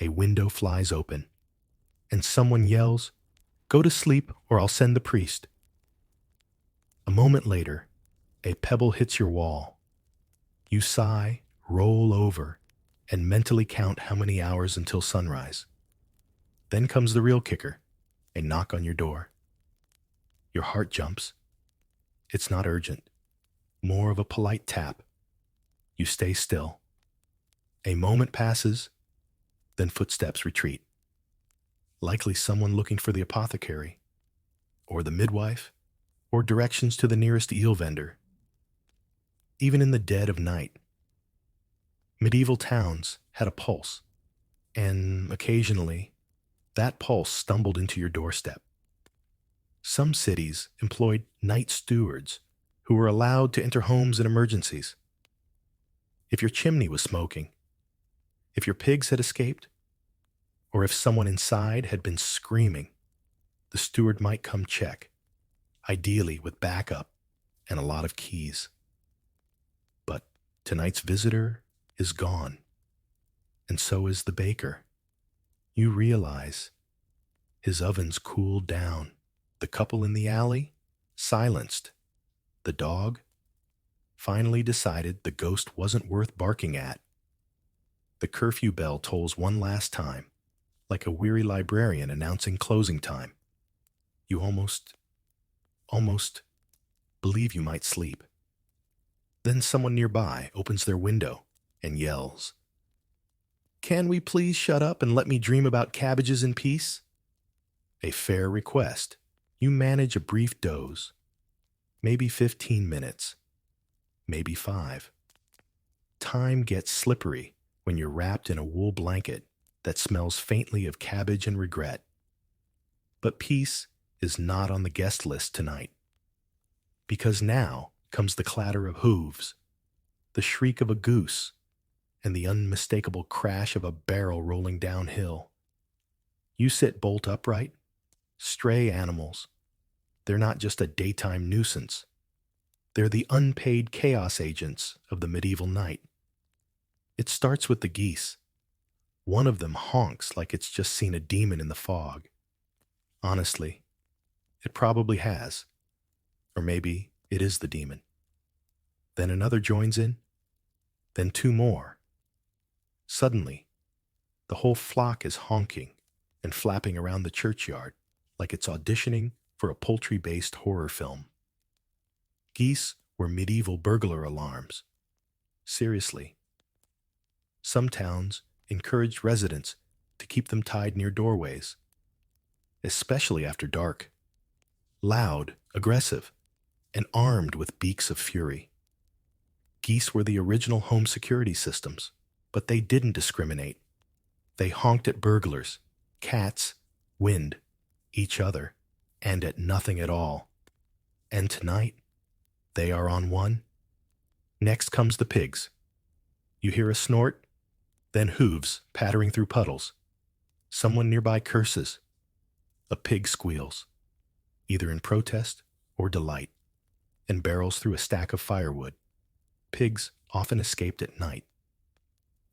Speaker 1: A window flies open, and someone yells, "Go to sleep or I'll send the priest." A moment later, a pebble hits your wall. You sigh, roll over, and mentally count how many hours until sunrise. Then comes the real kicker, a knock on your door. Your heart jumps. It's not urgent, more of a polite tap. You stay still. A moment passes, then footsteps retreat. Likely someone looking for the apothecary, or the midwife, or directions to the nearest eel vendor. Even in the dead of night, medieval towns had a pulse, and occasionally, that pulse stumbled into your doorstep. Some cities employed night stewards who were allowed to enter homes in emergencies. if your chimney was smoking, if your pigs had escaped, or if someone inside had been screaming, the steward might come check, ideally with backup and a lot of keys. But tonight's visitor is gone, and so is the baker. You realize his oven's cooled down, the couple in the alley silenced, the dog finally decided the ghost wasn't worth barking at. The curfew bell tolls one last time, like a weary librarian announcing closing time. You almost believe you might sleep. Then someone nearby opens their window and yells, "Can we please shut up and let me dream about cabbages in peace?" A fair request. You manage a brief doze, maybe 15 minutes, maybe 5. Time gets slippery when you're wrapped in a wool blanket that smells faintly of cabbage and regret. But peace is not on the guest list tonight, because now comes the clatter of hooves, the shriek of a goose, and the unmistakable crash of a barrel rolling downhill. You sit bolt upright. Stray animals. They're not just a daytime nuisance. They're the unpaid chaos agents of the medieval night. It starts with the geese. One of them honks like it's just seen a demon in the fog. Honestly, it probably has. Or maybe it is the demon. Then another joins in. Then 2 more. Suddenly, the whole flock is honking and flapping around the churchyard like it's auditioning for a poultry-based horror film. Geese were medieval burglar alarms. Seriously. Some towns encouraged residents to keep them tied near doorways, especially after dark. Loud, aggressive, and armed with beaks of fury. Geese were the original home security systems, but they didn't discriminate. They honked at burglars, cats, wind, each other, and at nothing at all. And tonight, they are on one. Next comes the pigs. You hear a snort, then hooves pattering through puddles. Someone nearby curses. A pig squeals, either in protest or delight, and barrels through a stack of firewood. Pigs often escaped at night,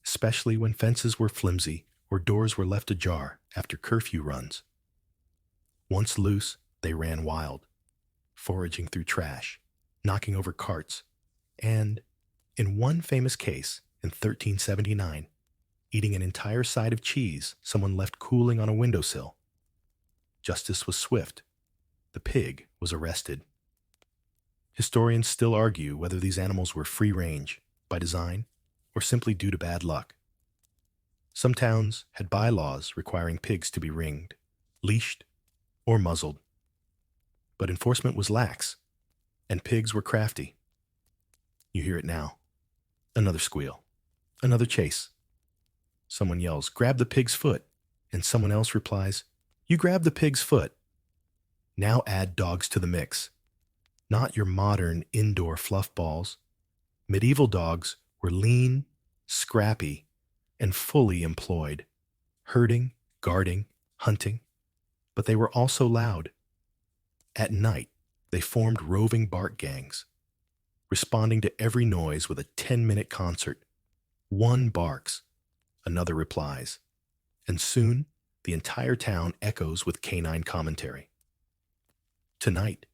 Speaker 1: especially when fences were flimsy or doors were left ajar after curfew runs. Once loose, they ran wild, foraging through trash, knocking over carts, and, in one famous case, in 1379, eating an entire side of cheese someone left cooling on a windowsill. Justice was swift. The pig was arrested. Historians still argue whether these animals were free-range, by design, or simply due to bad luck. Some towns had bylaws requiring pigs to be ringed, leashed, or muzzled. But enforcement was lax, and pigs were crafty. You hear it now. Another squeal. Another chase. Someone yells, "Grab the pig's foot," and someone else replies, "You grab the pig's foot." Now add dogs to the mix. Not your modern indoor fluff balls. Medieval dogs were lean, scrappy, and fully employed, herding, guarding, hunting. But they were also loud. At night, they formed roving bark gangs, responding to every noise with a 10-minute concert. One barks, another replies, and soon the entire town echoes with canine commentary. Tonight,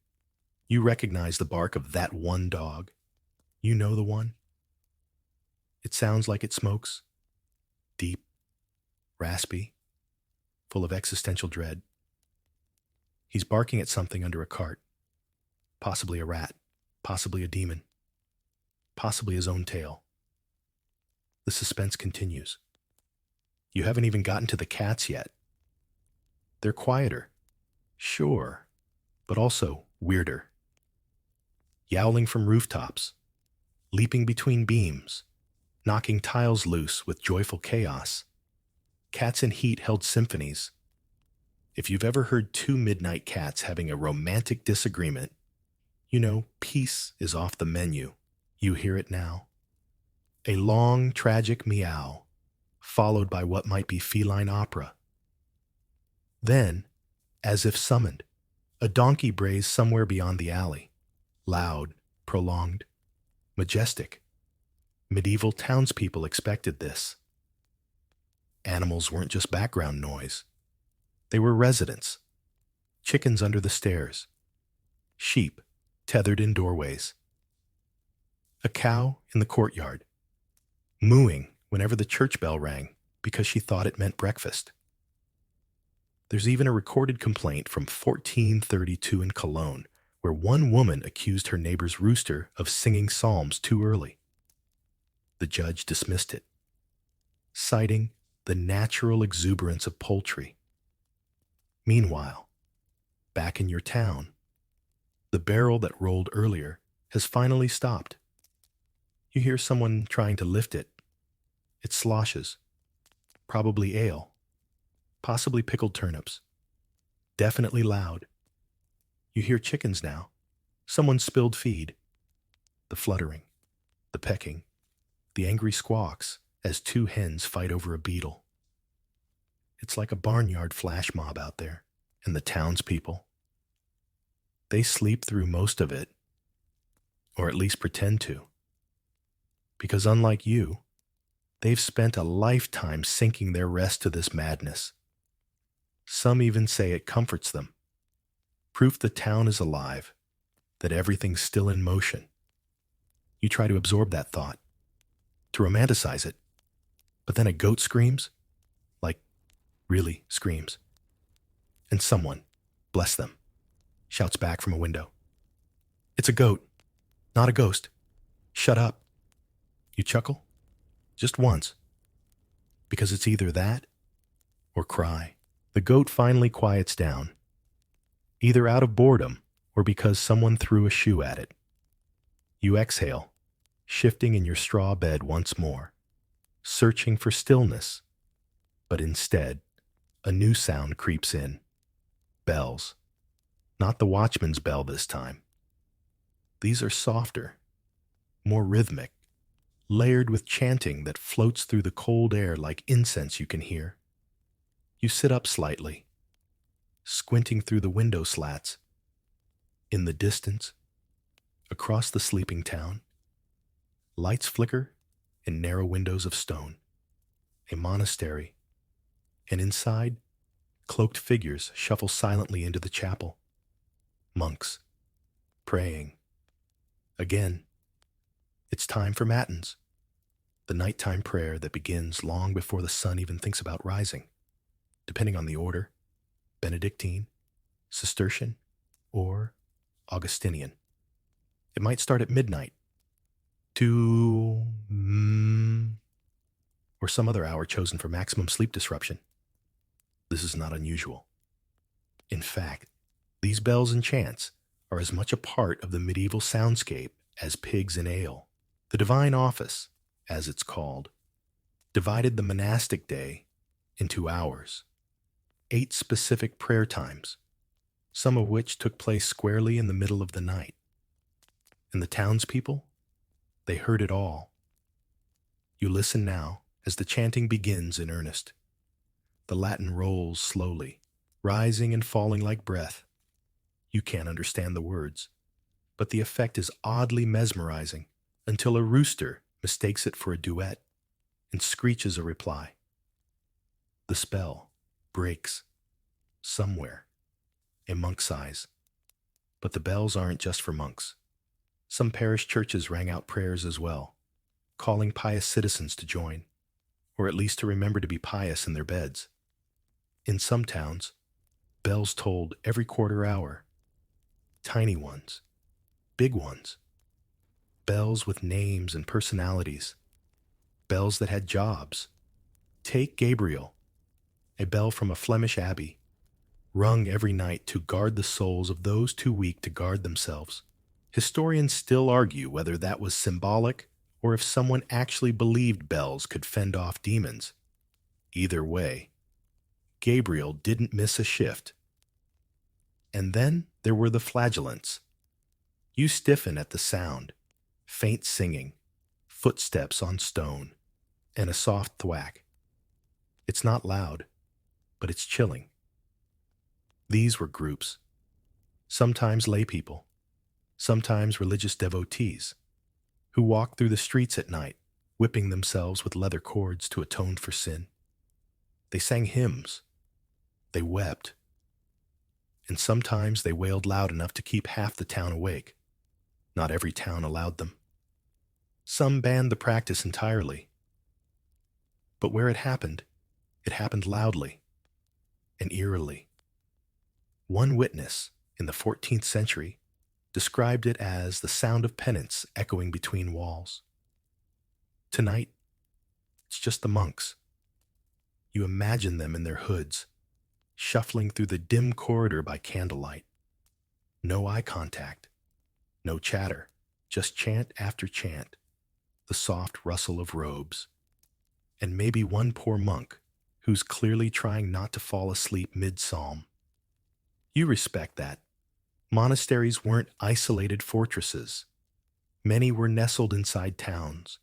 Speaker 1: you recognize the bark of that one dog. You know the one. It sounds like it smokes, deep, raspy, full of existential dread. He's barking at something under a cart, possibly a rat, possibly a demon, possibly his own tail. The suspense continues. You haven't even gotten to the cats yet. They're quieter, sure, but also weirder. Yowling from rooftops, leaping between beams, knocking tiles loose with joyful chaos. Cats in heat held symphonies. If you've ever heard 2 midnight cats having a romantic disagreement, you know peace is off the menu. You hear it now. A long, tragic meow, followed by what might be feline opera. Then, as if summoned, a donkey brays somewhere beyond the alley. Loud, prolonged, majestic. Medieval townspeople expected this. Animals weren't just background noise. They were residents. Chickens under the stairs. Sheep tethered in doorways. A cow in the courtyard, mooing whenever the church bell rang because she thought it meant breakfast. There's even a recorded complaint from 1432 in Cologne where one woman accused her neighbor's rooster of singing psalms too early. The judge dismissed it, citing the natural exuberance of poultry. Meanwhile, back in your town, the barrel that rolled earlier has finally stopped. You hear someone trying to lift it. It sloshes. Probably ale. Possibly pickled turnips. Definitely loud. You hear chickens now. Someone spilled feed. The fluttering. The pecking. The angry squawks as two hens fight over a beetle. It's like a barnyard flash mob out there. And the townspeople. They sleep through most of it. Or at least pretend to. Because unlike you, they've spent a lifetime sinking their rest to this madness. Some even say it comforts them. Proof the town is alive, that everything's still in motion. You try to absorb that thought, to romanticize it, but then a goat screams, like really screams. And someone, bless them, shouts back from a window. It's a goat, not a ghost. Shut up. You chuckle? Just once. Because it's either that or cry. The goat finally quiets down, either out of boredom or because someone threw a shoe at it. You exhale, shifting in your straw bed once more, searching for stillness, but instead, a new sound creeps in. Bells. Not the watchman's bell this time. These are softer, more rhythmic, layered with chanting that floats through the cold air like incense you can hear. You sit up slightly, squinting through the window slats. In the distance, across the sleeping town, lights flicker in narrow windows of stone. A monastery, and inside, cloaked figures shuffle silently into the chapel. Monks, praying. Again, it's time for matins, the nighttime prayer that begins long before the sun even thinks about rising, depending on the order, Benedictine, Cistercian, or Augustinian. It might start at midnight, or some other hour chosen for maximum sleep disruption. This is not unusual. In fact, these bells and chants are as much a part of the medieval soundscape as pigs and ale. The divine office, as it's called, divided the monastic day into hours, 8 specific prayer times, some of which took place squarely in the middle of the night. And the townspeople, they heard it all. You listen now as the chanting begins in earnest. The Latin rolls slowly, rising and falling like breath. You can't understand the words, but the effect is oddly mesmerizing until a rooster mistakes it for a duet and screeches a reply. The spell breaks somewhere, a monk sighs. But the bells aren't just for monks. Some parish churches rang out prayers as well, calling pious citizens to join, or at least to remember to be pious in their beds. In some towns, bells tolled every quarter hour. Tiny ones, big ones. Bells with names and personalities. Bells that had jobs. Take Gabriel, a bell from a Flemish abbey, rung every night to guard the souls of those too weak to guard themselves. Historians still argue whether that was symbolic or if someone actually believed bells could fend off demons. Either way, Gabriel didn't miss a shift. And then there were the flagellants. You stiffen at the sound, faint singing, footsteps on stone, and a soft thwack. It's not loud, but it's chilling. These were groups, sometimes lay people, sometimes religious devotees, who walked through the streets at night, whipping themselves with leather cords to atone for sin. They sang hymns, they wept, and sometimes they wailed loud enough to keep half the town awake. Not every town allowed them. Some banned the practice entirely. But where it happened loudly and eerily. One witness in the 14th century described it as the sound of penance echoing between walls. Tonight, it's just the monks. You imagine them in their hoods, shuffling through the dim corridor by candlelight. No eye contact, no chatter, just chant after chant, the soft rustle of robes, and maybe one poor monk who's clearly trying not to fall asleep mid-psalm. You respect that. Monasteries weren't isolated fortresses. Many were nestled inside towns,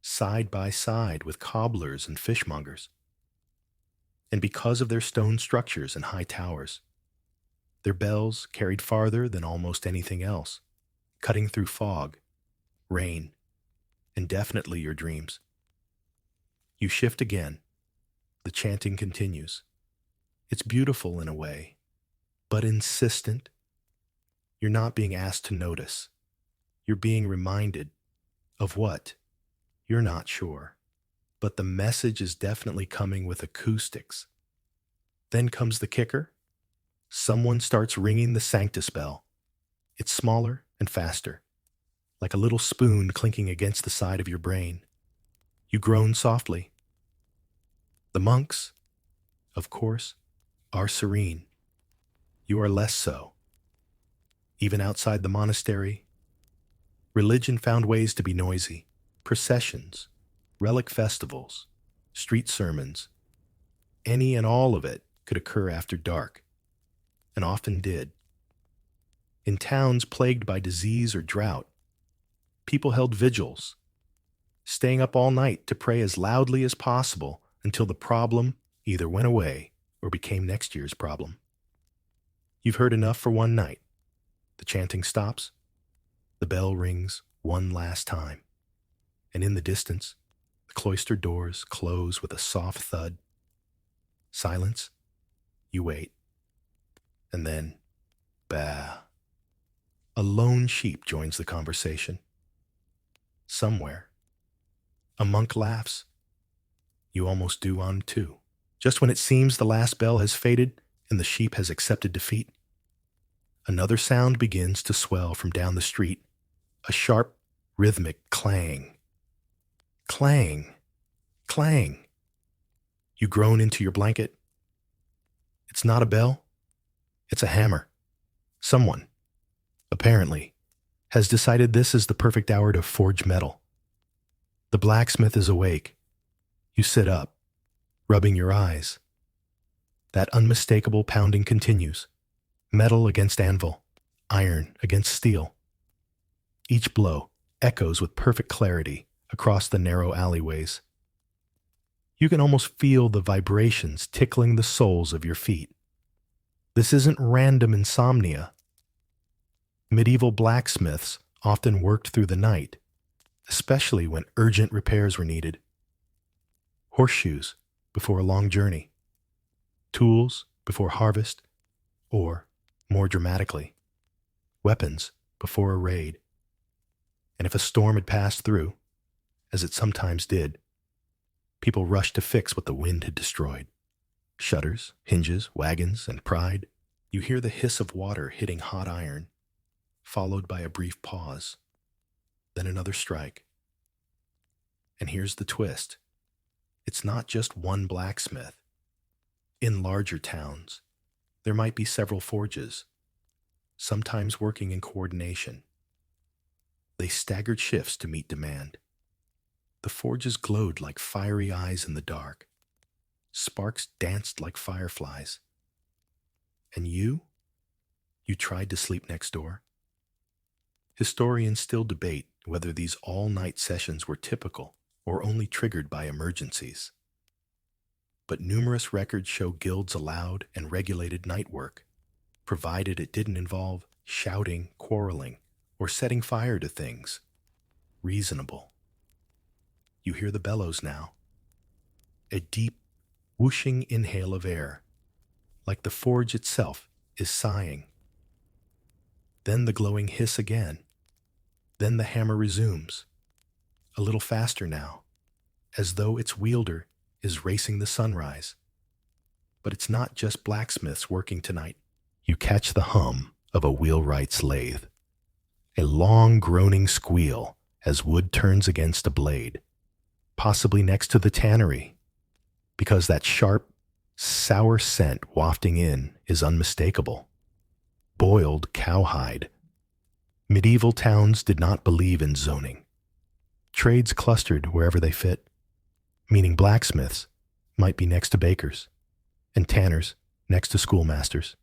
Speaker 1: side by side with cobblers and fishmongers. And because of their stone structures and high towers, their bells carried farther than almost anything else, cutting through fog, rain, and definitely your dreams. You shift again. The chanting continues. It's beautiful in a way, but insistent. You're not being asked to notice. You're being reminded of what? You're not sure. But the message is definitely coming with acoustics. Then comes the kicker. Someone starts ringing the Sanctus bell. It's smaller and faster, like a little spoon clinking against the side of your brain. You groan softly. The monks, of course, are serene. You are less so. Even outside the monastery, religion found ways to be noisy. Processions, relic festivals, street sermons. Any and all of it could occur after dark, and often did. In towns plagued by disease or drought, people held vigils, staying up all night to pray as loudly as possible until the problem either went away or became next year's problem. You've heard enough for one night. The chanting stops. The bell rings one last time. And in the distance, the cloister doors close with a soft thud. Silence. You wait. And then, bah. A lone sheep joins the conversation. Somewhere. A monk laughs. You almost do on too. Just when it seems the last bell has faded and the sheep has accepted defeat, another sound begins to swell from down the street, a sharp, rhythmic clang. Clang, clang. You groan into your blanket. It's not a bell, it's a hammer. Someone, apparently, has decided this is the perfect hour to forge metal. The blacksmith is awake. You sit up, rubbing your eyes. That unmistakable pounding continues. Metal against anvil, iron against steel. Each blow echoes with perfect clarity across the narrow alleyways. You can almost feel the vibrations tickling the soles of your feet. This isn't random insomnia. Medieval blacksmiths often worked through the night, especially when urgent repairs were needed. Horseshoes before a long journey. Tools before harvest, or, more dramatically, weapons before a raid. And if a storm had passed through, as it sometimes did, people rushed to fix what the wind had destroyed. Shutters, hinges, wagons, and pride. You hear the hiss of water hitting hot iron, followed by a brief pause, then another strike. And here's the twist. It's not just one blacksmith. In larger towns, there might be several forges, sometimes working in coordination. They staggered shifts to meet demand. The forges glowed like fiery eyes in the dark. Sparks danced like fireflies. And you tried to sleep next door. Historians still debate whether these all-night sessions were typical or only triggered by emergencies. But numerous records show guilds allowed and regulated night work, provided it didn't involve shouting, quarreling, or setting fire to things. Reasonable. You hear the bellows now. A deep, whooshing inhale of air, like the forge itself is sighing. Then the glowing hiss again. Then the hammer resumes, a little faster now, as though its wielder is racing the sunrise. But it's not just blacksmiths working tonight. You catch the hum of a wheelwright's lathe, a long groaning squeal as wood turns against a blade, possibly next to the tannery, because that sharp, sour scent wafting in is unmistakable. Boiled cowhide. Medieval towns did not believe in zoning. Trades clustered wherever they fit, meaning blacksmiths might be next to bakers, and tanners next to schoolmasters.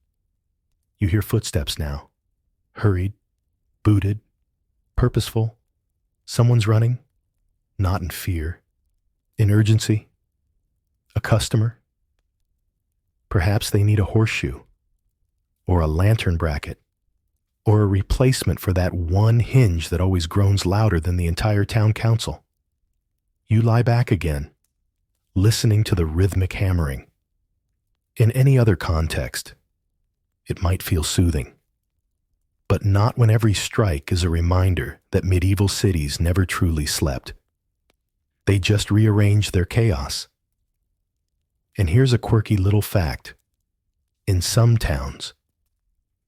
Speaker 1: You hear footsteps now, hurried, booted, purposeful. Someone's running, not in fear, in urgency. A customer. Perhaps they need a horseshoe, or a lantern bracket, or a replacement for that one hinge that always groans louder than the entire town council. You lie back again, listening to the rhythmic hammering. In any other context, it might feel soothing, but not when every strike is a reminder that medieval cities never truly slept. They just rearranged their chaos. And here's a quirky little fact. In some towns,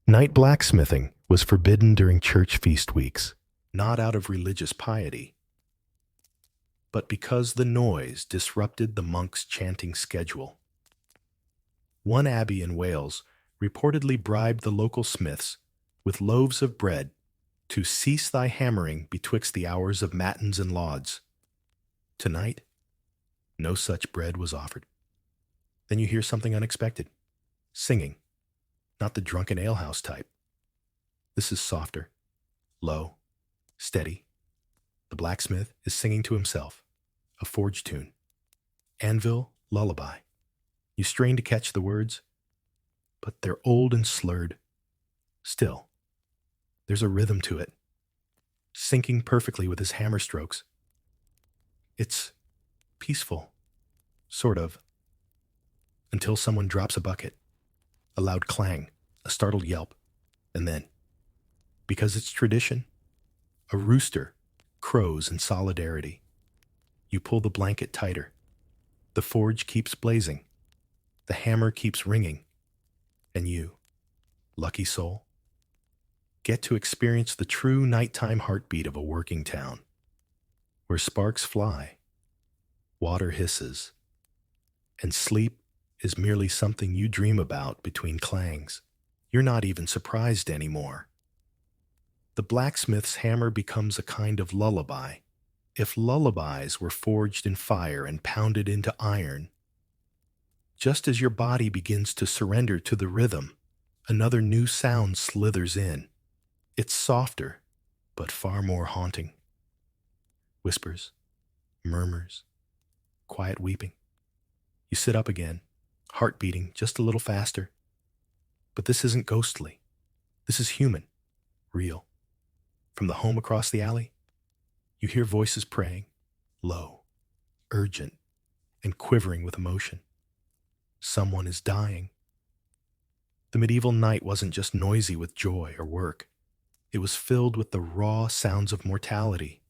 Speaker 1: night blacksmithing was forbidden during church feast weeks, not out of religious piety, but because the noise disrupted the monks' chanting schedule. One abbey in Wales reportedly bribed the local smiths with loaves of bread to cease thy hammering betwixt the hours of matins and lauds. Tonight, no such bread was offered. Then you hear something unexpected. Singing, not the drunken alehouse type. This is softer, low, steady. The blacksmith is singing to himself, a forge tune. Anvil lullaby. You strain to catch the words, but they're old and slurred. Still, there's a rhythm to it, syncing perfectly with his hammer strokes. It's peaceful, sort of, until someone drops a bucket. A loud clang, a startled yelp, and then, because it's tradition, a rooster crows in solidarity. You pull the blanket tighter. The forge keeps blazing. The hammer keeps ringing. And you, lucky soul, get to experience the true nighttime heartbeat of a working town, where sparks fly, water hisses, and sleep is merely something you dream about between clangs. You're not even surprised anymore. The blacksmith's hammer becomes a kind of lullaby. If lullabies were forged in fire and pounded into iron, just as your body begins to surrender to the rhythm, another new sound slithers in. It's softer, but far more haunting. Whispers, murmurs, quiet weeping. You sit up again, heart beating just a little faster. But this isn't ghostly. This is human, real. From the home across the alley, you hear voices praying, low, urgent, and quivering with emotion. Someone is dying. The medieval night wasn't just noisy with joy or work. It was filled with the raw sounds of mortality.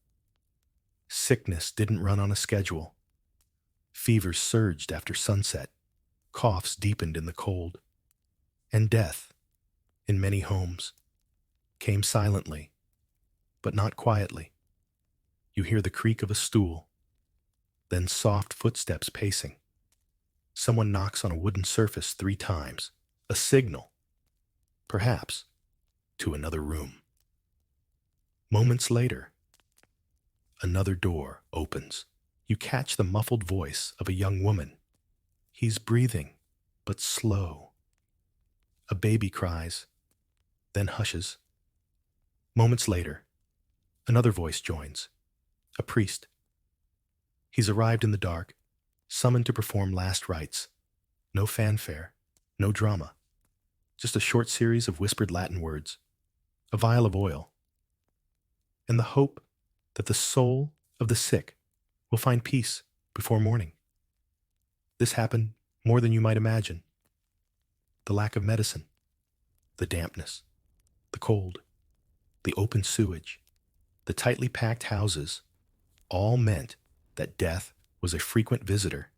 Speaker 1: Sickness didn't run on a schedule. Fevers surged after sunset. Coughs deepened in the cold. And death, in many homes, came silently, but not quietly. You hear the creak of a stool, then soft footsteps pacing. Someone knocks on a wooden surface 3 times, a signal, perhaps, to another room. Moments later, another door opens. You catch the muffled voice of a young woman. He's breathing, but slow. A baby cries, then hushes. Moments later, Another voice joins, a priest. He's arrived in the dark, summoned to perform last rites. No fanfare, no drama, just a short series of whispered Latin words, a vial of oil, and the hope that the soul of the sick will find peace before morning. This happened more than you might imagine. The lack of medicine, the dampness, the cold, the open sewage, the tightly packed houses, all meant that death was a frequent visitor,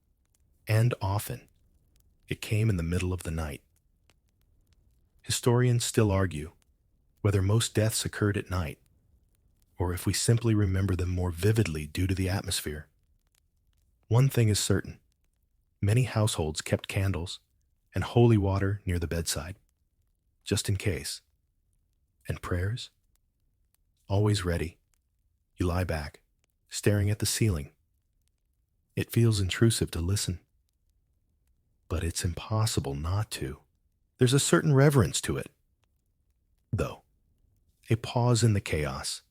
Speaker 1: and often it came in the middle of the night. Historians still argue whether most deaths occurred at night, or if we simply remember them more vividly due to the atmosphere. One thing is certain: many households kept candles and holy water near the bedside, just in case. And prayers? Always ready. You lie back, staring at the ceiling. It feels intrusive to listen, but it's impossible not to. There's a certain reverence to it, though. A pause in the chaos,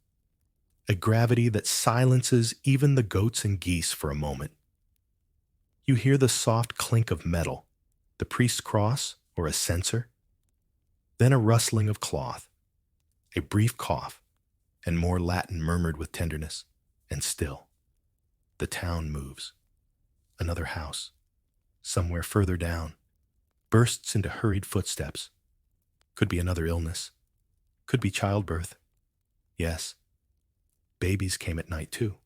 Speaker 1: a gravity that silences even the goats and geese for a moment. You hear the soft clink of metal, the priest's cross or a censer, then a rustling of cloth, a brief cough, and more Latin murmured with tenderness, and still, the town moves. Another house, somewhere further down, bursts into hurried footsteps. Could be another illness. Could be childbirth. Yes, babies came at night too,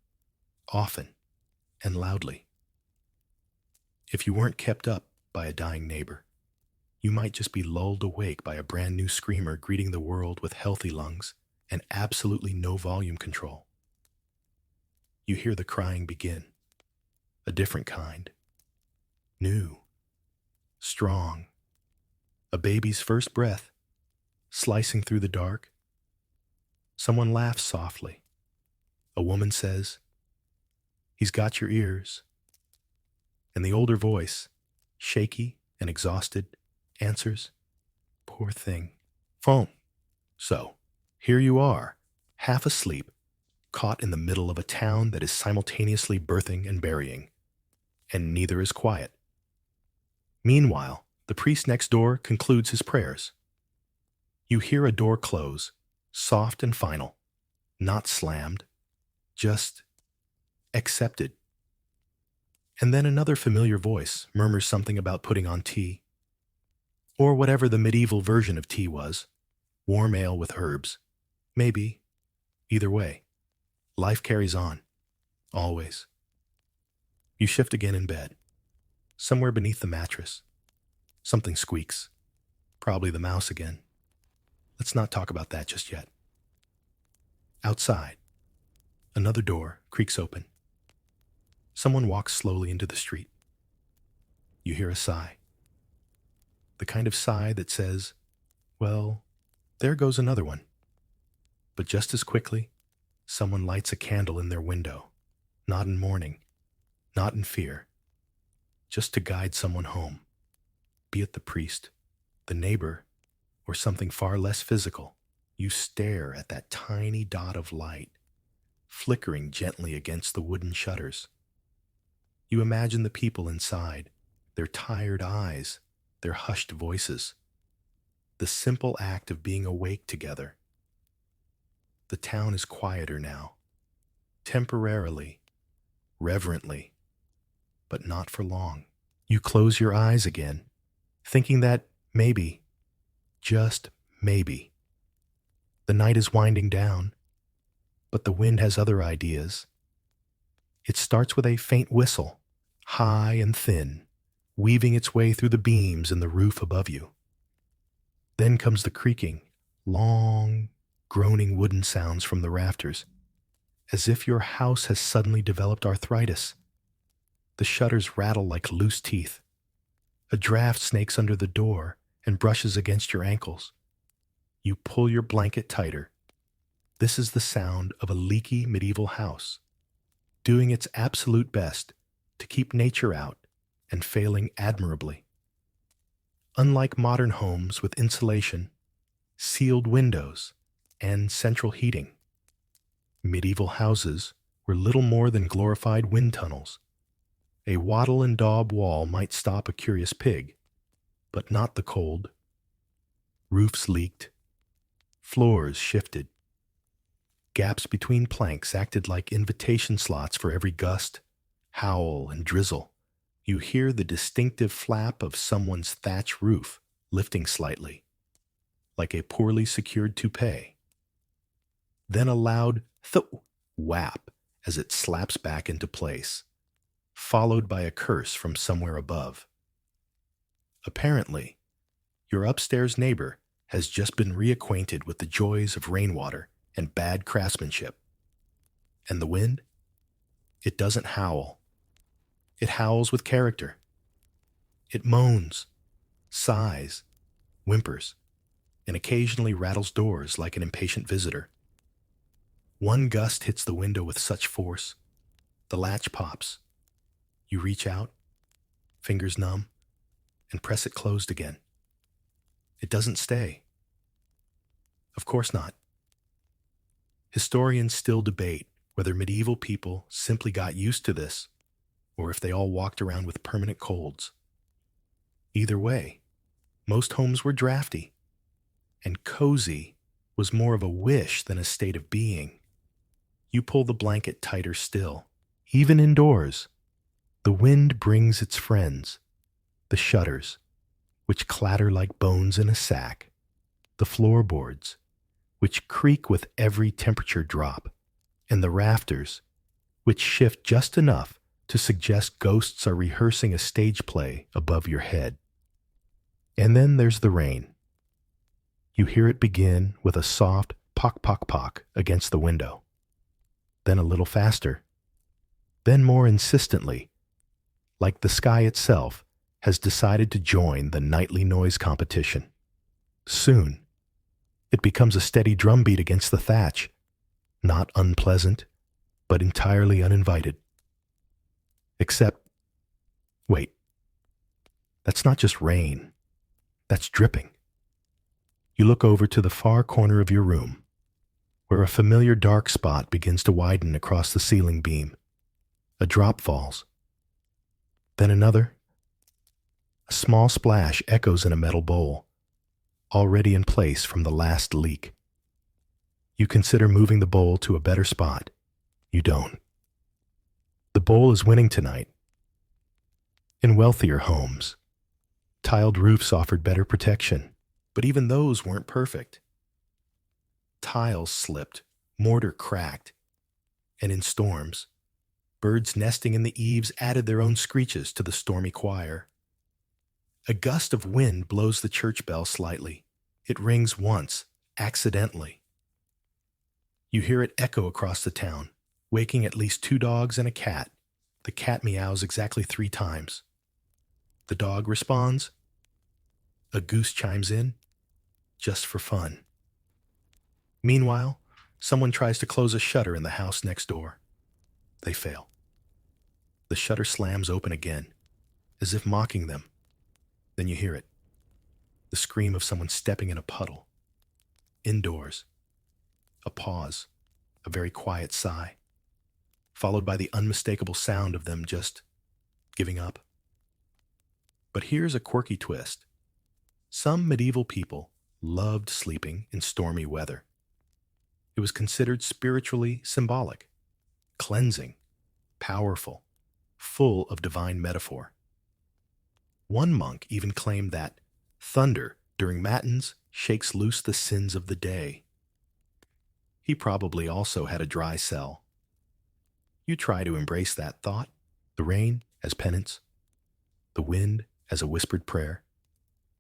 Speaker 1: often and loudly. If you weren't kept up by a dying neighbor, you might just be lulled awake by a brand new screamer greeting the world with healthy lungs and absolutely no volume control. You hear the crying begin, a different kind, new, strong, a baby's first breath, slicing through the dark. Someone laughs softly. A woman says, "He's got your ears." And the older voice, shaky and exhausted, answers, "Poor thing. Phone." So, here you are, half asleep, caught in the middle of a town that is simultaneously birthing and burying, and neither is quiet. Meanwhile, the priest next door concludes his prayers. You hear a door close, soft and final, not slammed, just accepted. And then another familiar voice murmurs something about putting on tea, or whatever the medieval version of tea was, warm ale with herbs. Maybe. Either way, life carries on, always. You shift again in bed. Somewhere beneath the mattress, something squeaks. Probably the mouse again. Let's not talk about that just yet. Outside, another door creaks open. Someone walks slowly into the street. You hear a sigh. The kind of sigh that says, "Well, there goes another one." But just as quickly, someone lights a candle in their window, not in mourning, not in fear, just to guide someone home, be it the priest, the neighbor, or something far less physical. You stare at that tiny dot of light, flickering gently against the wooden shutters. You imagine the people inside, their tired eyes, their hushed voices, the simple act of being awake together. The town is quieter now, temporarily, reverently, but not for long. You close your eyes again, thinking that maybe, just maybe, the night is winding down, but the wind has other ideas. It starts with a faint whistle, high and thin, weaving its way through the beams in the roof above you. Then comes the creaking, long, groaning wooden sounds from the rafters, as if your house has suddenly developed arthritis. The shutters rattle like loose teeth. A draft snakes under the door and brushes against your ankles. You pull your blanket tighter. This is the sound of a leaky medieval house, doing its absolute best to keep nature out and failing admirably. Unlike modern homes with insulation, sealed windows, and central heating, Medieval houses were little more than glorified wind tunnels. A wattle and daub wall might stop a curious pig, but not the cold. Roofs leaked. Floors shifted. Gaps between planks acted like invitation slots for every gust, howl, and drizzle. You hear the distinctive flap of someone's thatch roof lifting slightly, like a poorly secured toupee. Then a loud whap as it slaps back into place, followed by a curse from somewhere above. Apparently, your upstairs neighbor has just been reacquainted with the joys of rainwater and bad craftsmanship. And the wind? It doesn't howl. It howls with character. It moans, sighs, whimpers, and occasionally rattles doors like an impatient visitor. One gust hits the window with such force, the latch pops. You reach out, fingers numb, and press it closed again. It doesn't stay. Of course not. Historians still debate whether medieval people simply got used to this, or if they all walked around with permanent colds. Either way, most homes were drafty, and cozy was more of a wish than a state of being. You pull the blanket tighter still. Even indoors, the wind brings its friends, the shutters, which clatter like bones in a sack, the floorboards, which creak with every temperature drop, and the rafters, which shift just enough to suggest ghosts are rehearsing a stage play above your head. And then there's the rain. You hear it begin with a soft pock pock pock against the window, then a little faster, then more insistently, like the sky itself has decided to join the nightly noise competition. Soon, it becomes a steady drumbeat against the thatch, not unpleasant, but entirely uninvited. Except, wait, that's not just rain, that's dripping. You look over to the far corner of your room, where a familiar dark spot begins to widen across the ceiling beam. A drop falls. Then another. A small splash echoes in a metal bowl, already in place from the last leak. You consider moving the bowl to a better spot. You don't. The bowl is winning tonight. In wealthier homes, tiled roofs offered better protection, but even those weren't perfect. Tiles slipped, mortar cracked, and in storms, birds nesting in the eaves added their own screeches to the stormy choir. A gust of wind blows the church bell slightly. It rings once, accidentally. You hear it echo across the town, waking at least 2 dogs and a cat. The cat meows exactly 3 times. The dog responds. A goose chimes in, just for fun. Meanwhile, someone tries to close a shutter in the house next door. They fail. The shutter slams open again, as if mocking them. Then you hear it. The scream of someone stepping in a puddle. Indoors. A pause, a very quiet sigh, followed by the unmistakable sound of them just giving up. But here's a quirky twist. Some medieval people loved sleeping in stormy weather. It was considered spiritually symbolic, cleansing, powerful, full of divine metaphor. One monk even claimed that thunder during matins shakes loose the sins of the day. He probably also had a dry cell. You try to embrace that thought, the rain as penance, the wind as a whispered prayer,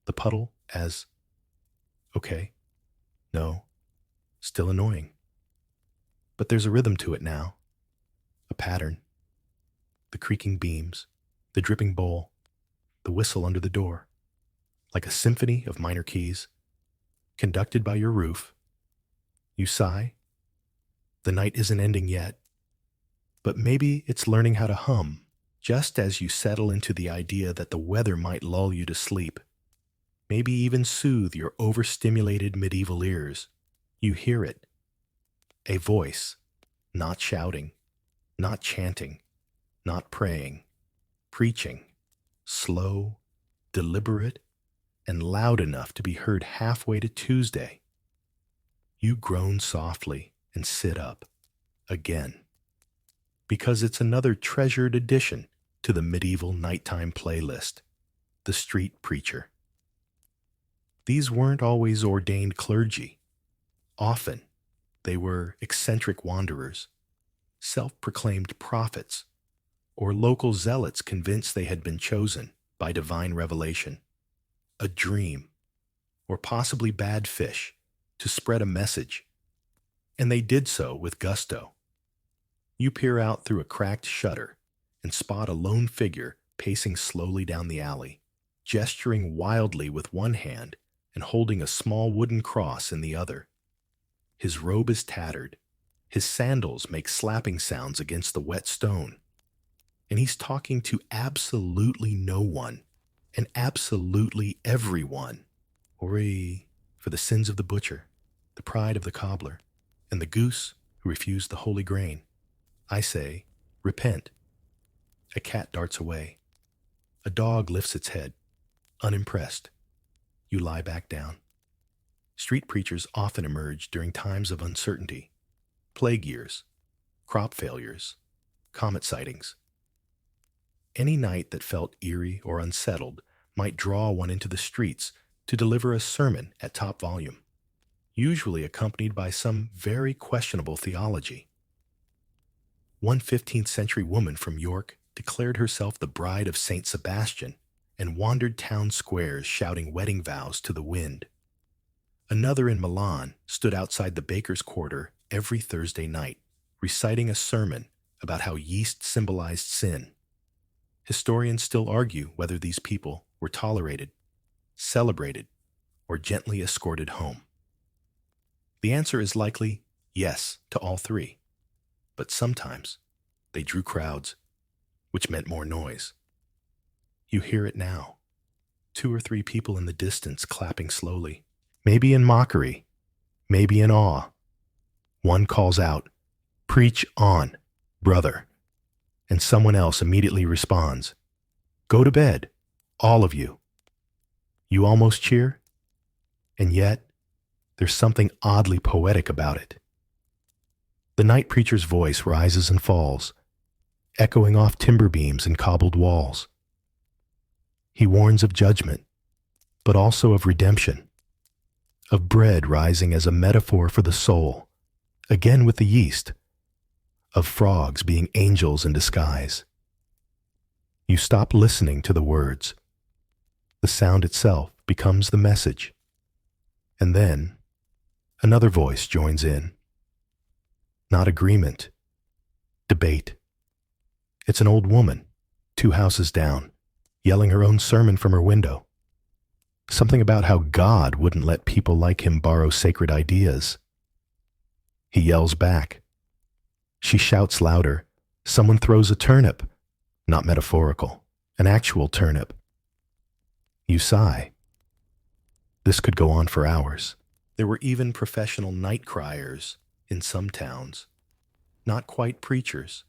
Speaker 1: the puddle as, okay, no, still annoying. But there's a rhythm to it now, a pattern. The creaking beams, the dripping bowl, the whistle under the door, like a symphony of minor keys, conducted by your roof. You sigh. The night isn't ending yet, but maybe it's learning how to hum, just as you settle into the idea that the weather might lull you to sleep, maybe even soothe your overstimulated medieval ears. You hear it. A voice, Not shouting, not chanting, not praying, preaching, slow, deliberate, and loud enough to be heard halfway to Tuesday. You groan softly and sit up, again, because it's another treasured addition to the medieval nighttime playlist, The Street Preacher. These weren't always ordained clergy. Often, they were eccentric wanderers, self-proclaimed prophets, or local zealots convinced they had been chosen by divine revelation, a dream, or possibly bad fish, to spread a message. And they did so with gusto. You peer out through a cracked shutter and spot a lone figure pacing slowly down the alley, gesturing wildly with one hand and holding a small wooden cross in the other. His robe is tattered, his sandals make slapping sounds against the wet stone, and he's talking to absolutely no one and absolutely everyone. Hooray for the sins of the butcher, the pride of the cobbler, and the goose who refused the holy grain. I say, repent. A cat darts away. A dog lifts its head, unimpressed. You lie back down. Street preachers often emerge during times of uncertainty, plague years, crop failures, comet sightings. Any night that felt eerie or unsettled might draw one into the streets to deliver a sermon at top volume, usually accompanied by some very questionable theology. One 15th century woman from York declared herself the bride of Saint Sebastian and wandered town squares shouting wedding vows to the wind. Another in Milan stood outside the baker's quarter every Thursday night, reciting a sermon about how yeast symbolized sin. Historians still argue whether these people were tolerated, celebrated, or gently escorted home. The answer is likely yes to all three, but sometimes they drew crowds, which meant more noise. You hear it now, 2 or 3 people in the distance clapping slowly, maybe in mockery, maybe in awe. One calls out, "Preach on, brother," and someone else immediately responds, "Go to bed, all of you." You almost cheer, and yet there's something oddly poetic about it. The night preacher's voice rises and falls, echoing off timber beams and cobbled walls. He warns of judgment, but also of redemption, of bread rising as a metaphor for the soul, again with the yeast, of frogs being angels in disguise. You stop listening to the words. The sound itself becomes the message. And then, another voice joins in. Not agreement, debate. It's an old woman, 2 houses down, yelling her own sermon from her window. Something about how God wouldn't let people like him borrow sacred ideas. He yells back. She shouts louder. Someone throws a turnip. Not metaphorical, an actual turnip. You sigh. This could go on for hours. There were even professional night criers in some towns. Not quite preachers,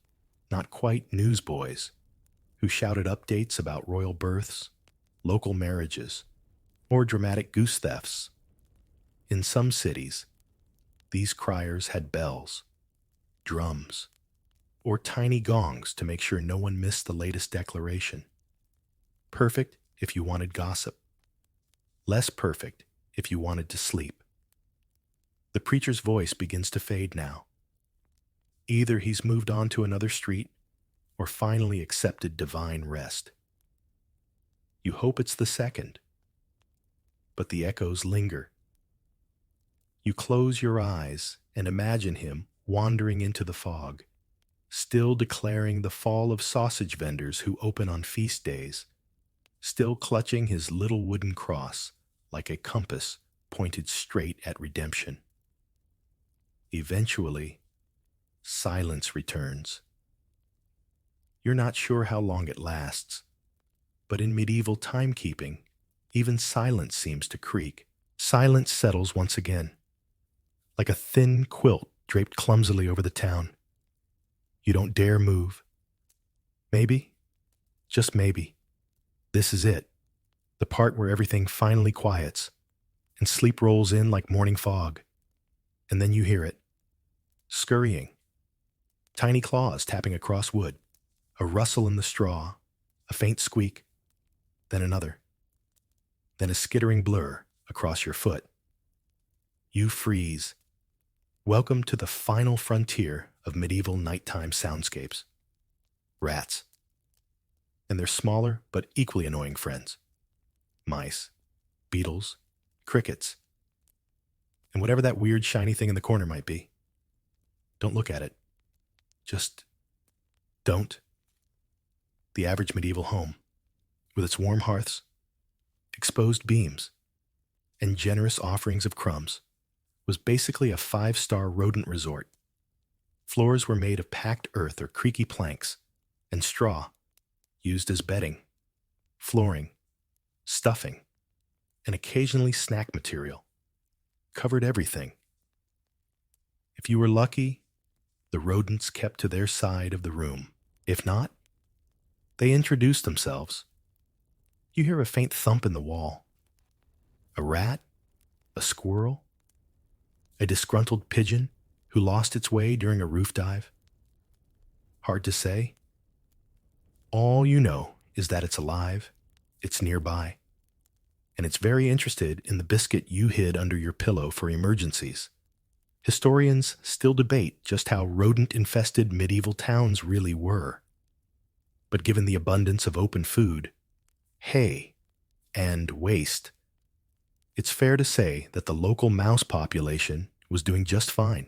Speaker 1: not quite newsboys, who shouted updates about royal births, local marriages, or dramatic goose thefts. In some cities, these criers had bells, drums, or tiny gongs to make sure no one missed the latest declaration. Perfect if you wanted gossip. Less perfect if you wanted to sleep. The preacher's voice begins to fade now. Either he's moved on to another street or finally accepted divine rest. You hope it's the second, but the echoes linger. You close your eyes and imagine him wandering into the fog, still declaring the fall of sausage vendors who open on feast days, still clutching his little wooden cross like a compass pointed straight at redemption. Eventually, silence returns. You're not sure how long it lasts, but in medieval timekeeping, even silence seems to creak. Silence settles once again, like a thin quilt draped clumsily over the town. You don't dare move. Maybe, just maybe, this is it. The part where everything finally quiets and sleep rolls in like morning fog. And then you hear it. Scurrying. Tiny claws tapping across wood. A rustle in the straw. A faint squeak. Then another. Then a skittering blur across your foot. You freeze. Welcome to the final frontier of medieval nighttime soundscapes. Rats. And their smaller but equally annoying friends. Mice. Beetles. Crickets. And whatever that weird shiny thing in the corner might be. Don't look at it. Just don't. The average medieval home, with its warm hearths, exposed beams, and generous offerings of crumbs, was basically a 5-star rodent resort. Floors were made of packed earth or creaky planks, and straw, used as bedding, flooring, stuffing, and occasionally snack material, covered everything. If you were lucky, the rodents kept to their side of the room. If not, they introduced themselves. You hear a faint thump in the wall. A rat? A squirrel? A disgruntled pigeon who lost its way during a roof dive? Hard to say. All you know is that it's alive, it's nearby, and it's very interested in the biscuit you hid under your pillow for emergencies. Historians still debate just how rodent-infested medieval towns really were. But given the abundance of open food, hay, and waste, it's fair to say that the local mouse population was doing just fine.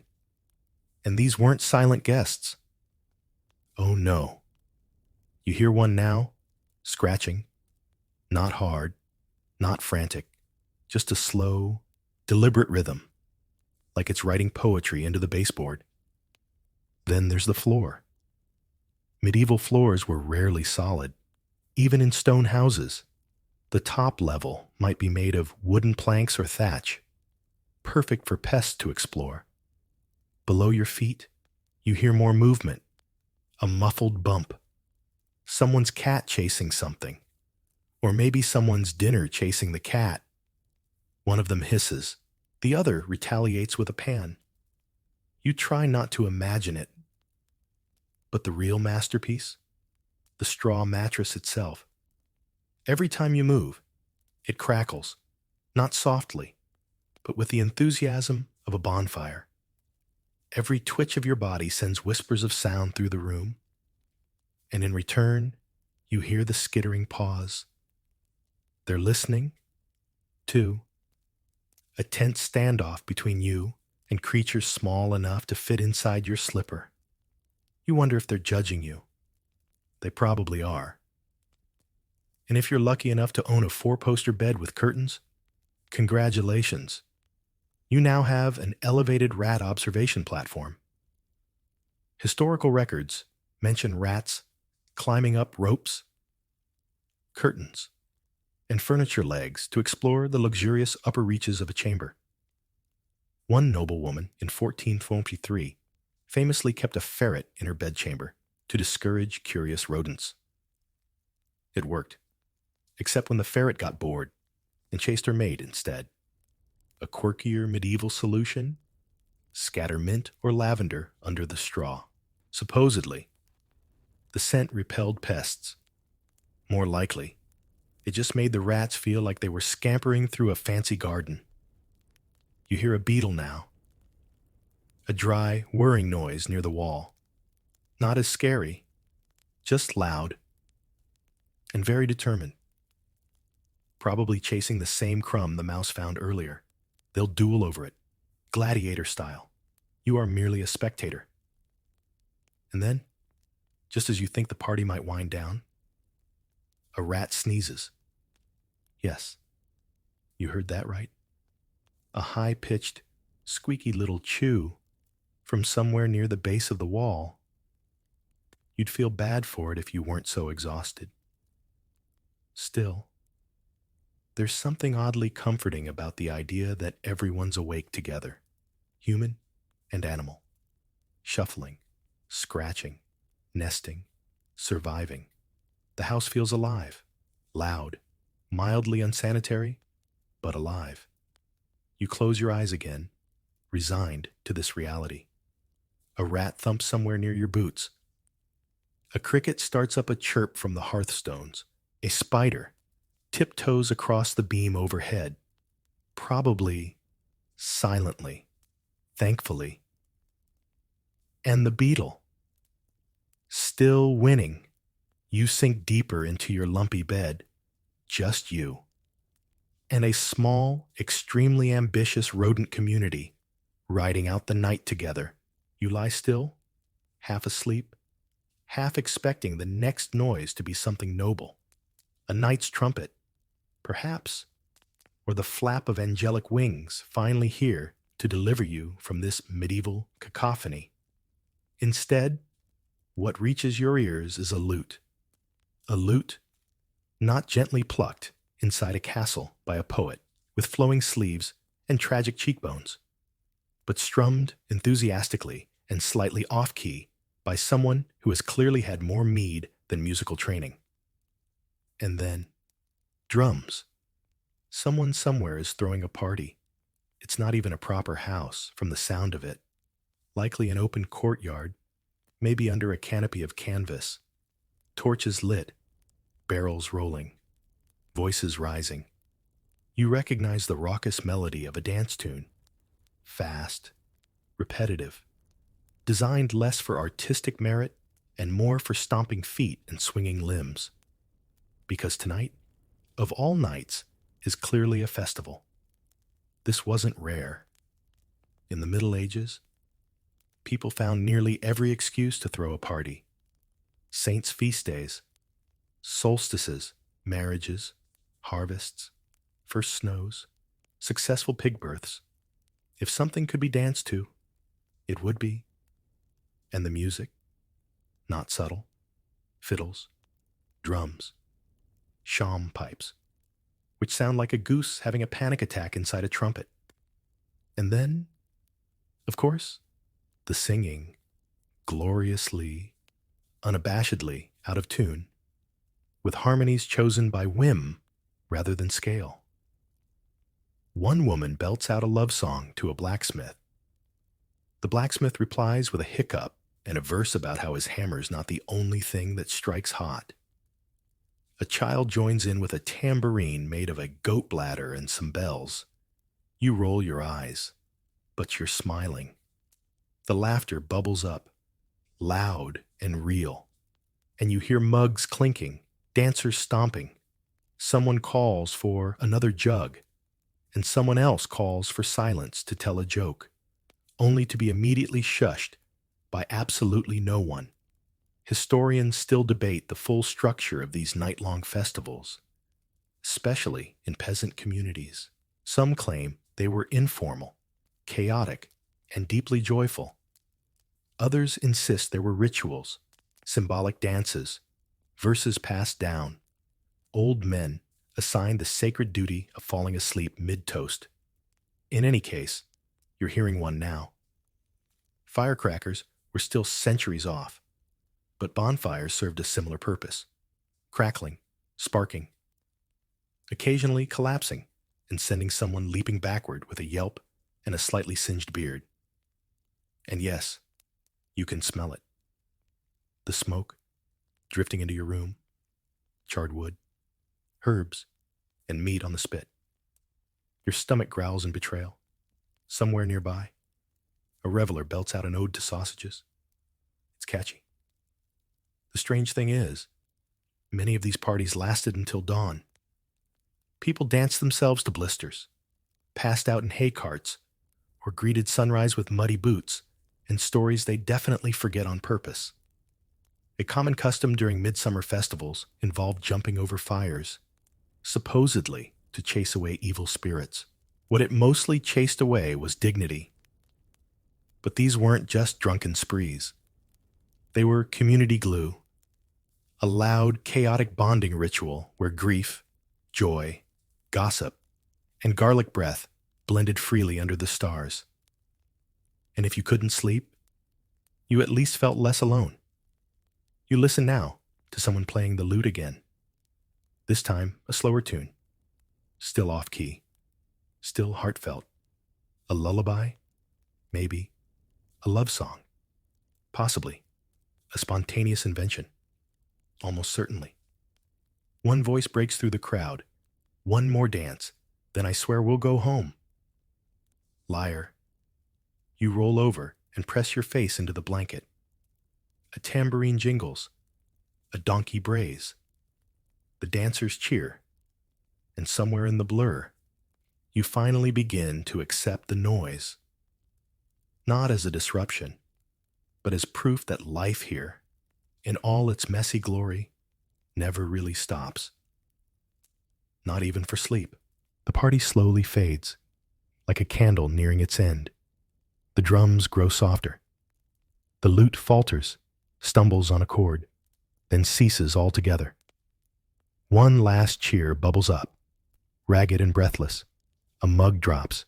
Speaker 1: And these weren't silent guests. Oh no. You hear one now, scratching, not hard, not frantic, just a slow, deliberate rhythm, like it's writing poetry into the baseboard. Then there's the floor. Medieval floors were rarely solid, even in stone houses. The top level might be made of wooden planks or thatch, perfect for pests to explore. Below your feet, you hear more movement, a muffled bump, someone's cat chasing something, or maybe someone's dinner chasing the cat. One of them hisses, the other retaliates with a pan. You try not to imagine it, but the real masterpiece, the straw mattress itself. Every time you move, it crackles, not softly, but with the enthusiasm of a bonfire. Every twitch of your body sends whispers of sound through the room, and in return, you hear the skittering paws. They're listening, too. A tense standoff between you and creatures small enough to fit inside your slipper. You wonder if they're judging you. They probably are. And if you're lucky enough to own a 4-poster bed with curtains, congratulations. You now have an elevated rat observation platform. Historical records mention rats climbing up ropes, curtains, and furniture legs to explore the luxurious upper reaches of a chamber. One noblewoman in 1443 famously kept a ferret in her bedchamber to discourage curious rodents. It worked, except when the ferret got bored and chased her mate instead. A quirkier medieval solution? Scatter mint or lavender under the straw. Supposedly, the scent repelled pests. More likely, it just made the rats feel like they were scampering through a fancy garden. You hear a beetle now. A dry, whirring noise near the wall. Not as scary, just loud and very determined. Probably chasing the same crumb the mouse found earlier. They'll duel over it, gladiator style. You are merely a spectator. And then, just as you think the party might wind down, a rat sneezes. Yes, you heard that right. A high-pitched, squeaky little chew from somewhere near the base of the wall. You'd feel bad for it if you weren't so exhausted. Still, there's something oddly comforting about the idea that everyone's awake together, human and animal, shuffling, scratching, nesting, surviving. The house feels alive, loud, mildly unsanitary, but alive. You close your eyes again, resigned to this reality. A rat thumps somewhere near your boots. A cricket starts up a chirp from the hearthstones. A spider tiptoes across the beam overhead, probably silently, thankfully. And the beetle, still winning. You sink deeper into your lumpy bed, just you. And a small, extremely ambitious rodent community, riding out the night together. You lie still, half asleep, half expecting the next noise to be something noble. A knight's trumpet, perhaps, or the flap of angelic wings finally here to deliver you from this medieval cacophony. Instead, what reaches your ears is a lute. A lute not gently plucked inside a castle by a poet with flowing sleeves and tragic cheekbones, but strummed enthusiastically and slightly off-key by someone who has clearly had more mead than musical training. And then, drums. Someone somewhere is throwing a party. It's not even a proper house from the sound of it. Likely an open courtyard, maybe under a canopy of canvas. Torches lit, barrels rolling, voices rising. You recognize the raucous melody of a dance tune. Fast, repetitive, designed less for artistic merit and more for stomping feet and swinging limbs. Because tonight, of all nights, is clearly a festival. This wasn't rare. In the Middle Ages, people found nearly every excuse to throw a party. Saints' feast days, solstices, marriages, harvests, first snows, successful pig births. If something could be danced to, it would be. And the music, not subtle, fiddles, drums, sham pipes, which sound like a goose having a panic attack inside a trumpet. And then, of course, the singing, gloriously, unabashedly out of tune, with harmonies chosen by whim rather than scale. One woman belts out a love song to a blacksmith. The blacksmith replies with a hiccup and a verse about how his hammer's not the only thing that strikes hot. A child joins in with a tambourine made of a goat bladder and some bells. You roll your eyes, but you're smiling. The laughter bubbles up, loud and real, and you hear mugs clinking, dancers stomping. Someone calls for another jug, and someone else calls for silence to tell a joke, only to be immediately shushed by absolutely no one. Historians still debate the full structure of these night-long festivals, especially in peasant communities. Some claim they were informal, chaotic, and deeply joyful. Others insist there were rituals, symbolic dances, verses passed down. Old men assigned the sacred duty of falling asleep mid-toast. In any case, you're hearing one now. Firecrackers were still centuries off, but bonfires served a similar purpose, crackling, sparking, occasionally collapsing and sending someone leaping backward with a yelp and a slightly singed beard. And yes, you can smell it. The smoke drifting into your room, charred wood, herbs, and meat on the spit. Your stomach growls in betrayal. Somewhere nearby, a reveler belts out an ode to sausages. It's catchy. The strange thing is, many of these parties lasted until dawn. People danced themselves to blisters, passed out in hay carts, or greeted sunrise with muddy boots and stories they definitely forget on purpose. A common custom during midsummer festivals involved jumping over fires, supposedly to chase away evil spirits. What it mostly chased away was dignity. But these weren't just drunken sprees. They were community glue, a loud, chaotic bonding ritual where grief, joy, gossip, and garlic breath blended freely under the stars. And if you couldn't sleep, you at least felt less alone. You listen now to someone playing the lute again. This time, a slower tune. Still off key. Still heartfelt. A lullaby? Maybe. A love song? Possibly. A spontaneous invention? Almost certainly. One voice breaks through the crowd. One more dance. Then I swear we'll go home. Liar. You roll over and press your face into the blanket. A tambourine jingles. A donkey brays. The dancers cheer. And somewhere in the blur, you finally begin to accept the noise. Not as a disruption, but as proof that life here, in all its messy glory, never really stops. Not even for sleep. The party slowly fades, like a candle nearing its end. The drums grow softer. The lute falters, stumbles on a chord, then ceases altogether. One last cheer bubbles up, ragged and breathless. A mug drops.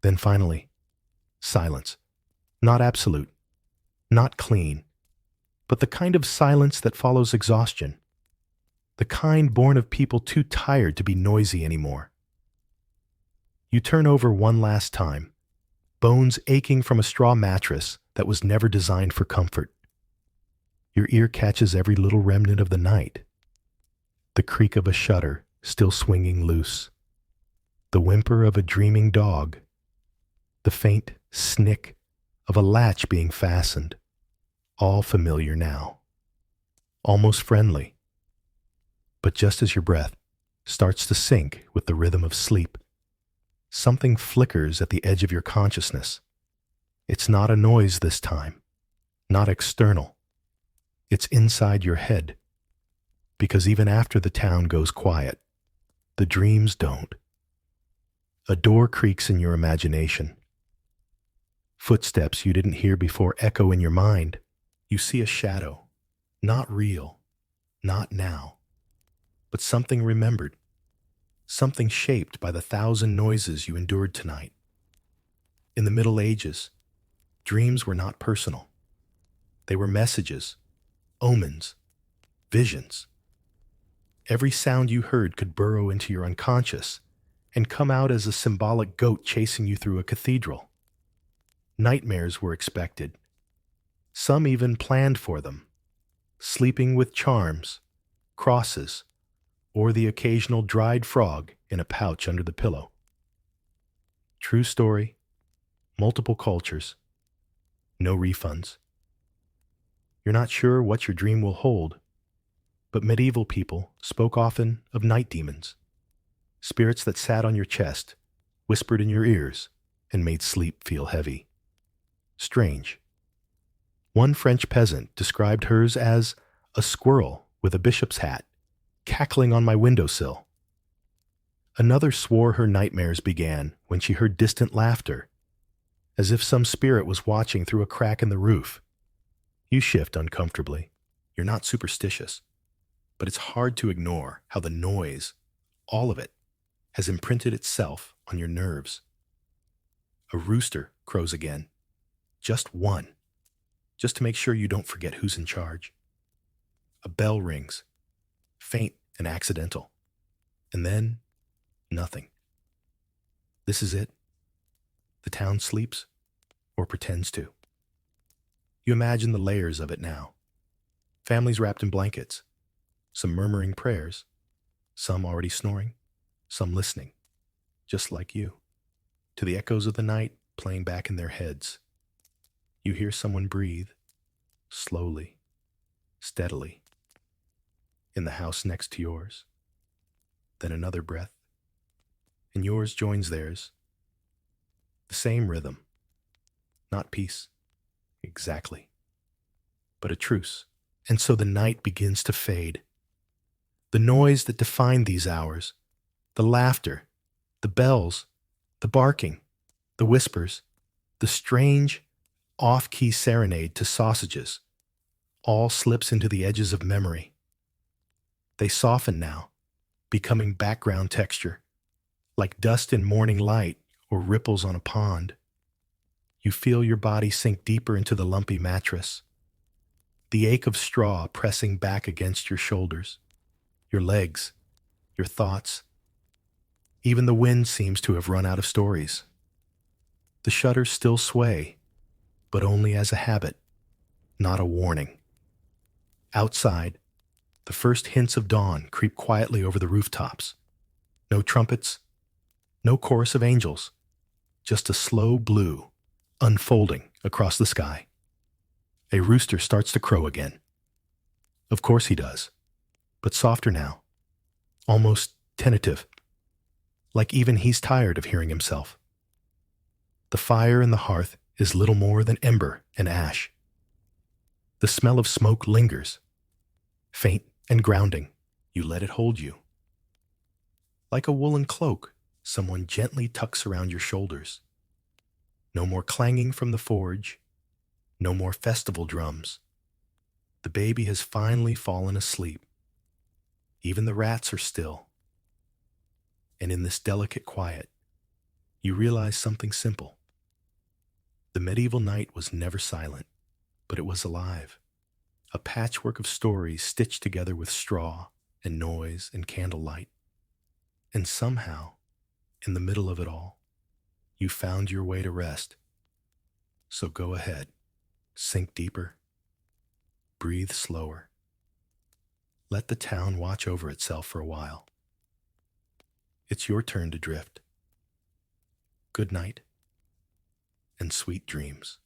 Speaker 1: Then finally, silence. Not absolute, not clean, but the kind of silence that follows exhaustion. The kind born of people too tired to be noisy anymore. You turn over one last time, bones aching from a straw mattress that was never designed for comfort. Your ear catches every little remnant of the night. The creak of a shutter still swinging loose. The whimper of a dreaming dog. The faint snick of a latch being fastened. All familiar now. Almost friendly. But just as your breath starts to sink with the rhythm of sleep, something flickers at the edge of your consciousness. It's not a noise this time, not external. It's inside your head. Because even after the town goes quiet, the dreams don't. A door creaks in your imagination. Footsteps you didn't hear before echo in your mind. You see a shadow, not real, not now, but something remembered, something shaped by the 1,000 noises you endured tonight. In the Middle Ages, dreams were not personal. They were messages, omens, visions. Every sound you heard could burrow into your unconscious and come out as a symbolic goat chasing you through a cathedral. Nightmares were expected. Some even planned for them, sleeping with charms, crosses, or the occasional dried frog in a pouch under the pillow. True story, multiple cultures, no refunds. You're not sure what your dream will hold, but medieval people spoke often of night demons, spirits that sat on your chest, whispered in your ears, and made sleep feel heavy. Strange. One French peasant described hers as a squirrel with a bishop's hat, cackling on my windowsill. Another swore her nightmares began when she heard distant laughter, as if some spirit was watching through a crack in the roof. You shift uncomfortably. You're not superstitious, but it's hard to ignore how the noise, all of it, has imprinted itself on your nerves. A rooster crows again. Just one. Just to make sure you don't forget who's in charge. A bell rings. Faint and accidental. And then, nothing. This is it. The town sleeps, or pretends to. You imagine the layers of it now. Families wrapped in blankets. Some murmuring prayers. Some already snoring. Some listening. Just like you. To the echoes of the night playing back in their heads. You hear someone breathe. Slowly. Steadily. In the house next to yours. Then another breath. And yours joins theirs. The same rhythm. Not peace. Exactly. But a truce. And so the night begins to fade. The noise that defined these hours, the laughter, the bells, the barking, the whispers, the strange, off-key serenade to sausages, all slips into the edges of memory. They soften now, becoming background texture, like dust in morning light or ripples on a pond. You feel your body sink deeper into the lumpy mattress. the ache of straw pressing back against your shoulders, your legs, your thoughts. Even the wind seems to have run out of stories. The shutters still sway, but only as a habit, not a warning. Outside, the first hints of dawn creep quietly over the rooftops. No trumpets, no chorus of angels, just a slow blue unfolding across the sky. A rooster starts to crow again. Of course he does, but softer now, almost tentative, like even he's tired of hearing himself. The fire in the hearth is little more than ember and ash. The smell of smoke lingers, faint and grounding. You let it hold you. Like a woolen cloak, someone gently tucks around your shoulders. No more clanging from the forge, no more festival drums. The baby has finally fallen asleep. Even the rats are still. And in this delicate quiet, you realize something simple. The medieval night was never silent, but it was alive. A patchwork of stories stitched together with straw and noise and candlelight. And somehow, in the middle of it all, you found your way to rest. So go ahead, sink deeper, breathe slower. Let the town watch over itself for a while. It's your turn to drift. Good night, and sweet dreams.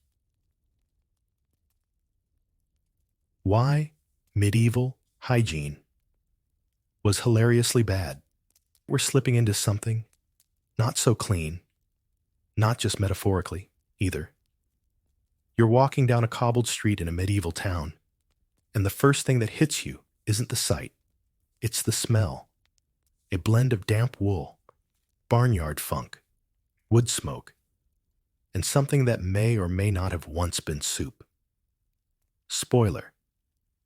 Speaker 1: Why medieval hygiene was hilariously bad. We're slipping into something not so clean, not just metaphorically, either. You're walking down a cobbled street in a medieval town, and the first thing that hits you isn't the sight, it's the smell. A blend of damp wool, barnyard funk, wood smoke, and something that may or may not have once been soup. Spoiler,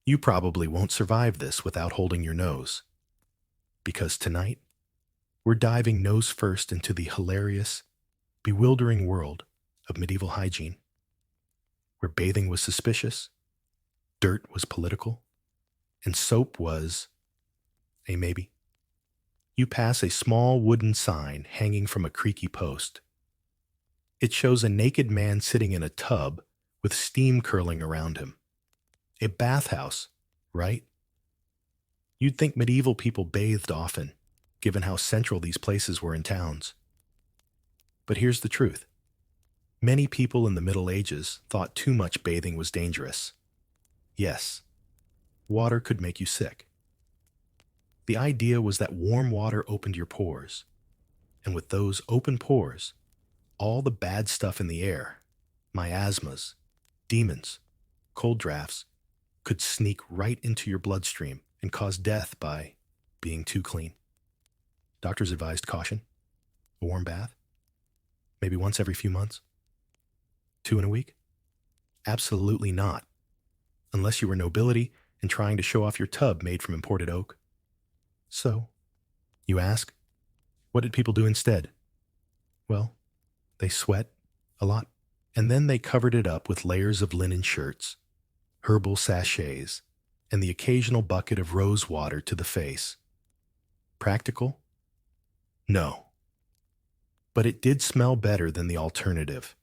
Speaker 1: you probably won't survive this without holding your nose. Because tonight, we're diving nose first into the hilarious, bewildering world of medieval hygiene, where bathing was suspicious, dirt was political, and soap was a maybe. You pass a small wooden sign hanging from a creaky post. It shows a naked man sitting in a tub with steam curling around him. A bathhouse, right? You'd think medieval people bathed often, given how central these places were in towns. But here's the truth. Many people in the Middle Ages thought too much bathing was dangerous. Yes, water could make you sick. The idea was that warm water opened your pores, and with those open pores, all the bad stuff in the air, miasmas, demons, cold drafts, could sneak right into your bloodstream and cause death by being too clean. Doctors advised caution. A warm bath? Maybe once every few months? 2 in a week? Absolutely not. Unless you were nobility and trying to show off your tub made from imported oak. So, you ask, what did people do instead? Well, they sweat a lot, and then they covered it up with layers of linen shirts, herbal sachets, and the occasional bucket of rose water to the face. Practical? No. But it did smell better than the alternative.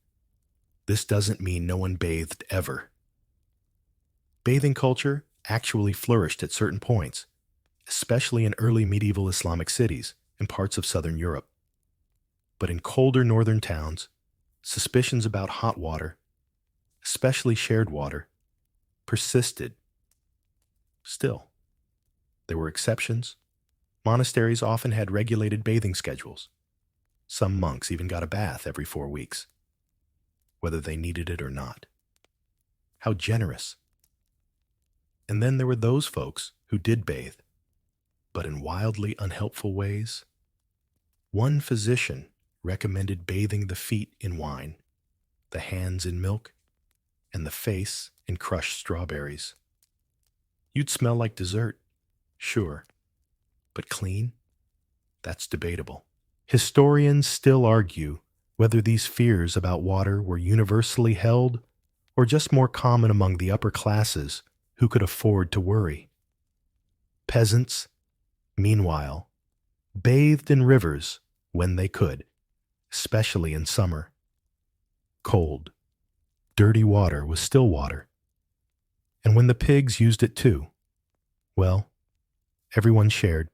Speaker 1: This doesn't mean no one bathed ever. Bathing culture actually flourished at certain points, especially in early medieval Islamic cities and parts of southern Europe. But in colder northern towns, suspicions about hot water, especially shared water, persisted. Still, there were exceptions. Monasteries often had regulated bathing schedules. Some monks even got a bath every 4 weeks, whether they needed it or not. How generous. And then there were those folks who did bathe, but in wildly unhelpful ways. One physician recommended bathing the feet in wine, the hands in milk, and the face in crushed strawberries. You'd smell like dessert, sure, but clean? That's debatable. Historians still argue whether these fears about water were universally held or just more common among the upper classes who could afford to worry. Peasants, meanwhile, bathed in rivers when they could, especially in summer. Cold, dirty water was still water. And when the pigs used it too, well, everyone shared.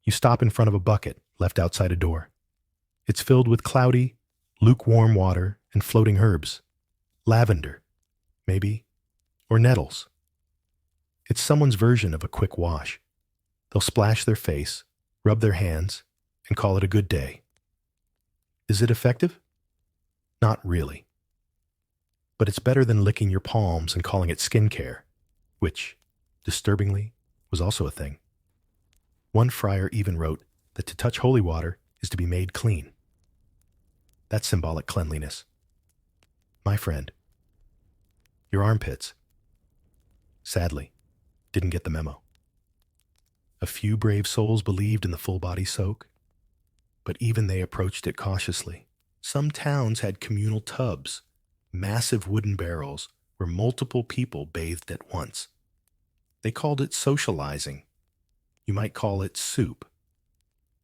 Speaker 1: You stop in front of a bucket left outside a door. It's filled with cloudy, lukewarm water and floating herbs. Lavender, maybe, or nettles. It's someone's version of a quick wash. They'll splash their face, rub their hands, and call it a good day. Is it effective? Not really. But it's better than licking your palms and calling it skincare, which, disturbingly, was also a thing. One friar even wrote that to touch holy water is to be made clean. That's symbolic cleanliness. My friend, your armpits, sadly, didn't get the memo. A few brave souls believed in the full-body soak, but even they approached it cautiously. Some towns had communal tubs, massive wooden barrels where multiple people bathed at once. They called it socializing. You might call it soup.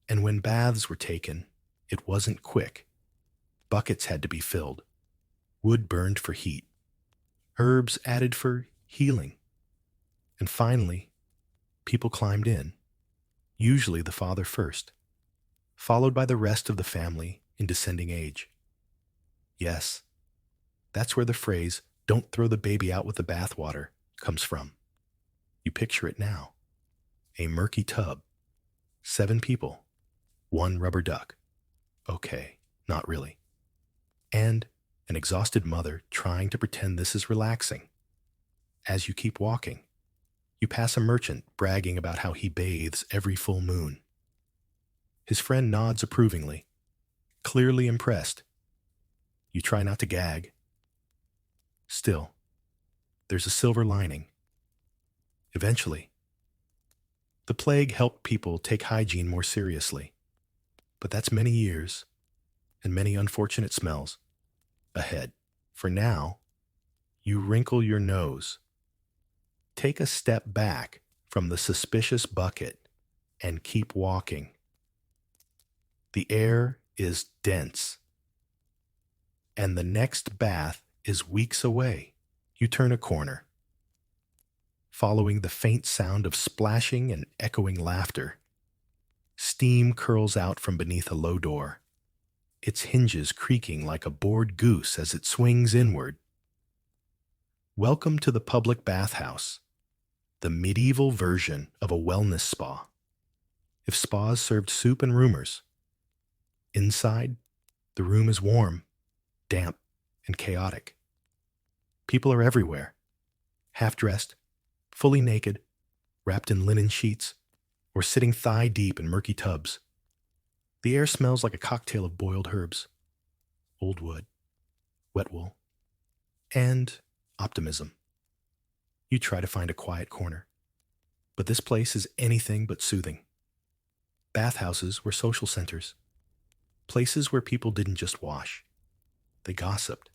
Speaker 1: And when baths were taken, it wasn't quick. Buckets had to be filled. Wood burned for heat. Herbs added for healing. And finally, people climbed in, usually the father first, followed by the rest of the family in descending age. Yes, that's where the phrase, "don't throw the baby out with the bathwater," comes from. You picture it now. A murky tub, 7 people, 1 rubber duck. Okay, not really. And an exhausted mother trying to pretend this is relaxing. As you keep walking, you pass a merchant bragging about how he bathes every full moon. His friend nods approvingly, clearly impressed. You try not to gag. Still, there's a silver lining. Eventually, the plague helped people take hygiene more seriously. But that's many years and many unfortunate smells ahead. For now, you wrinkle your nose. Take a step back from the suspicious bucket and keep walking. The air is dense, and the next bath is weeks away. You turn a corner, following the faint sound of splashing and echoing laughter. Steam curls out from beneath a low door, its hinges creaking like a bored goose as it swings inward. Welcome to the public bathhouse, the medieval version of a wellness spa. If spas served soup and rumors, inside, the room is warm, damp, and chaotic. People are everywhere, half-dressed, fully naked, wrapped in linen sheets, or sitting thigh-deep in murky tubs. The air smells like a cocktail of boiled herbs, old wood, wet wool, and optimism. You try to find a quiet corner, but this place is anything but soothing. Bathhouses were social centers, places where people didn't just wash. They gossiped,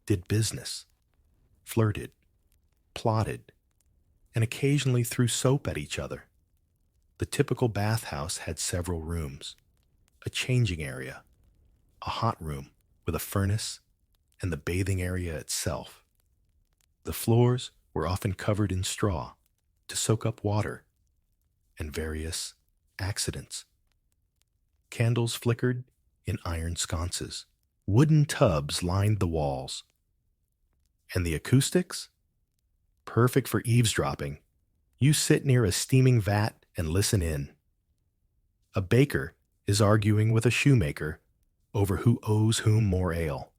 Speaker 1: did business, flirted, plotted, and occasionally threw soap at each other. The typical bathhouse had several rooms, a changing area, a hot room with a furnace, and the bathing area itself. The floors were often covered in straw to soak up water and various accidents. Candles flickered in iron sconces. Wooden tubs lined the walls. And the acoustics? Perfect for eavesdropping. You sit near a steaming vat and listen in. A baker is arguing with a shoemaker over who owes whom more ale.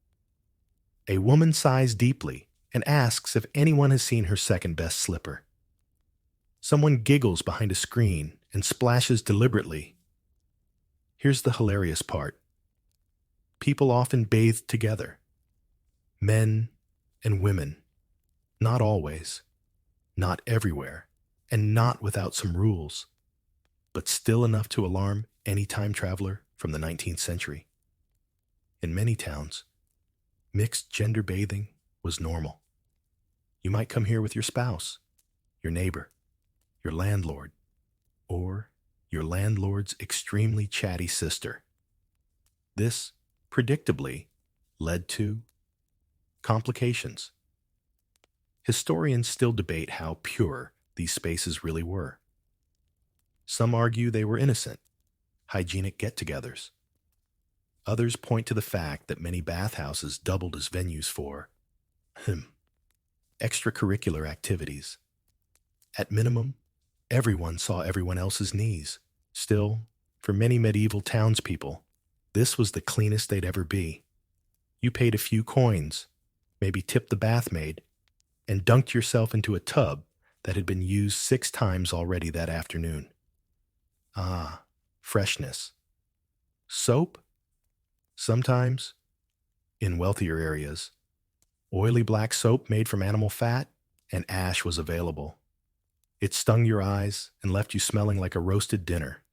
Speaker 1: A woman sighs deeply and asks if anyone has seen her second-best slipper. Someone giggles behind a screen and splashes deliberately. Here's the hilarious part. People often bathed together. Men and women. Not always, not everywhere, and not without some rules, but still enough to alarm any time traveler from the 19th century. In many towns, mixed gender bathing was normal. You might come here with your spouse, your neighbor, your landlord, or your landlord's extremely chatty sister. This, predictably, led to complications. Historians still debate how pure these spaces really were. Some argue they were innocent, hygienic get-togethers. Others point to the fact that many bathhouses doubled as venues for extracurricular activities. At minimum, everyone saw everyone else's knees. Still, for many medieval townspeople, this was the cleanest they'd ever be. You paid a few coins, maybe tipped the bathmaid, and dunked yourself into a tub that had been used 6 times already that afternoon. Ah, freshness. Soap? Sometimes, in wealthier areas, oily black soap made from animal fat and ash was available. It stung your eyes and left you smelling like a roasted dinner,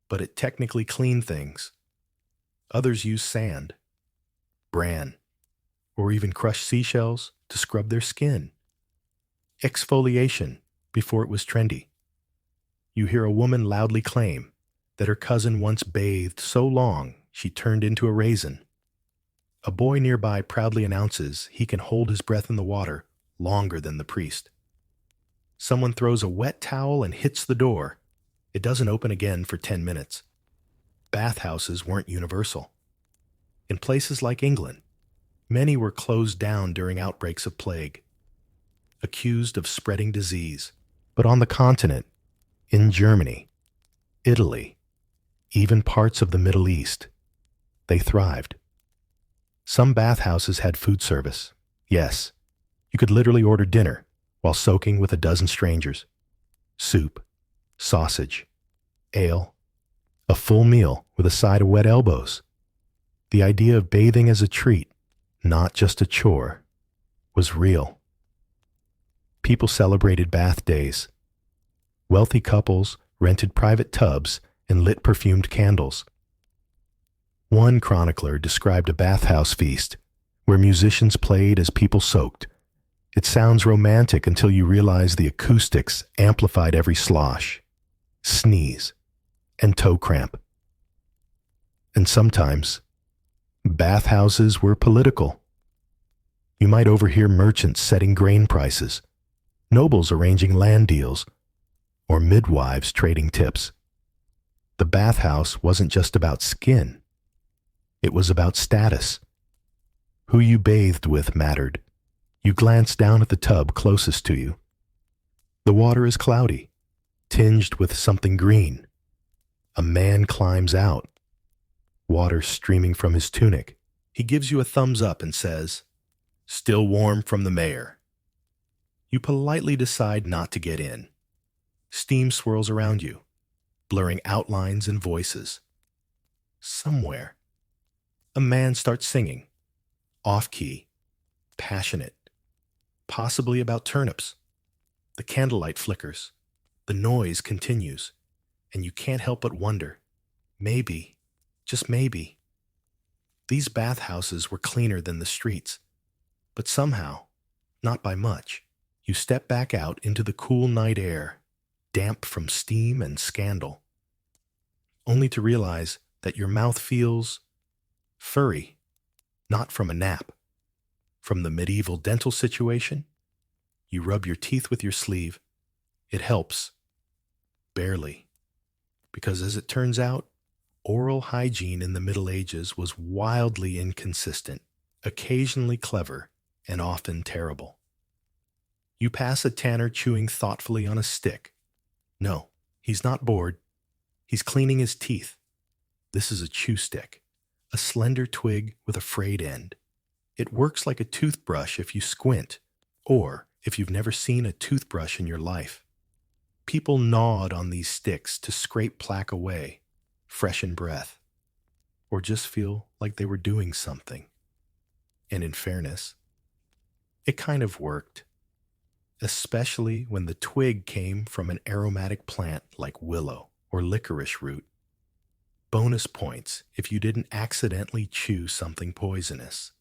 Speaker 1: but it technically cleaned things. Others used sand, bran, or even crushed seashells to scrub their skin. Exfoliation before it was trendy. You hear a woman loudly claim that her cousin once bathed so long she turned into a raisin. A boy nearby proudly announces he can hold his breath in the water longer than the priest. Someone throws a wet towel and hits the door. It doesn't open again for 10 minutes. Bathhouses weren't universal. In places like England, many were closed down during outbreaks of plague, accused of spreading disease. But on the continent, in Germany, Italy, even parts of the Middle East, they thrived. Some bathhouses had food service. Yes, you could literally order dinner while soaking with a dozen strangers. Soup, sausage, ale, a full meal with a side of wet elbows. The idea of bathing as a treat, not just a chore, was real. People celebrated bath days. Wealthy couples rented private tubs and lit perfumed candles. One chronicler described a bathhouse feast where musicians played as people soaked. It sounds romantic until you realize the acoustics amplified every slosh, sneeze, and toe cramp. And sometimes, bathhouses were political. You might overhear merchants setting grain prices, nobles arranging land deals, or midwives trading tips. The bathhouse wasn't just about skin. It was about status. Who you bathed with mattered. You glanced down at the tub closest to you. The water is cloudy, tinged with something green. A man climbs out, water streaming from his tunic. He gives you a thumbs up and says, "Still warm from the mayor." You politely decide not to get in. Steam swirls around you, blurring outlines and voices. Somewhere, a man starts singing, off-key, passionate, possibly about turnips. The candlelight flickers, the noise continues, and you can't help but wonder, maybe, just maybe, these bathhouses were cleaner than the streets. But somehow, not by much, you step back out into the cool night air, damp from steam and scandal, only to realize that your mouth feels furry, not from a nap. From the medieval dental situation, you rub your teeth with your sleeve. It helps. Barely. Because as it turns out, oral hygiene in the Middle Ages was wildly inconsistent, occasionally clever, and often terrible. You pass a tanner chewing thoughtfully on a stick. No, he's not bored. He's cleaning his teeth. This is a chew stick, a slender twig with a frayed end. It works like a toothbrush if you squint, or if you've never seen a toothbrush in your life. People gnawed on these sticks to scrape plaque away, freshen breath, or just feel like they were doing something. And in fairness, it kind of worked, especially when the twig came from an aromatic plant like willow or licorice root. Bonus points if you didn't accidentally chew something poisonous.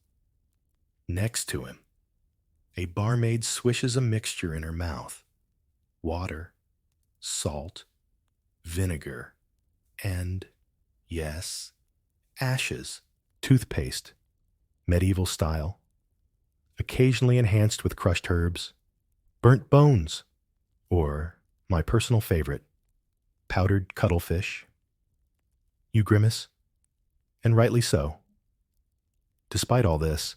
Speaker 1: Next to him, A barmaid swishes a mixture in her mouth: water, salt, vinegar, and, yes, ashes, toothpaste, medieval style, occasionally enhanced with crushed herbs, burnt bones, or, my personal favorite, powdered cuttlefish. You grimace, and rightly so. Despite all this,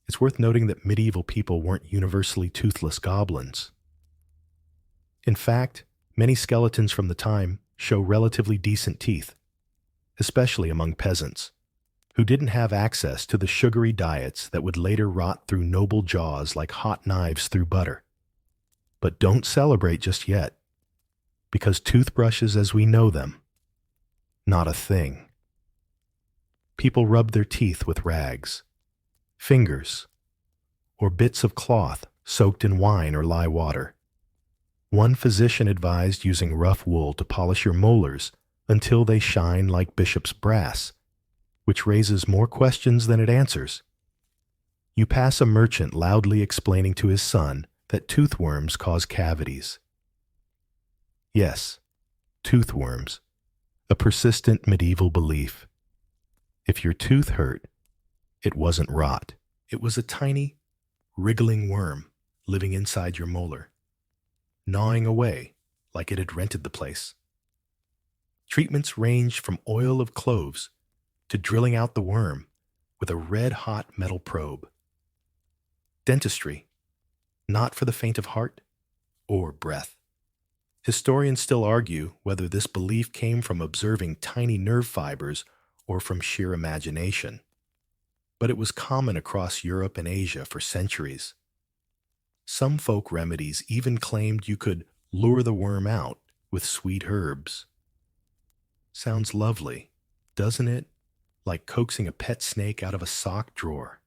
Speaker 1: it's worth noting that medieval people weren't universally toothless goblins. In fact, many skeletons from the time show relatively decent teeth, especially among peasants, who didn't have access to the sugary diets that would later rot through noble jaws like hot knives through butter. But don't celebrate just yet, because toothbrushes as we know them, not a thing. People rubbed their teeth with rags, fingers, or bits of cloth soaked in wine or lye water. One physician advised using rough wool to polish your molars until they shine like bishop's brass, which raises more questions than it answers. You pass a merchant loudly explaining to his son that toothworms cause cavities. Yes, toothworms, a persistent medieval belief. If your tooth hurt, it wasn't rot. It was a tiny, wriggling worm living inside your molar, gnawing away like it had rented the place. Treatments ranged from oil of cloves to drilling out the worm with a red-hot metal probe. Dentistry, not for the faint of heart or breath. Historians still argue whether this belief came from observing tiny nerve fibers or from sheer imagination, but it was common across Europe and Asia for centuries. Some folk remedies even claimed you could lure the worm out with sweet herbs. Sounds lovely, doesn't it? Like coaxing a pet snake out of a sock drawer.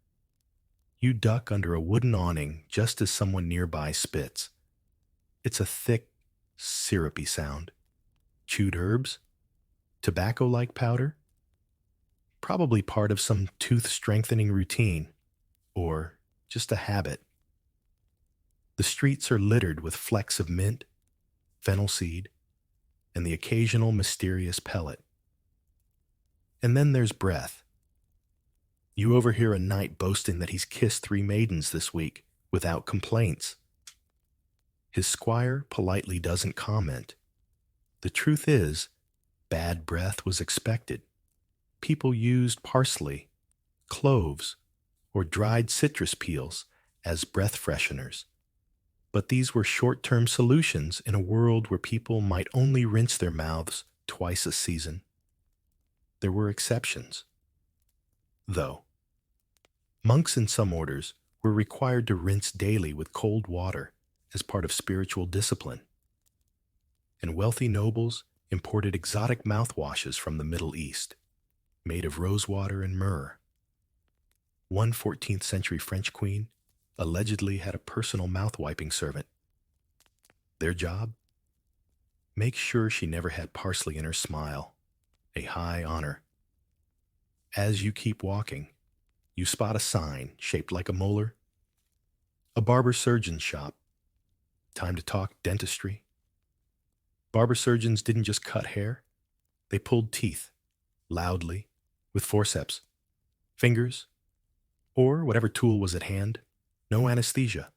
Speaker 1: You duck under a wooden awning just as someone nearby spits. It's a thick, syrupy sound. Chewed herbs? Tobacco-like powder? Probably part of some tooth-strengthening routine, or just a habit. The streets are littered with flecks of mint, fennel seed, and the occasional mysterious pellet. And then there's breath. You overhear a knight boasting that he's kissed 3 maidens this week without complaints. His squire politely doesn't comment. The truth is, bad breath was expected. People used parsley, cloves, or dried citrus peels as breath fresheners. But these were short-term solutions in a world where people might only rinse their mouths twice a season. There were exceptions, though. Monks in some orders were required to rinse daily with cold water as part of spiritual discipline, and wealthy nobles imported exotic mouthwashes from the Middle East, made of rosewater and myrrh. One 14th century French queen allegedly had a personal mouth-wiping servant. Their job? Make sure she never had parsley in her smile, a high honor. As you keep walking, you spot a sign shaped like a molar. A barber-surgeon's shop. Time to talk dentistry. Barber surgeons didn't just cut hair, they pulled teeth, loudly, with forceps, fingers, or whatever tool was at hand. No anesthesia.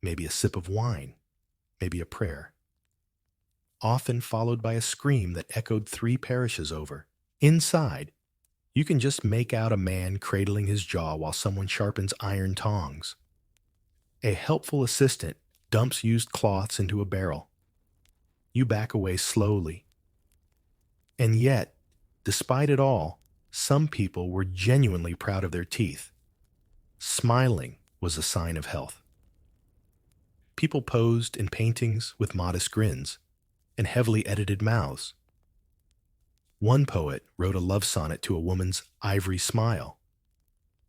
Speaker 1: Maybe a sip of wine. Maybe a prayer. Often followed by a scream that echoed 3 parishes over. Inside, you can just make out a man cradling his jaw while someone sharpens iron tongs. A helpful assistant dumps used cloths into a barrel. You back away slowly. And yet, despite it all, some people were genuinely proud of their teeth. Smiling was a sign of health. People posed in paintings with modest grins and heavily edited mouths. One poet wrote a love sonnet to a woman's ivory smile.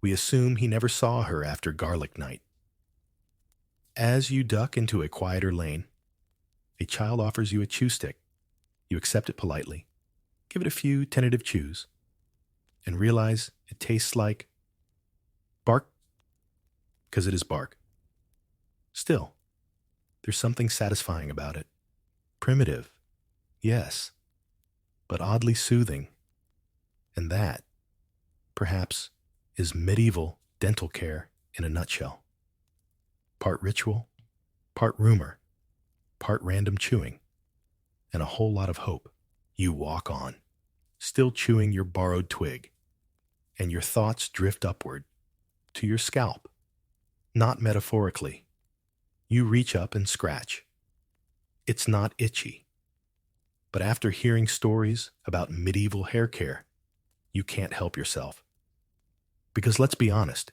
Speaker 1: We assume he never saw her after garlic night. As you duck into a quieter lane, a child offers you a chew stick. You accept it politely, give it a few tentative chews, and realize it tastes like bark, because it is bark. Still, there's something satisfying about it. Primitive, yes, but oddly soothing. And that, perhaps, is medieval dental care in a nutshell. Part ritual, part rumor, part random chewing, and a whole lot of hope. You walk on, still chewing your borrowed twig, and your thoughts drift upward to your scalp. Not metaphorically. You reach up and scratch. It's not itchy. But after hearing stories about medieval hair care, you can't help yourself. Because let's be honest,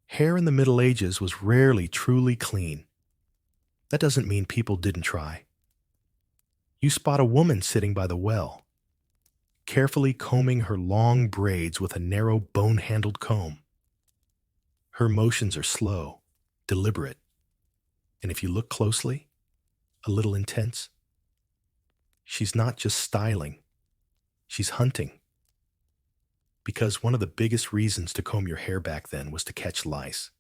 Speaker 1: hair in the Middle Ages was rarely truly clean. That doesn't mean people didn't try. You spot a woman sitting by the well, carefully combing her long braids with a narrow bone-handled comb. Her motions are slow, deliberate, and if you look closely, a little intense. She's not just styling, she's hunting. Because one of the biggest reasons to comb your hair back then was to catch lice.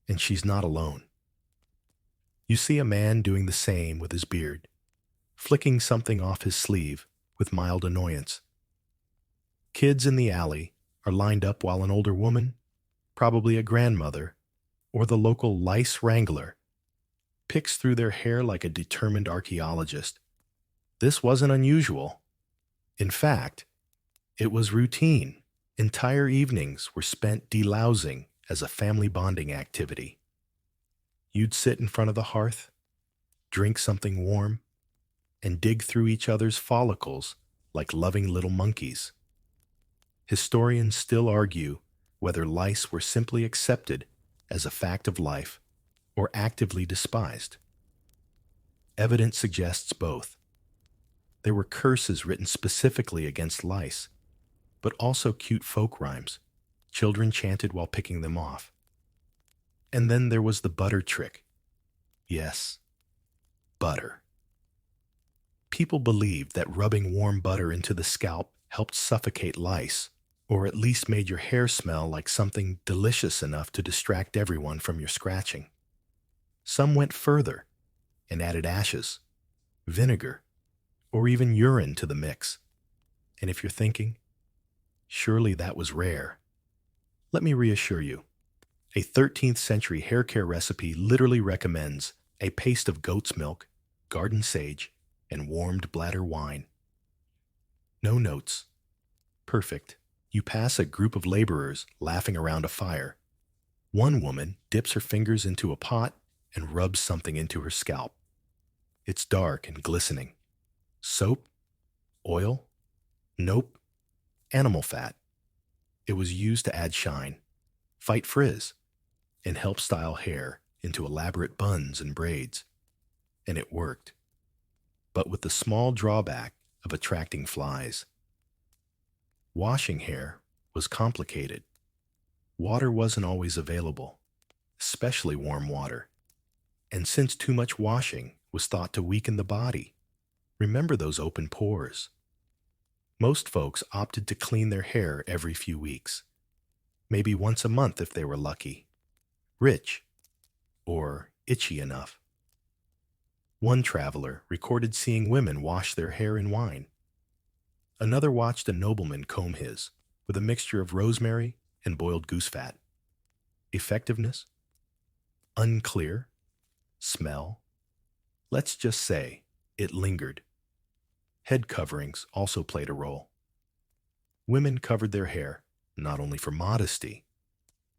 Speaker 1: And she's not alone. You see a man doing the same with his beard, flicking something off his sleeve with mild annoyance. Kids in the alley are lined up while an older woman, probably a grandmother, or the local lice wrangler, picks through their hair like a determined archaeologist. This wasn't unusual. In fact, it was routine. Entire evenings were spent delousing as a family bonding activity. You'd sit in front of the hearth, drink something warm, and dig through each other's follicles like loving little monkeys. Historians still argue whether lice were simply accepted as a fact of life or actively despised. Evidence suggests both. There were curses written specifically against lice, but also cute folk rhymes children chanted while picking them off. And then there was the butter trick. Yes, butter. People believed that rubbing warm butter into the scalp helped suffocate lice, or at least made your hair smell like something delicious enough to distract everyone from your scratching. Some went further and added ashes, vinegar, or even urine to the mix. And if you're thinking, surely that was rare, let me reassure you. A 13th century hair care recipe literally recommends a paste of goat's milk, garden sage, and warmed bladder wine. No notes. Perfect. You pass a group of laborers laughing around a fire. One woman dips her fingers into a pot and rubs something into her scalp. It's dark and glistening. Soap? Oil? Nope. Animal fat. It was used to add shine, fight frizz, and help style hair into elaborate buns and braids. And it worked. But with the small drawback of attracting flies. Washing hair was complicated. Water wasn't always available, especially warm water. And since too much washing was thought to weaken the body, remember those open pores. Most folks opted to clean their hair every few weeks, maybe once a month if they were lucky, rich, or itchy enough. One traveler recorded seeing women wash their hair in wine. Another watched a nobleman comb his with a mixture of rosemary and boiled goose fat. Effectiveness? Unclear. Smell? Let's just say it lingered. Head coverings also played a role. Women covered their hair not only for modesty,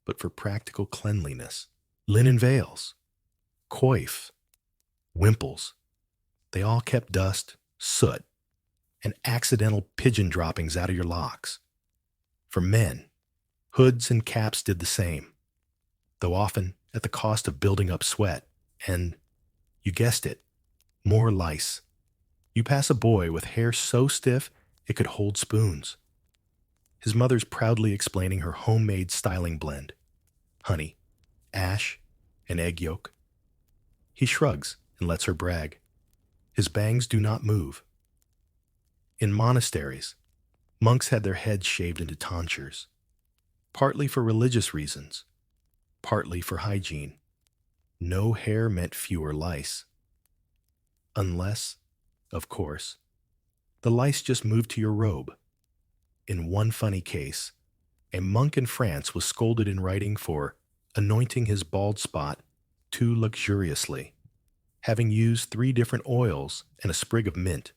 Speaker 1: but for practical cleanliness. Linen veils, coif, wimples, they all kept dust, soot, and accidental pigeon droppings out of your locks. For men, hoods and caps did the same, though often at the cost of building up sweat and, you guessed it, more lice. You pass a boy with hair so stiff it could hold spoons. His mother's proudly explaining her homemade styling blend: honey, ash, and egg yolk. He shrugs and lets her brag. His bangs do not move. In monasteries, monks had their heads shaved into tonsures, partly for religious reasons, partly for hygiene. No hair meant fewer lice. Unless, of course, the lice just moved to your robe. In one funny case, a monk in France was scolded in writing for anointing his bald spot too luxuriously, having used 3 different oils and a sprig of mint.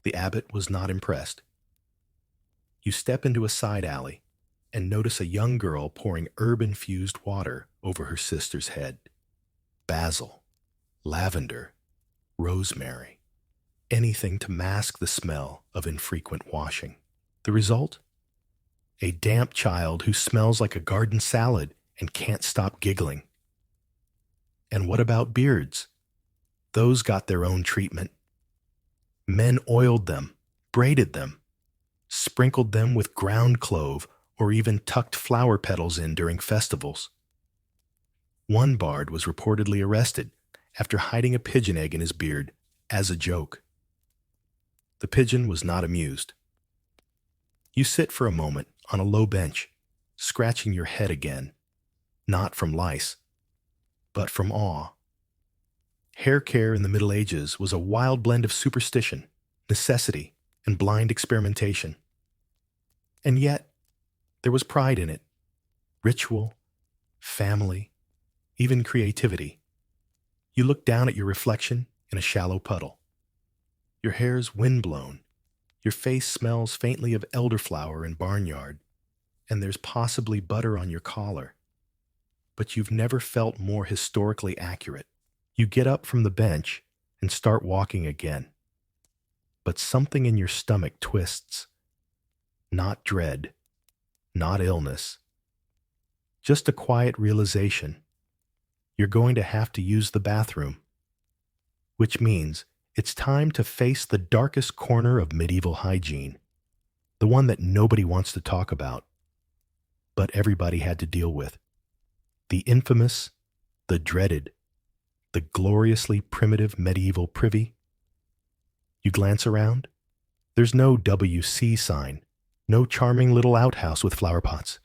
Speaker 1: The abbot was not impressed. You step into a side alley and notice a young girl pouring herb-infused water over her sister's head. Basil, lavender, rosemary, anything to mask the smell of infrequent washing. The result? A damp child who smells like a garden salad and can't stop giggling. And what about beards? Those got their own treatment. Men oiled them, braided them, sprinkled them with ground clove, or even tucked flower petals in during festivals. One bard was reportedly arrested after hiding a pigeon egg in his beard as a joke. The pigeon was not amused. You sit for a moment on a low bench, scratching your head again, not from lice, but from awe. Hair care in the Middle Ages was a wild blend of superstition, necessity, and blind experimentation. And yet, there was pride in it, ritual, family, even creativity. You look down at your reflection in a shallow puddle. Your hair's windblown, your face smells faintly of elderflower and barnyard, and there's possibly butter on your collar. But you've never felt more historically accurate. You get up from the bench and start walking again. But something in your stomach twists. Not dread, not illness. Just a quiet realization. You're going to have to use the bathroom. Which means it's time to face the darkest corner of medieval hygiene. The one that nobody wants to talk about, but everybody had to deal with. The infamous, the dreaded, the gloriously primitive medieval privy. You glance around. There's no WC sign, no charming little outhouse with flower pots.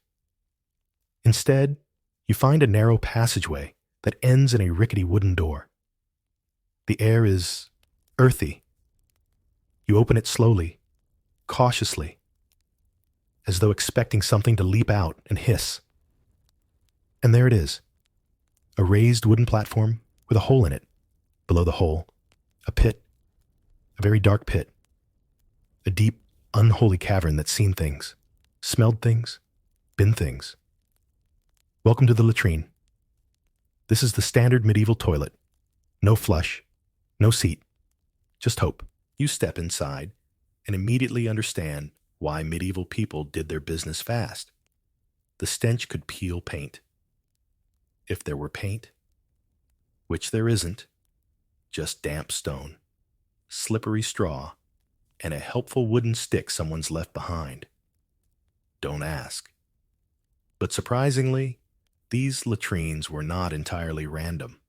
Speaker 1: Instead, you find a narrow passageway that ends in a rickety wooden door. The air is earthy. You open it slowly, cautiously, as though expecting something to leap out and hiss. And there it is, a raised wooden platform with a hole in it. Below the hole, a pit, a very dark pit, a deep, unholy cavern that's seen things, smelled things, been things. Welcome to the latrine. This is the standard medieval toilet. No flush, no seat, just hope. You step inside and immediately understand why medieval people did their business fast. The stench could peel paint. If there were paint, which there isn't, just damp stone, slippery straw, and a helpful wooden stick someone's left behind. Don't ask. But surprisingly, these latrines were not entirely random.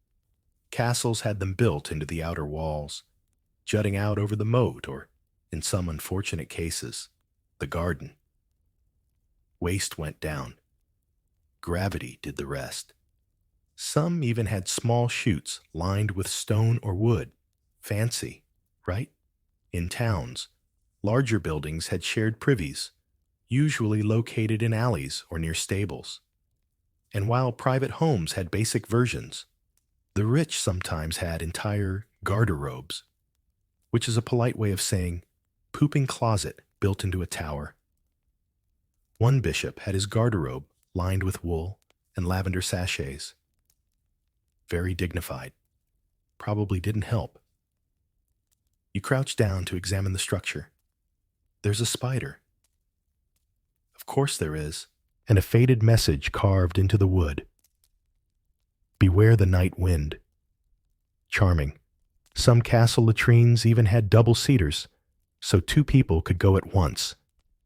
Speaker 1: Castles had them built into the outer walls, jutting out over the moat or, in some unfortunate cases, the garden. Waste went down. Gravity did the rest. Some even had small chutes lined with stone or wood. Fancy, right? In towns, larger buildings had shared privies, usually located in alleys or near stables. And while private homes had basic versions, the rich sometimes had entire garderobes, which is a polite way of saying pooping closet built into a tower. One bishop had his garderobe lined with wool and lavender sachets. Very dignified. Probably didn't help. You crouch down to examine the structure. There's a spider. Of course there is, and a faded message carved into the wood. Beware the night wind. Charming. Some castle latrines even had double seaters, so 2 people could go at once.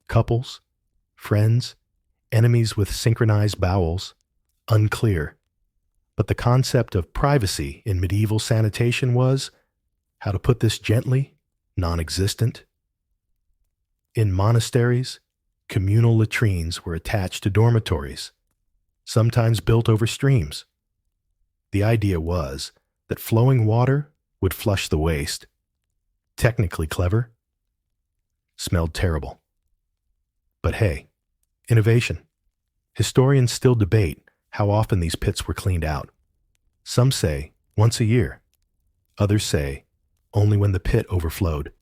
Speaker 1: Couples, friends, enemies with synchronized bowels. Unclear. But the concept of privacy in medieval sanitation was, how to put this gently, non-existent. In monasteries, communal latrines were attached to dormitories, sometimes built over streams. The idea was that flowing water would flush the waste. Technically clever, smelled terrible. But hey, innovation. Historians still debate how often these pits were cleaned out. Some say once a year. Others say only when the pit overflowed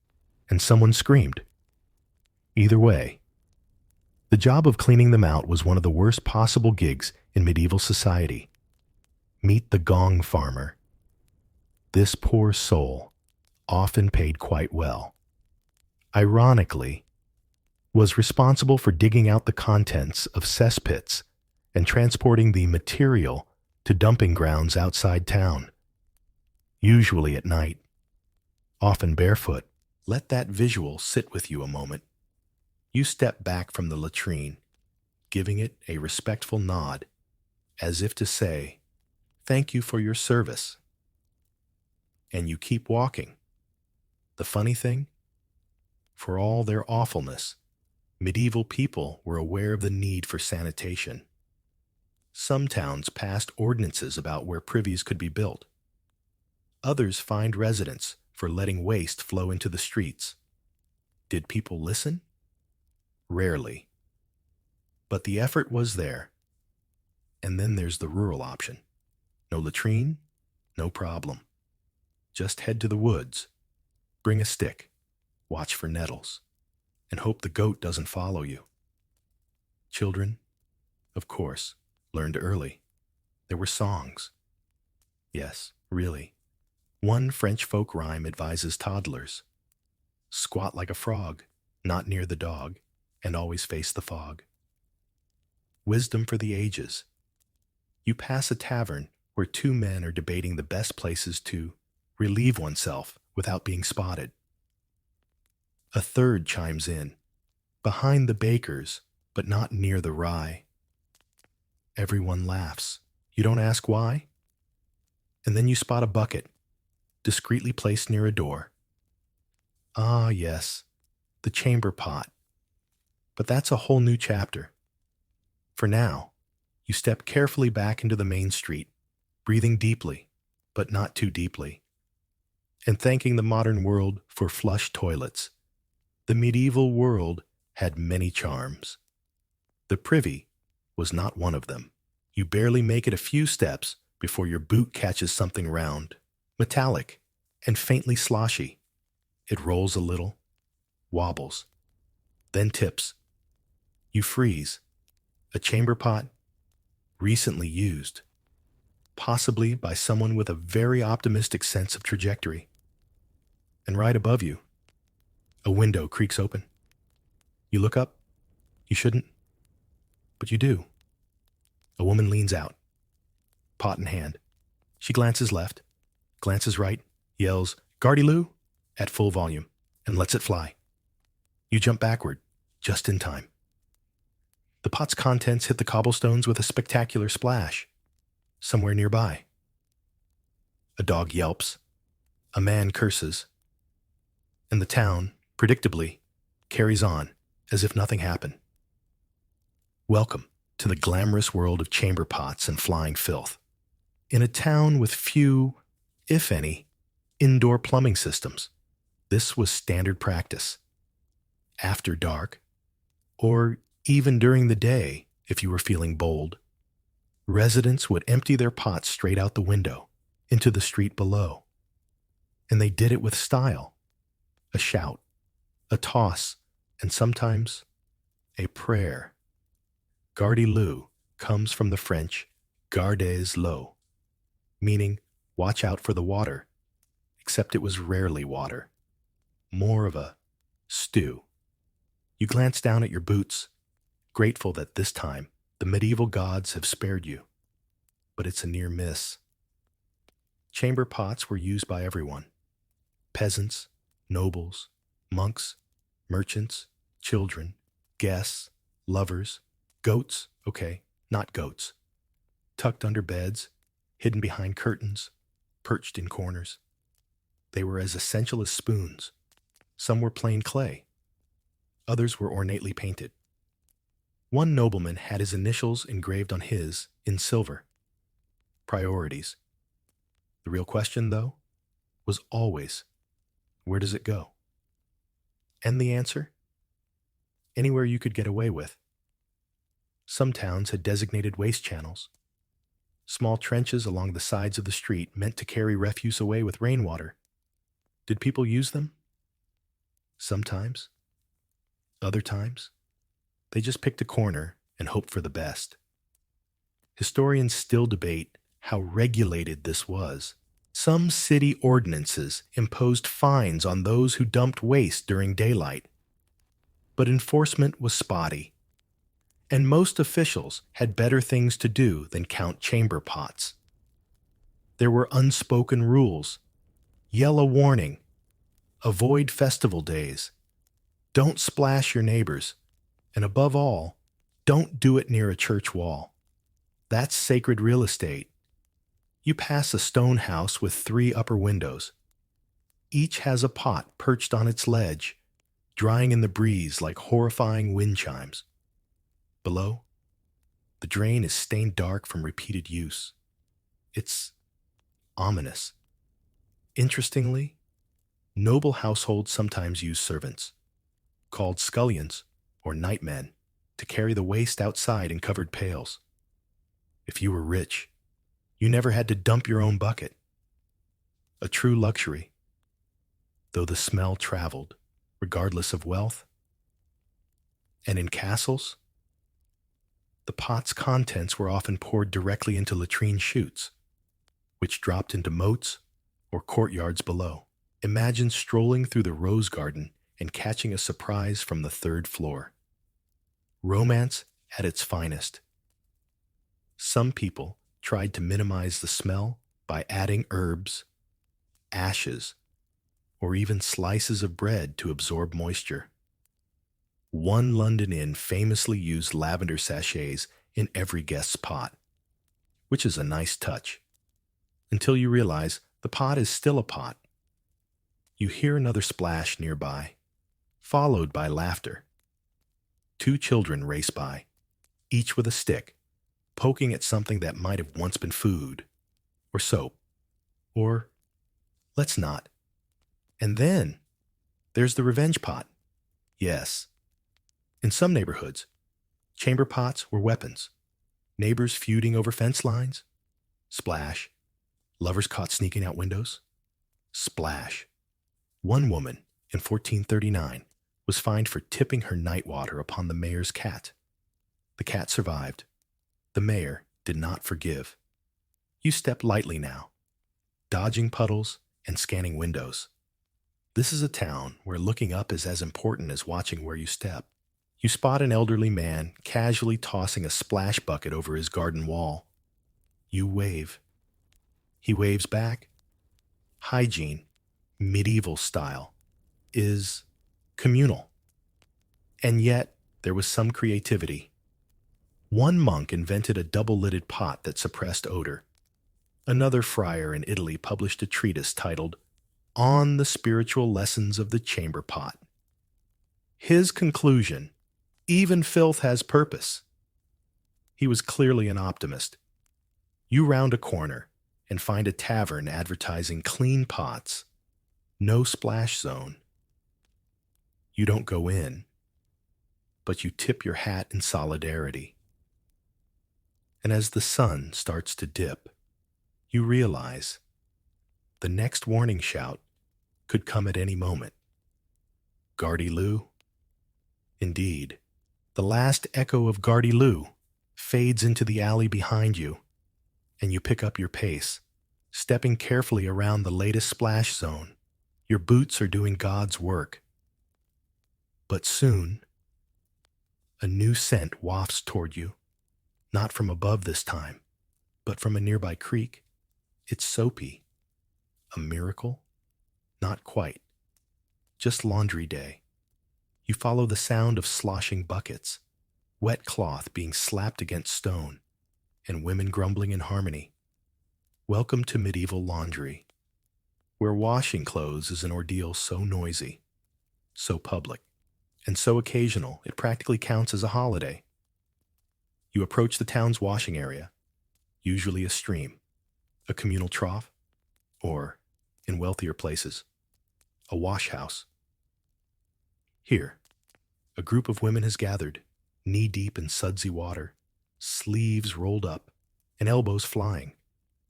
Speaker 1: and someone screamed. Either way, the job of cleaning them out was one of the worst possible gigs in medieval society. Meet the gong farmer. This poor soul, often paid quite well, ironically, was responsible for digging out the contents of cesspits and transporting the material to dumping grounds outside town, usually at night, often barefoot. Let that visual sit with you a moment. You step back from the latrine, giving it a respectful nod, as if to say, "Thank you for your service." And you keep walking. The funny thing? For all their awfulness, medieval people were aware of the need for sanitation. Some towns passed ordinances about where privies could be built. Others fined residents for letting waste flow into the streets. Did people listen? Rarely. But the effort was there. And then there's the rural option. No latrine? No problem. Just head to the woods, bring a stick, watch for nettles, and hope the goat doesn't follow you. Children, of course, learned early. There were songs. Yes, really. One French folk rhyme advises toddlers: squat like a frog, not near the dog, and always face the fog. Wisdom for the ages. You pass a tavern where two men are debating the best places to relieve oneself without being spotted. A third chimes in, behind the bakers, but not near the rye. Everyone laughs. You don't ask why? And then you spot a bucket, discreetly placed near a door. Ah, yes, the chamber pot. But that's a whole new chapter. For now, you step carefully back into the main street, breathing deeply, but not too deeply, and thanking the modern world for flush toilets. The medieval world had many charms. The privy was not one of them. You barely make it a few steps before your boot catches something round, metallic, and faintly sloshy. It rolls a little, wobbles, then tips. You freeze. A chamber pot, recently used, possibly by someone with a very optimistic sense of trajectory. And right above you, a window creaks open. You look up. You shouldn't, but you do. A woman leans out, pot in hand. She glances left, glances right, yells, "Gardy-loo," at full volume, and lets it fly. You jump backward, just in time. The pot's contents hit the cobblestones with a spectacular splash. Somewhere nearby, a dog yelps, a man curses, and the town, predictably, carries on as if nothing happened. Welcome to the glamorous world of chamber pots and flying filth. In a town with few, if any, indoor plumbing systems, this was standard practice. After dark, or even during the day if you were feeling bold, residents would empty their pots straight out the window into the street below. And they did it with style. A shout, a toss, and sometimes a prayer. Gardy-loo comes from the French gardes l'eau, meaning watch out for the water, except it was rarely water, more of a stew. You glance down at your boots, grateful that this time the medieval gods have spared you, but it's a near miss. Chamber pots were used by everyone: peasants, nobles, monks, merchants, children, guests, lovers, goats, okay, not goats, tucked under beds, hidden behind curtains, perched in corners. They were as essential as spoons. Some were plain clay. Others were ornately painted. One nobleman had his initials engraved on his in silver. Priorities. The real question, though, was always, where does it go? And the answer? Anywhere you could get away with. Some towns had designated waste channels, small trenches along the sides of the street meant to carry refuse away with rainwater. Did people use them? Sometimes. Other times, they just picked a corner and hoped for the best. Historians still debate how regulated this was. Some city ordinances imposed fines on those who dumped waste during daylight, but enforcement was spotty, and most officials had better things to do than count chamber pots. There were unspoken rules: yellow warning, avoid festival days, don't splash your neighbors, and above all, don't do it near a church wall. That's sacred real estate. You pass a stone house with 3 upper windows. Each has a pot perched on its ledge, drying in the breeze like horrifying wind chimes. Below, the drain is stained dark from repeated use. It's ominous. Interestingly, noble households sometimes use servants, called scullions or nightmen, to carry the waste outside in covered pails. If you were rich, you never had to dump your own bucket. A true luxury, though the smell traveled, regardless of wealth. And in castles, the pot's contents were often poured directly into latrine chutes, which dropped into moats or courtyards below. Imagine strolling through the rose garden and catching a surprise from the 3rd floor. Romance at its finest. Some people tried to minimize the smell by adding herbs, ashes, or even slices of bread to absorb moisture. One London inn famously used lavender sachets in every guest's pot, which is a nice touch, until you realize the pot is still a pot. You hear another splash nearby, followed by laughter. 2 children race by, each with a stick, poking at something that might have once been food, or soap, or let's not. And then there's the revenge pot. Yes. In some neighborhoods, chamber pots were weapons. Neighbors feuding over fence lines. Splash. Lovers caught sneaking out windows. Splash. One woman, in 1439, was fined for tipping her night water upon the mayor's cat. The cat survived. The mayor did not forgive. You step lightly now, dodging puddles and scanning windows. This is a town where looking up is as important as watching where you step. You spot an elderly man casually tossing a splash bucket over his garden wall. You wave. He waves back. Hygiene, medieval style, is communal. And yet, there was some creativity. One monk invented a double-lidded pot that suppressed odor. Another friar in Italy published a treatise titled On the Spiritual Lessons of the Chamber Pot. His conclusion: even filth has purpose. He was clearly an optimist. You round a corner and find a tavern advertising clean pots, no splash zone. You don't go in, but you tip your hat in solidarity. And as the sun starts to dip, you realize the next warning shout could come at any moment. Gardy Lou? Indeed. The last echo of Gardy Lou fades into the alley behind you, and you pick up your pace, stepping carefully around the latest splash zone. Your boots are doing God's work. But soon, a new scent wafts toward you, not from above this time, but from a nearby creek. It's soapy. A miracle? Not quite. Just laundry day. You follow the sound of sloshing buckets, wet cloth being slapped against stone, and women grumbling in harmony. Welcome to medieval laundry, where washing clothes is an ordeal so noisy, so public, and so occasional it practically counts as a holiday. You approach the town's washing area, usually a stream, a communal trough, or, in wealthier places, a wash house. Here, a group of women has gathered, knee-deep in sudsy water, sleeves rolled up, and elbows flying.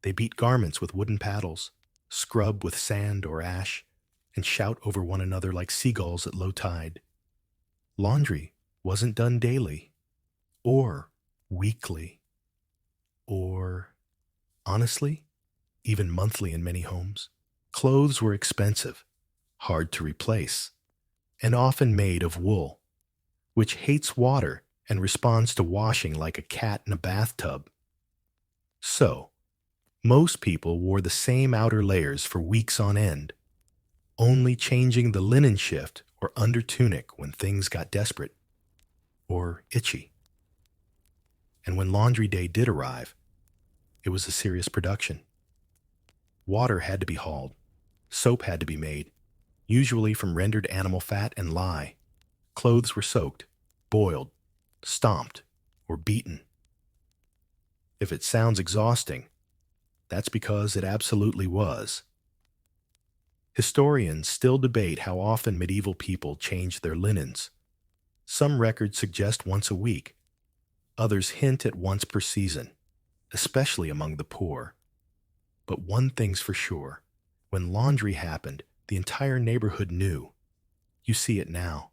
Speaker 1: They beat garments with wooden paddles, scrub with sand or ash, and shout over one another like seagulls at low tide. Laundry wasn't done daily, or weekly, or, honestly, even monthly in many homes. Clothes were expensive, hard to replace, and often made of wool, which hates water and responds to washing like a cat in a bathtub. So, most people wore the same outer layers for weeks on end, only changing the linen shift or under tunic when things got desperate or itchy. And when laundry day did arrive, it was a serious production. Water had to be hauled, soap had to be made, usually from rendered animal fat and lye. Clothes were soaked, boiled, stomped, or beaten. If it sounds exhausting, that's because it absolutely was. Historians still debate how often medieval people changed their linens. Some records suggest once a week. Others hint at once per season, especially among the poor. But one thing's for sure. When laundry happened, the entire neighborhood knew. You see it now.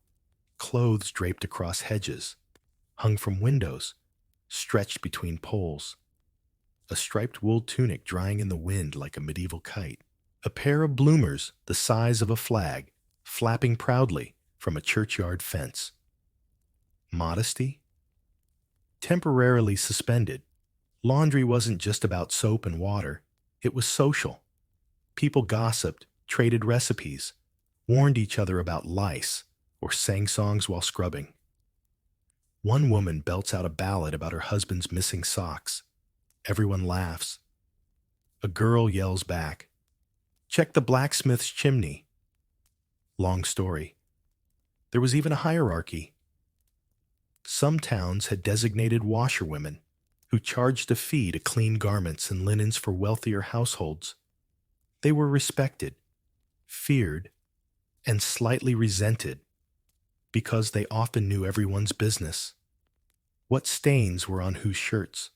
Speaker 1: Clothes draped across hedges, hung from windows, stretched between poles. A striped wool tunic drying in the wind like a medieval kite. A pair of bloomers the size of a flag, flapping proudly from a churchyard fence. Modesty? Temporarily suspended. Laundry wasn't just about soap and water. It was social. People gossiped, traded recipes, warned each other about lice, or sang songs while scrubbing. One woman belts out a ballad about her husband's missing socks. Everyone laughs. A girl yells back, "Check the blacksmith's chimney." Long story. There was even a hierarchy. Some towns had designated washerwomen who charged a fee to clean garments and linens for wealthier households. They were respected, feared, and slightly resented because they often knew everyone's business. What stains were on whose shirts?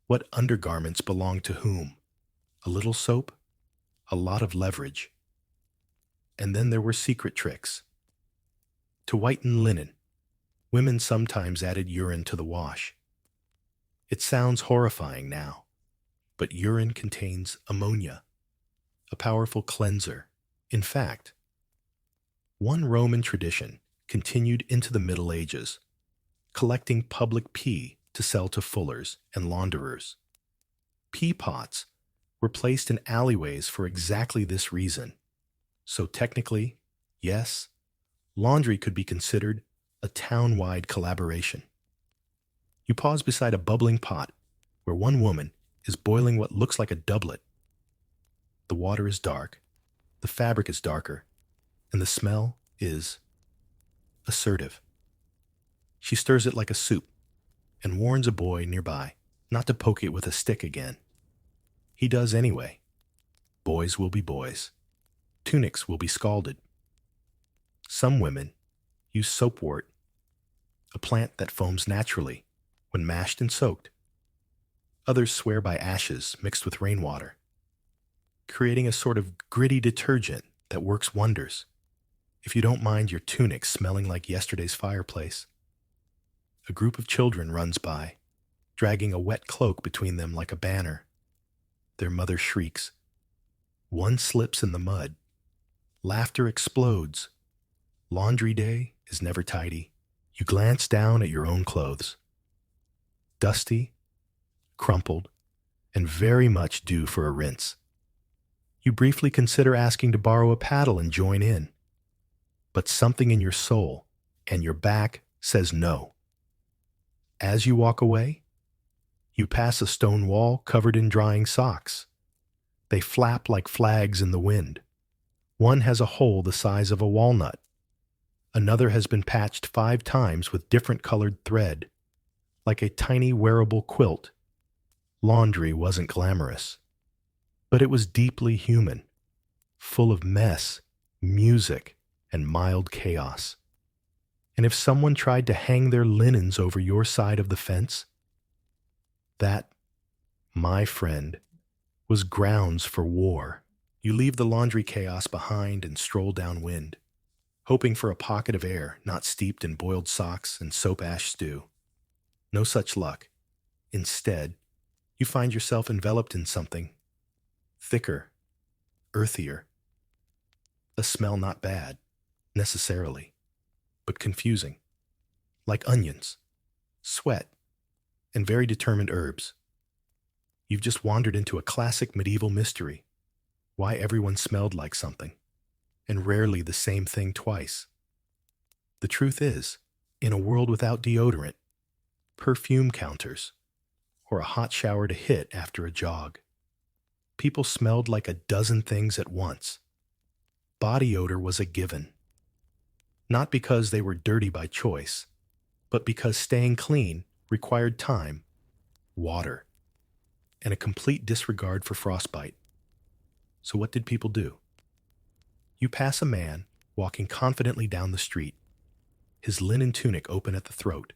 Speaker 1: What undergarments belonged to whom? A little soap? A lot of leverage. And then there were secret tricks. To whiten linen, women sometimes added urine to the wash. It sounds horrifying now, but urine contains ammonia, a powerful cleanser. In fact, one Roman tradition continued into the Middle Ages, collecting public pee to sell to fullers and launderers. Pee pots were placed in alleyways for exactly this reason. So technically, yes, laundry could be considered a town-wide collaboration. You pause beside a bubbling pot where one woman is boiling what looks like a doublet. The water is dark, the fabric is darker, and the smell is assertive. She stirs it like a soup and warns a boy nearby not to poke it with a stick again. He does anyway. Boys will be boys. Tunics will be scalded. Some women use soapwort, a plant that foams naturally when mashed and soaked. Others swear by ashes mixed with rainwater, creating a sort of gritty detergent that works wonders if you don't mind your tunic smelling like yesterday's fireplace. A group of children runs by, dragging a wet cloak between them like a banner. Their mother shrieks. One slips in the mud. Laughter explodes. Laundry day is never tidy. You glance down at your own clothes. Dusty, crumpled, and very much due for a rinse. You briefly consider asking to borrow a paddle and join in. But something in your soul and your back says no. As you walk away, you pass a stone wall covered in drying socks. They flap like flags in the wind. One has a hole the size of a walnut. Another has been patched 5 times with different colored thread, like a tiny wearable quilt. Laundry wasn't glamorous. But it was deeply human, full of mess, music, and mild chaos. And if someone tried to hang their linens over your side of the fence, that, my friend, was grounds for war. You leave the laundry chaos behind and stroll downwind, hoping for a pocket of air not steeped in boiled socks and soap ash stew. No such luck. Instead, you find yourself enveloped in something thicker, earthier. A smell not bad, necessarily, but confusing, like onions, sweat, and very determined herbs. You've just wandered into a classic medieval mystery, why everyone smelled like something, and rarely the same thing twice. The truth is, in a world without deodorant, perfume counters, or a hot shower to hit after a jog, people smelled like a dozen things at once. Body odor was a given. Not because they were dirty by choice, but because staying clean required time, water, and a complete disregard for frostbite. So what did people do? You pass a man walking confidently down the street, his linen tunic open at the throat,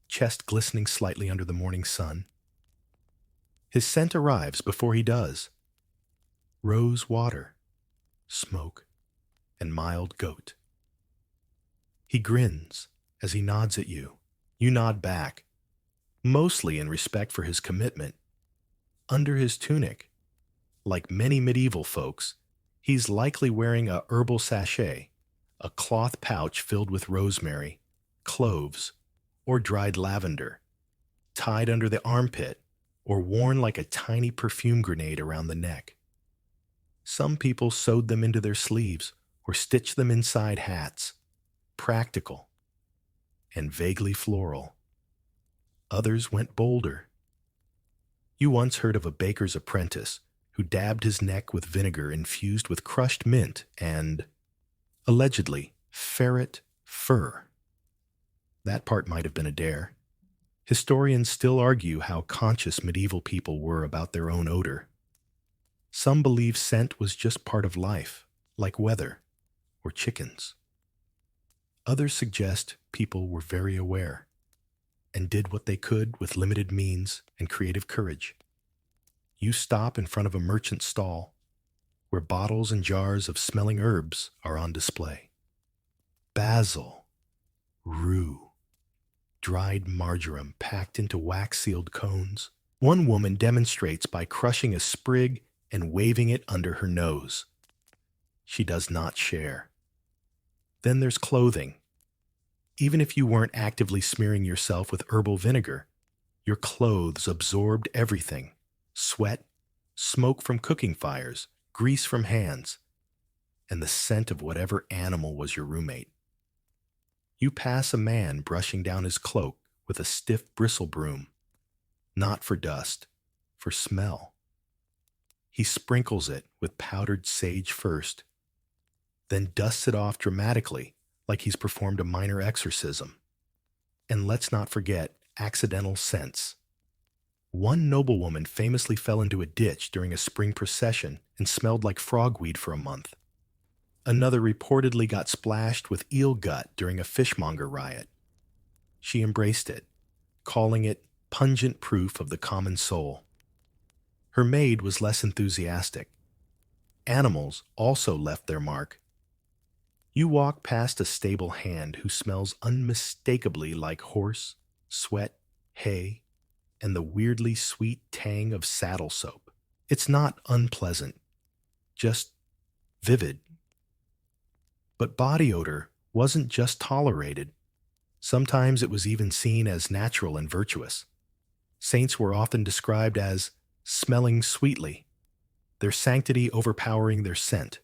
Speaker 1: chest glistening slightly under the morning sun. His scent arrives before he does. Rose water, smoke, and mild goat. He grins as he nods at you. You nod back, mostly in respect for his commitment. Under his tunic, like many medieval folks, he's likely wearing a herbal sachet, a cloth pouch filled with rosemary, cloves, or dried lavender, tied under the armpit or worn like a tiny perfume grenade around the neck. Some people sewed them into their sleeves or stitched them inside hats, practical and vaguely floral. Others went bolder. You once heard of a baker's apprentice who dabbed his neck with vinegar infused with crushed mint and, allegedly, ferret fur. That part might have been a dare. Historians still argue how conscious medieval people were about their own odor. Some believe scent was just part of life, like weather or chickens. Others suggest people were very aware and did what they could with limited means and creative courage. You stop in front of a merchant's stall where bottles and jars of smelling herbs are on display. Basil, rue, dried marjoram packed into wax-sealed cones. One woman demonstrates by crushing a sprig and waving it under her nose. She does not share. Then there's clothing. Even if you weren't actively smearing yourself with herbal vinegar, your clothes absorbed everything: sweat, smoke from cooking fires, grease from hands, and the scent of whatever animal was your roommate. You pass a man brushing down his cloak with a stiff bristle broom, not for dust, for smell. He sprinkles it with powdered sage first, then dusts it off dramatically like he's performed a minor exorcism. And let's not forget accidental scents. One noblewoman famously fell into a ditch during a spring procession and smelled like frogweed for a month. Another reportedly got splashed with eel gut during a fishmonger riot. She embraced it, calling it pungent proof of the common soul. Her maid was less enthusiastic. Animals also left their mark. You walk past a stable hand who smells unmistakably like horse, sweat, hay, and the weirdly sweet tang of saddle soap. It's not unpleasant, just vivid. But body odor wasn't just tolerated. Sometimes it was even seen as natural and virtuous. Saints were often described as smelling sweetly, their sanctity overpowering their scent.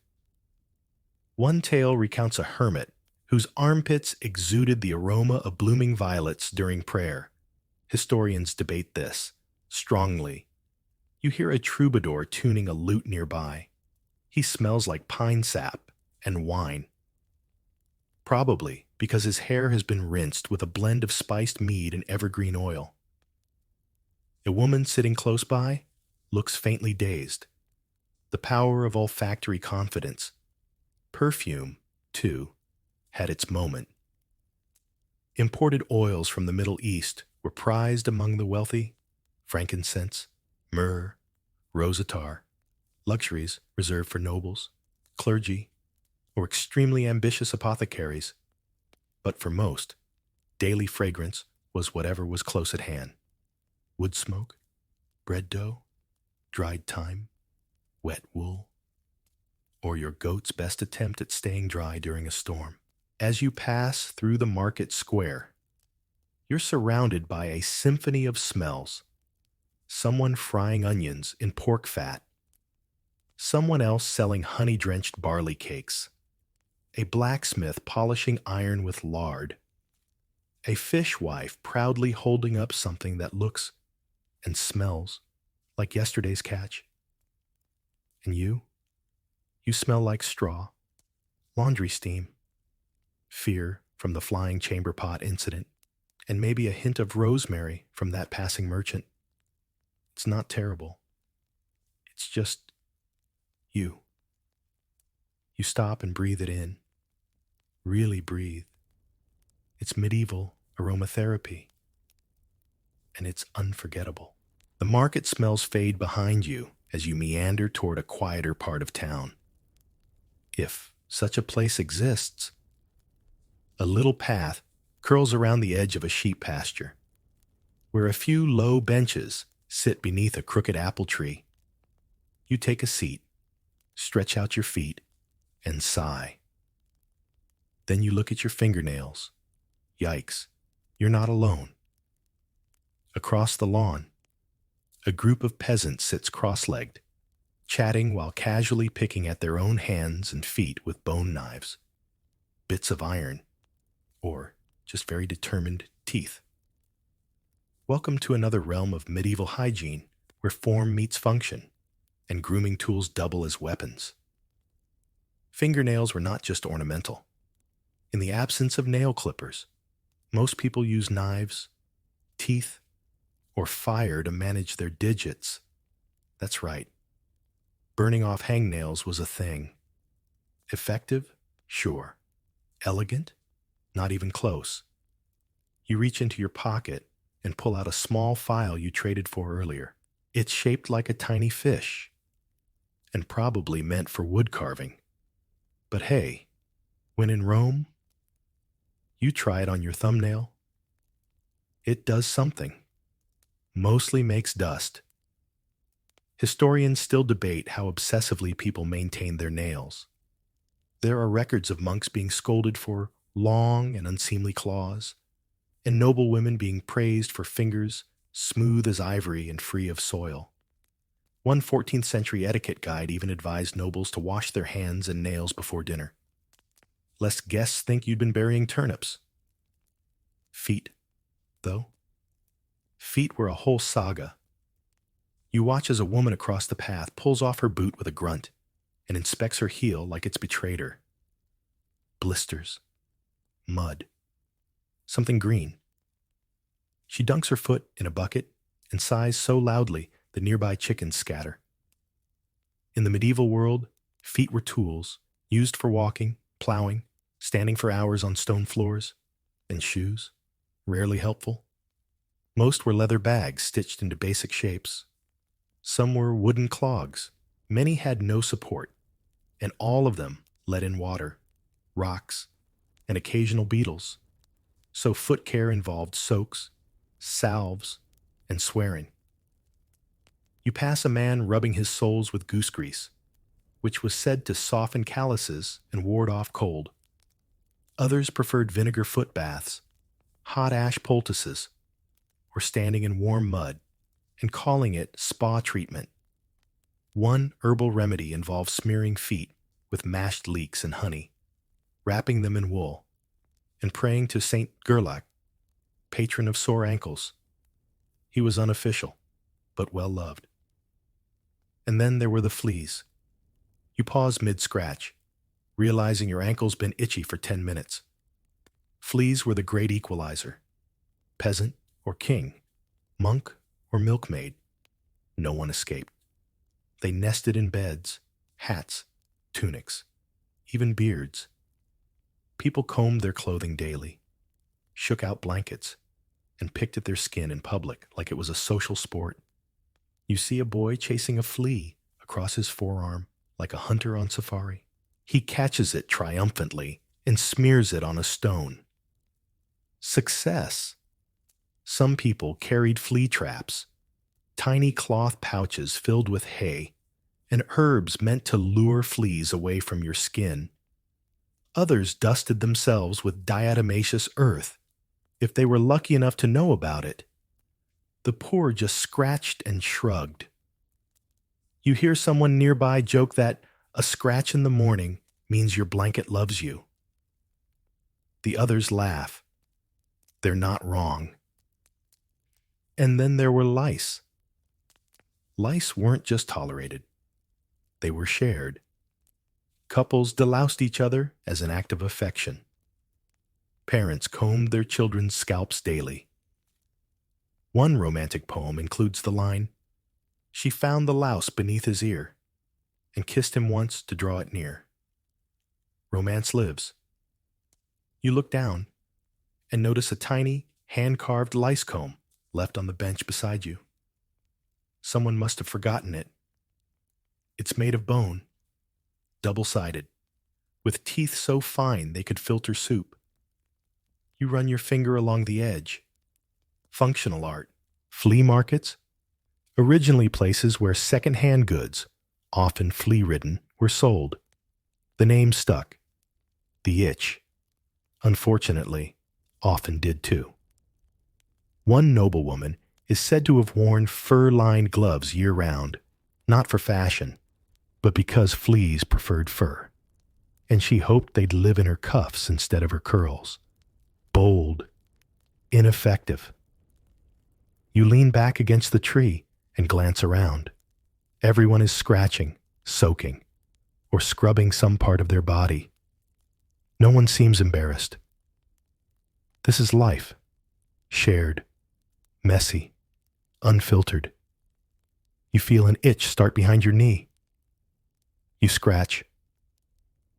Speaker 1: One tale recounts a hermit whose armpits exuded the aroma of blooming violets during prayer. Historians debate this strongly. You hear a troubadour tuning a lute nearby. He smells like pine sap and wine. Probably because his hair has been rinsed with a blend of spiced mead and evergreen oil. A woman sitting close by looks faintly dazed. The power of olfactory confidence. Perfume, too, had its moment. Imported oils from the Middle East were prized among the wealthy. Frankincense, myrrh, rose attar, luxuries reserved for nobles, clergy, or extremely ambitious apothecaries. But for most, daily fragrance was whatever was close at hand. Wood smoke, bread dough, dried thyme, wet wool, or your goat's best attempt at staying dry during a storm. As you pass through the market square, you're surrounded by a symphony of smells. Someone frying onions in pork fat, someone else selling honey-drenched barley cakes, a blacksmith polishing iron with lard, a fishwife proudly holding up something that looks and smells like yesterday's catch. And you smell like straw, laundry steam, fear from the flying chamber pot incident, and maybe a hint of rosemary from that passing merchant. It's not terrible. It's just you. You stop and breathe it in. Really breathe. It's medieval aromatherapy. And it's unforgettable. The market smells fade behind you as you meander toward a quieter part of town. If such a place exists. A little path curls around the edge of a sheep pasture, where a few low benches sit beneath a crooked apple tree. You take a seat, stretch out your feet, and sigh. Then you look at your fingernails. Yikes, you're not alone. Across the lawn, a group of peasants sits cross-legged, chatting while casually picking at their own hands and feet with bone knives, bits of iron, or just very determined teeth. Welcome to another realm of medieval hygiene where form meets function and grooming tools double as weapons. Fingernails were not just ornamental. In the absence of nail clippers, most people use knives, teeth, or fire to manage their digits. That's right. Burning off hangnails was a thing. Effective? Sure. Elegant? Not even close. You reach into your pocket and pull out a small file you traded for earlier. It's shaped like a tiny fish, and probably meant for wood carving. But hey, when in Rome, you try it on your thumbnail. It does something. Mostly makes dust. Historians still debate how obsessively people maintain their nails. There are records of monks being scolded for long and unseemly claws, and noble women being praised for fingers smooth as ivory and free of soil. One 14th century etiquette guide even advised nobles to wash their hands and nails before dinner, lest guests think you'd been burying turnips. Feet, though? Feet were a whole saga. You watch as a woman across the path pulls off her boot with a grunt and inspects her heel like it's betrayed her. Blisters. Mud. Something green. She dunks her foot in a bucket and sighs so loudly the nearby chickens scatter. In the medieval world, feet were tools used for walking, plowing, standing for hours on stone floors, and shoes, rarely helpful. Most were leather bags stitched into basic shapes. Some were wooden clogs. Many had no support, and all of them let in water, rocks, and occasional beetles. So foot care involved soaks, salves, and swearing. You pass a man rubbing his soles with goose grease, which was said to soften calluses and ward off cold. Others preferred vinegar foot baths, hot ash poultices, or standing in warm mud and calling it spa treatment. One herbal remedy involved smearing feet with mashed leeks and honey, wrapping them in wool, and praying to Saint Gerlach, patron of sore ankles. He was unofficial, but well loved. And then there were the fleas. You pause mid-scratch, realizing your ankle's been itchy for 10 minutes. Fleas were the great equalizer. Peasant or king, monk or milkmaid, no one escaped. They nested in beds, hats, tunics, even beards. People combed their clothing daily, shook out blankets, and picked at their skin in public like it was a social sport. You see a boy chasing a flea across his forearm like a hunter on safari. He catches it triumphantly and smears it on a stone. Success! Some people carried flea traps, tiny cloth pouches filled with hay, and herbs meant to lure fleas away from your skin. Others dusted themselves with diatomaceous earth, if they were lucky enough to know about it. The poor just scratched and shrugged. You hear someone nearby joke that a scratch in the morning means your blanket loves you. The others laugh. They're not wrong. And then there were lice. Lice weren't just tolerated. They were shared. Couples deloused each other as an act of affection. Parents combed their children's scalps daily. One romantic poem includes the line, "She found the louse beneath his ear and kissed him once to draw it near." Romance lives. You look down and notice a tiny, hand-carved lice comb left on the bench beside you. Someone must have forgotten it. It's made of bone, double-sided, with teeth so fine they could filter soup. You run your finger along the edge. Functional art. Flea markets? Originally places where second-hand goods, often flea-ridden, were sold. The name stuck. The itch, unfortunately, often did too. One noblewoman is said to have worn fur-lined gloves year-round, not for fashion, but because fleas preferred fur, and she hoped they'd live in her cuffs instead of her curls. Bold, ineffective. You lean back against the tree and glance around. Everyone is scratching, soaking, or scrubbing some part of their body. No one seems embarrassed. This is life, shared, messy, unfiltered. You feel an itch start behind your knee. You scratch.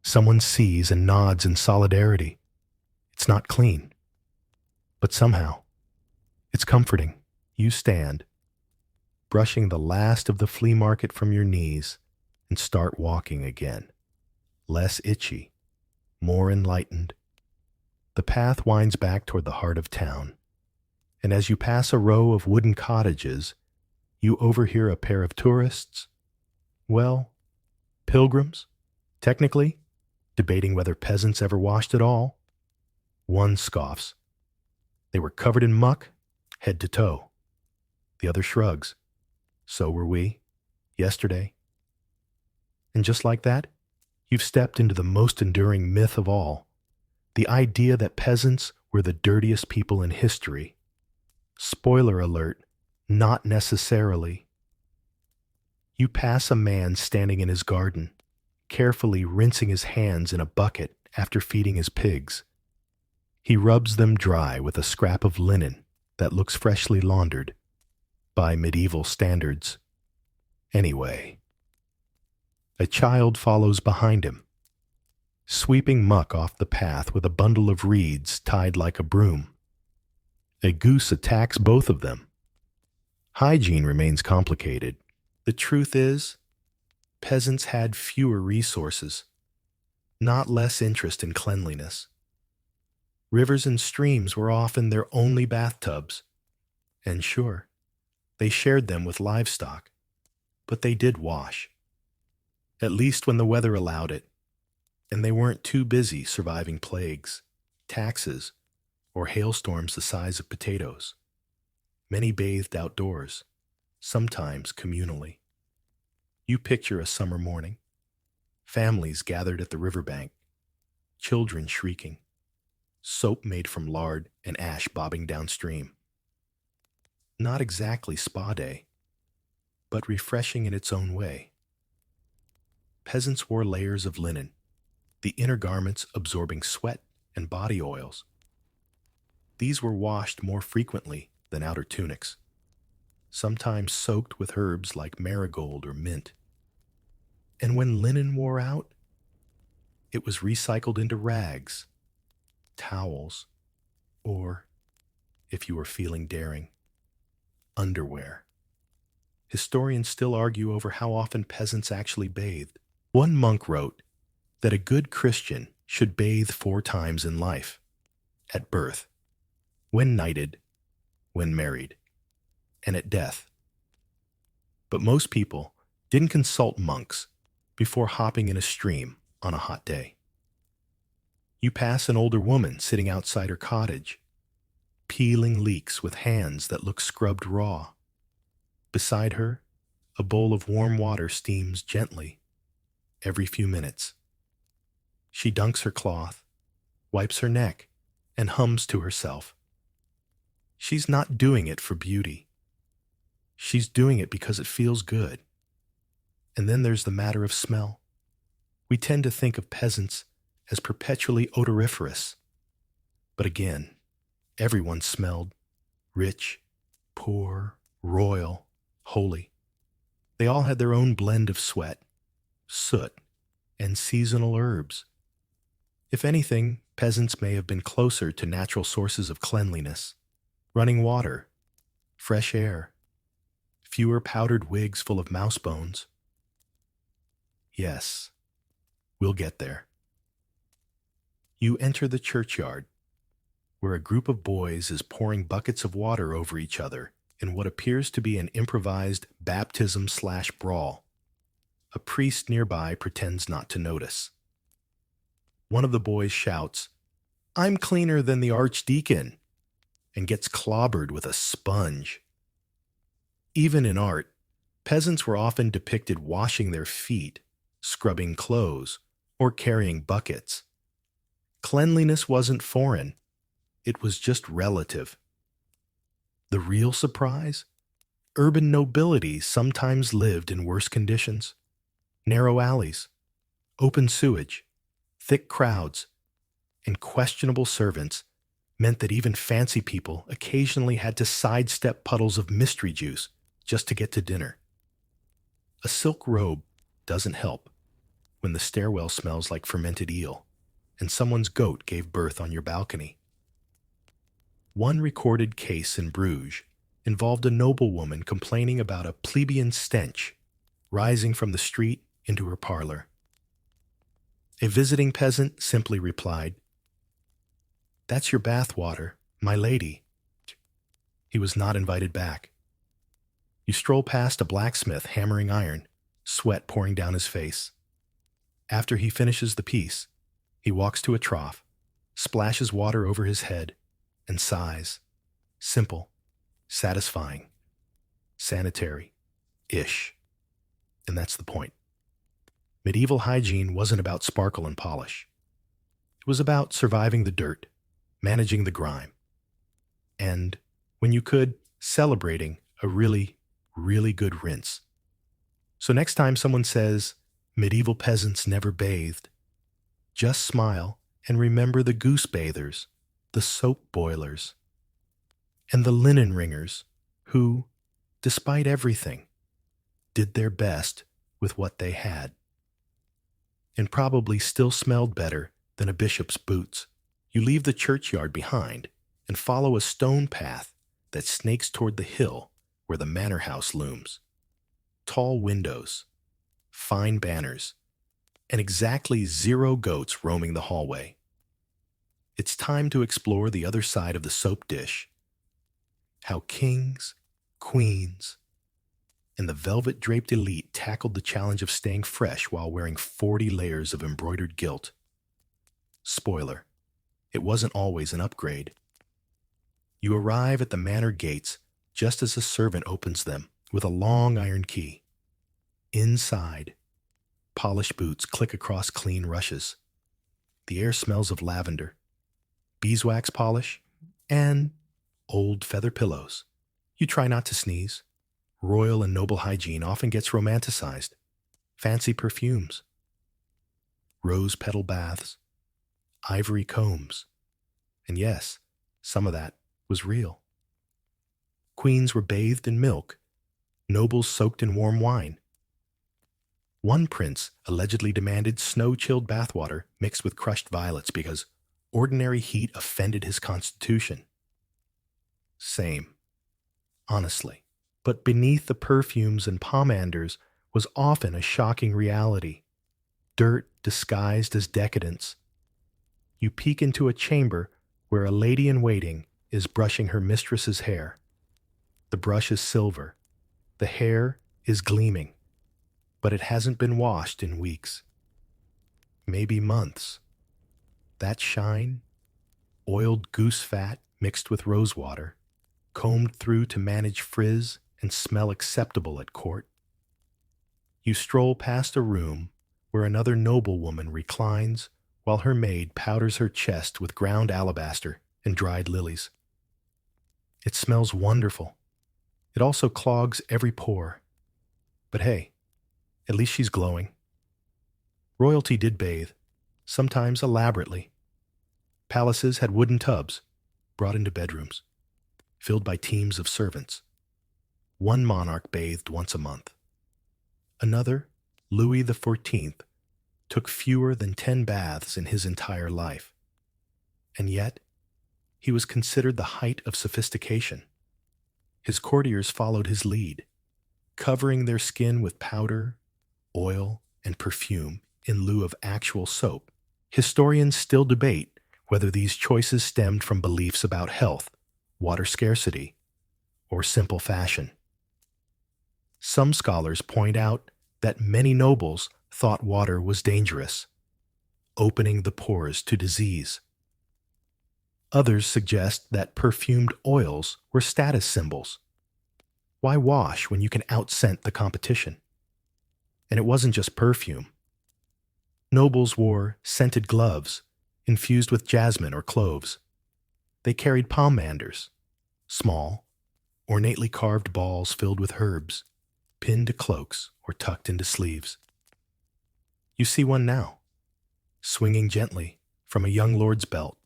Speaker 1: Someone sees and nods in solidarity. It's not clean, but somehow, it's comforting. You stand, brushing the last of the flea market from your knees, and start walking again. Less itchy, more enlightened. The path winds back toward the heart of town, and as you pass a row of wooden cottages, you overhear a pair of tourists, well, pilgrims, technically, debating whether peasants ever washed at all. One scoffs. They were covered in muck, head to toe. The other shrugs. So were we, yesterday. And just like that, you've stepped into the most enduring myth of all, the idea that peasants were the dirtiest people in history. Spoiler alert, not necessarily. You pass a man standing in his garden, carefully rinsing his hands in a bucket after feeding his pigs. He rubs them dry with a scrap of linen that looks freshly laundered, by medieval standards. Anyway, a child follows behind him, sweeping muck off the path with a bundle of reeds tied like a broom. A goose attacks both of them. Hygiene remains complicated. The truth is, peasants had fewer resources, not less interest in cleanliness. Rivers and streams were often their only bathtubs, and sure, they shared them with livestock, but they did wash, at least when the weather allowed it, and they weren't too busy surviving plagues, taxes, or hailstorms the size of potatoes. Many bathed outdoors, sometimes communally. You picture a summer morning, families gathered at the riverbank, children shrieking, soap made from lard and ash bobbing downstream. Not exactly spa day, but refreshing in its own way. Peasants wore layers of linen, the inner garments absorbing sweat and body oils. These were washed more frequently than outer tunics, sometimes soaked with herbs like marigold or mint. And when linen wore out, it was recycled into rags, towels, or, if you were feeling daring, underwear. Historians still argue over how often peasants actually bathed. One monk wrote that a good Christian should bathe 4 times in life: at birth, when knighted, when married, and at death. But most people didn't consult monks before hopping in a stream on a hot day. You pass an older woman sitting outside her cottage, peeling leeks with hands that look scrubbed raw. Beside her, a bowl of warm water steams gently every few minutes. She dunks her cloth, wipes her neck, and hums to herself. She's not doing it for beauty. She's doing it because it feels good. And then there's the matter of smell. We tend to think of peasants as perpetually odoriferous. But again, everyone smelled rich, poor, royal, holy. They all had their own blend of sweat, soot, and seasonal herbs. If anything, peasants may have been closer to natural sources of cleanliness: running water, fresh air, fewer powdered wigs full of mouse bones. Yes, we'll get there. You enter the churchyard, where a group of boys is pouring buckets of water over each other in what appears to be an improvised baptism/brawl. A priest nearby pretends not to notice. One of the boys shouts, "I'm cleaner than the archdeacon," and gets clobbered with a sponge. Even in art, peasants were often depicted washing their feet, scrubbing clothes, or carrying buckets. Cleanliness wasn't foreign. It was just relative. The real surprise? Urban nobility sometimes lived in worse conditions. Narrow alleys, open sewage, thick crowds, and questionable servants meant that even fancy people occasionally had to sidestep puddles of mystery juice just to get to dinner. A silk robe doesn't help when the stairwell smells like fermented eel and someone's goat gave birth on your balcony. One recorded case in Bruges involved a noblewoman complaining about a plebeian stench rising from the street into her parlor. A visiting peasant simply replied, "That's your bath water, my lady." He was not invited back. You stroll past a blacksmith hammering iron, sweat pouring down his face. After he finishes the piece, he walks to a trough, splashes water over his head, and sighs. Simple, satisfying, sanitary-ish. And that's the point. Medieval hygiene wasn't about sparkle and polish. It was about surviving the dirt, managing the grime, and, when you could, celebrating a really, really good rinse. So next time someone says, "Medieval peasants never bathed," just smile and remember the goose bathers, the soap boilers, and the linen wringers who, despite everything, did their best with what they had. And probably still smelled better than a bishop's boots. You leave the churchyard behind and follow a stone path that snakes toward the hill where the manor house looms. Tall windows, fine banners, and exactly 0 goats roaming the hallway. It's time to explore the other side of the soap dish. How kings, queens, and the velvet-draped elite tackled the challenge of staying fresh while wearing 40 layers of embroidered gilt. Spoiler, it wasn't always an upgrade. You arrive at the manor gates just as a servant opens them with a long iron key. Inside, polished boots click across clean rushes. The air smells of lavender, beeswax polish, and old feather pillows. You try not to sneeze. Royal and noble hygiene often gets romanticized. Fancy perfumes, rose petal baths, ivory combs. And yes, some of that was real. Queens were bathed in milk, nobles soaked in warm wine. One prince allegedly demanded snow-chilled bathwater mixed with crushed violets because ordinary heat offended his constitution. Same, honestly. But beneath the perfumes and pomanders was often a shocking reality. Dirt disguised as decadence. You peek into a chamber where a lady-in-waiting is brushing her mistress's hair. The brush is silver. The hair is gleaming. But it hasn't been washed in weeks. Maybe months. That shine, oiled goose fat mixed with rosewater, combed through to manage frizz and smell acceptable at court. You stroll past a room where another noblewoman reclines while her maid powders her chest with ground alabaster and dried lilies. It smells wonderful. It also clogs every pore. But hey, at least she's glowing. Royalty did bathe, sometimes elaborately. Palaces had wooden tubs, brought into bedrooms, filled by teams of servants. One monarch bathed once a month. Another, Louis XIV, took fewer than 10 baths in his entire life. And yet, he was considered the height of sophistication. His courtiers followed his lead, covering their skin with powder, oil, and perfume in lieu of actual soap. Historians still debate whether these choices stemmed from beliefs about health, water scarcity, or simple fashion. Some scholars point out that many nobles thought water was dangerous, opening the pores to disease. Others suggest that perfumed oils were status symbols. Why wash when you can outscent the competition? And it wasn't just perfume. Nobles wore scented gloves infused with jasmine or cloves. They carried pomanders, small, ornately carved balls filled with herbs, pinned to cloaks or tucked into sleeves. You see one now, swinging gently from a young lord's belt,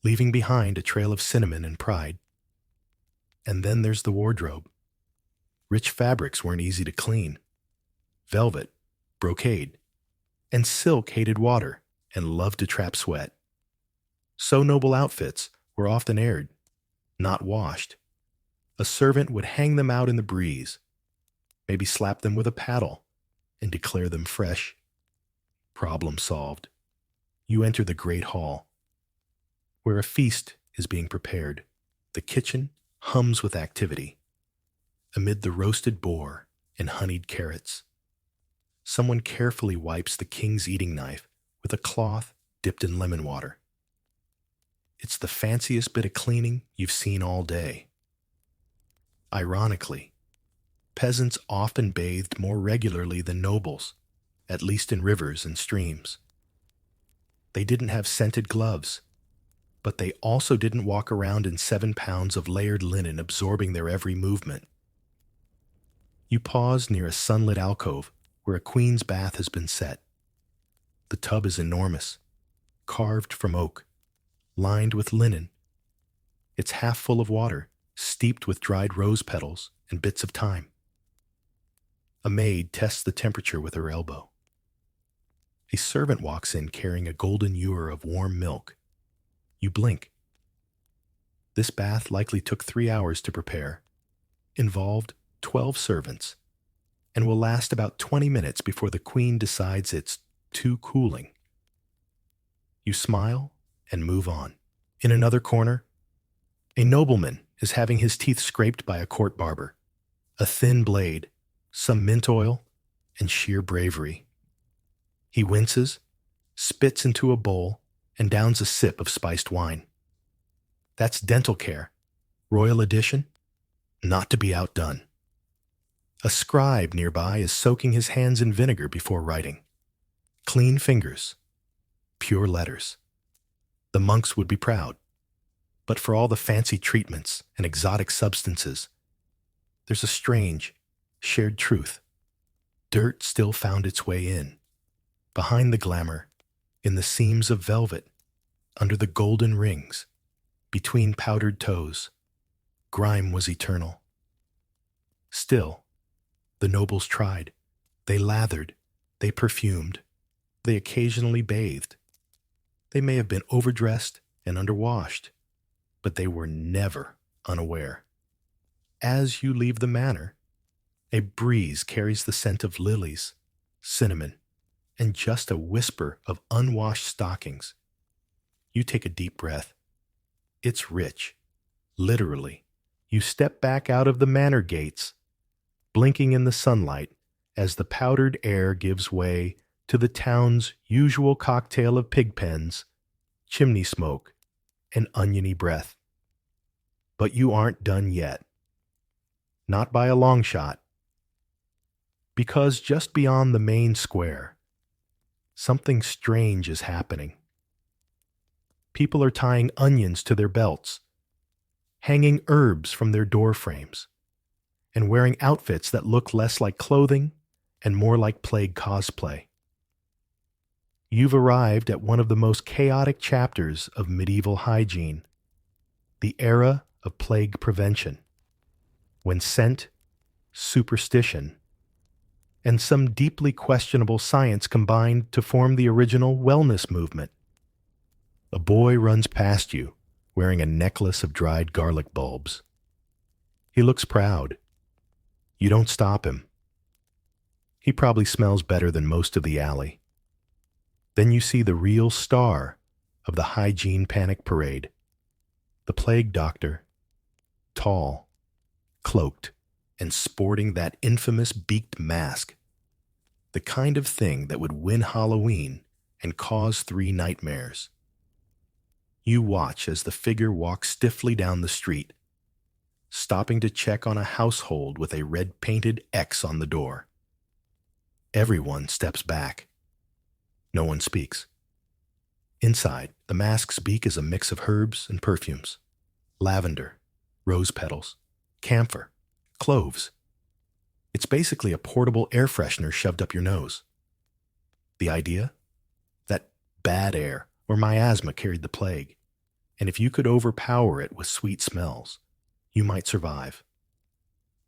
Speaker 1: leaving behind a trail of cinnamon and pride. And then there's the wardrobe. Rich fabrics weren't easy to clean. Velvet, brocade, and silk hated water and loved to trap sweat. So noble outfits were often aired, not washed. A servant would hang them out in the breeze, maybe slap them with a paddle, and declare them fresh. Problem solved. You enter the great hall, where a feast is being prepared. The kitchen hums with activity. Amid the roasted boar and honeyed carrots, someone carefully wipes the king's eating knife with a cloth dipped in lemon water. It's the fanciest bit of cleaning you've seen all day. Ironically, peasants often bathed more regularly than nobles, at least in rivers and streams. They didn't have scented gloves, but they also didn't walk around in 7 pounds of layered linen absorbing their every movement. You pause near a sunlit alcove where a queen's bath has been set. The tub is enormous, carved from oak, lined with linen. It's half full of water, steeped with dried rose petals and bits of thyme. A maid tests the temperature with her elbow. A servant walks in carrying a golden ewer of warm milk. You blink. This bath likely took 3 hours to prepare, involved 12 servants, and will last about 20 minutes before the queen decides it's too cooling. You smile and move on. In another corner, a nobleman is having his teeth scraped by a court barber. A thin blade, some mint oil, and sheer bravery. He winces, spits into a bowl, and downs a sip of spiced wine. That's dental care, royal edition, not to be outdone. A scribe nearby is soaking his hands in vinegar before writing. Clean fingers, pure letters. The monks would be proud. But for all the fancy treatments and exotic substances, there's a strange, shared truth. Dirt still found its way in, behind the glamour, in the seams of velvet, under the golden rings, between powdered toes. Grime was eternal. Still, the nobles tried. They lathered, They perfumed. They occasionally bathed. They may have been overdressed and underwashed, but they were never unaware. As you leave the manor, a breeze carries the scent of lilies, cinnamon, and just a whisper of unwashed stockings. You take a deep breath. It's rich. Literally, you step back out of the manor gates, blinking in the sunlight as the powdered air gives way to the town's usual cocktail of pig pens, chimney smoke, and oniony breath. But you aren't done yet. Not by a long shot. Because just beyond the main square, something strange is happening. People are tying onions to their belts, hanging herbs from their door frames, and wearing outfits that look less like clothing and more like plague cosplay. You've arrived at one of the most chaotic chapters of medieval hygiene, the era of plague prevention, when scent, superstition, and some deeply questionable science combined to form the original wellness movement. A boy runs past you, wearing a necklace of dried garlic bulbs. He looks proud. You don't stop him. He probably smells better than most of the alley. Then you see the real star of the hygiene panic parade, the plague doctor, tall, cloaked, and sporting that infamous beaked mask, the kind of thing that would win Halloween and cause 3 nightmares. You watch as the figure walks stiffly down the street, stopping to check on a household with a red-painted X on the door. Everyone steps back. No one speaks. Inside, the mask's beak is a mix of herbs and perfumes: lavender, rose petals, camphor, cloves. It's basically a portable air freshener shoved up your nose. The idea? That bad air or miasma carried the plague, and if you could overpower it with sweet smells, you might survive.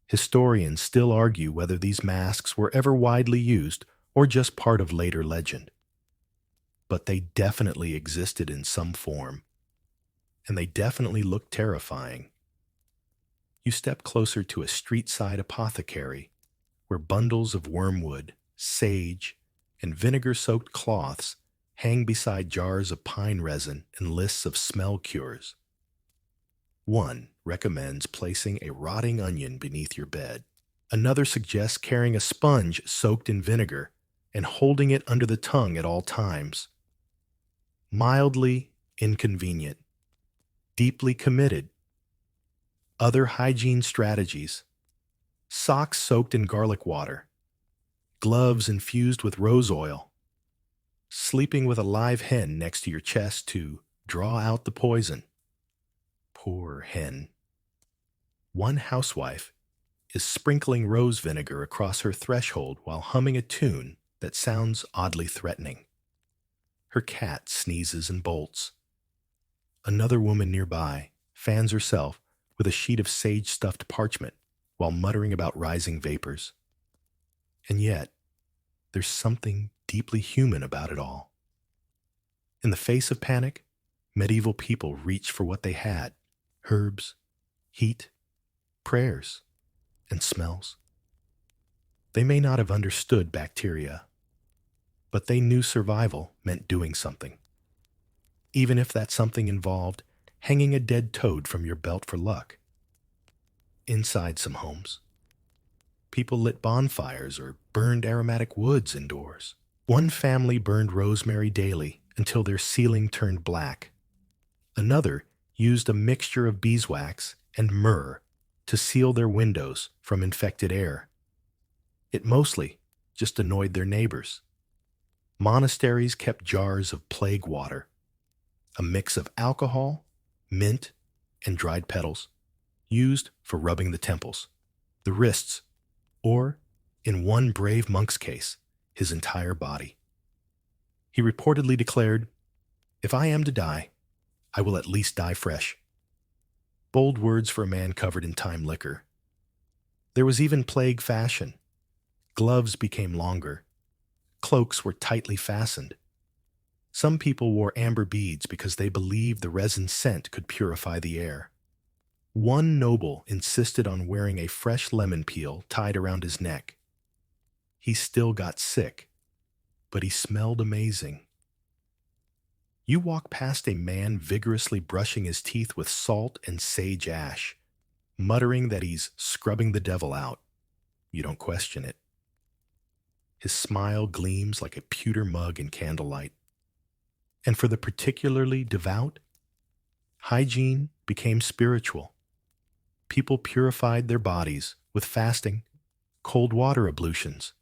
Speaker 1: Historians still argue whether these masks were ever widely used or just part of later legend. But they definitely existed in some form, and they definitely looked terrifying. You step closer to a street-side apothecary where bundles of wormwood, sage, and vinegar-soaked cloths hang beside jars of pine resin and lists of smell cures. One recommends placing a rotting onion beneath your bed. Another suggests carrying a sponge soaked in vinegar and holding it under the tongue at all times. Mildly inconvenient, deeply committed. Other hygiene strategies: socks soaked in garlic water, gloves infused with rose oil, sleeping with a live hen next to your chest to draw out the poison. Poor hen. One housewife is sprinkling rose vinegar across her threshold while humming a tune that sounds oddly threatening. Her cat sneezes and bolts. Another woman nearby fans herself with a sheet of sage-stuffed parchment while muttering about rising vapors. And yet, there's something deeply human about it all. In the face of panic, medieval people reached for what they had: herbs, heat, prayers, and smells. They may not have understood bacteria, but they knew survival meant doing something. Even if that something involved hanging a dead toad from your belt for luck. Inside some homes, people lit bonfires or burned aromatic woods indoors. One family burned rosemary daily until their ceiling turned black. Another used a mixture of beeswax and myrrh to seal their windows from infected air. It mostly just annoyed their neighbors. Monasteries kept jars of plague water, a mix of alcohol, mint, and dried petals, used for rubbing the temples, the wrists, or, in one brave monk's case, his entire body. He reportedly declared, "If I am to die, I will at least die fresh." Bold words for a man covered in time liquor. There was even plague fashion. Gloves became longer. Cloaks were tightly fastened. Some people wore amber beads because they believed the resin scent could purify the air. One noble insisted on wearing a fresh lemon peel tied around his neck. He still got sick, but he smelled amazing. You walk past a man vigorously brushing his teeth with salt and sage ash, muttering that he's scrubbing the devil out. You don't question it. His smile gleams like a pewter mug in candlelight. And for the particularly devout, hygiene became spiritual. People purified their bodies with fasting, cold water ablutions,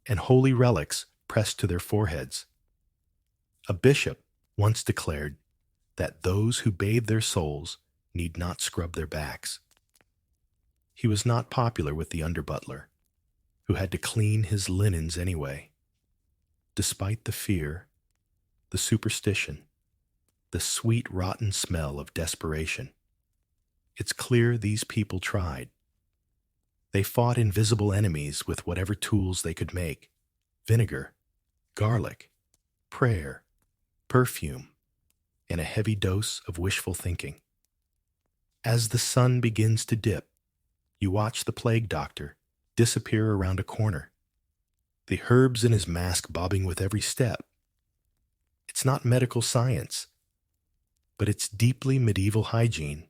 Speaker 1: and holy relics pressed to their foreheads. A bishop once declared that those who bathe their souls need not scrub their backs. He was not popular with the under-butler, who had to clean his linens anyway. Despite the fear, the superstition, the sweet rotten smell of desperation, it's clear these people tried. They fought invisible enemies with whatever tools they could make: vinegar, garlic, prayer, perfume, and a heavy dose of wishful thinking. As the sun begins to dip, you watch the plague doctor disappear around a corner, the herbs in his mask bobbing with every step. It's not medical science, but it's deeply medieval hygiene,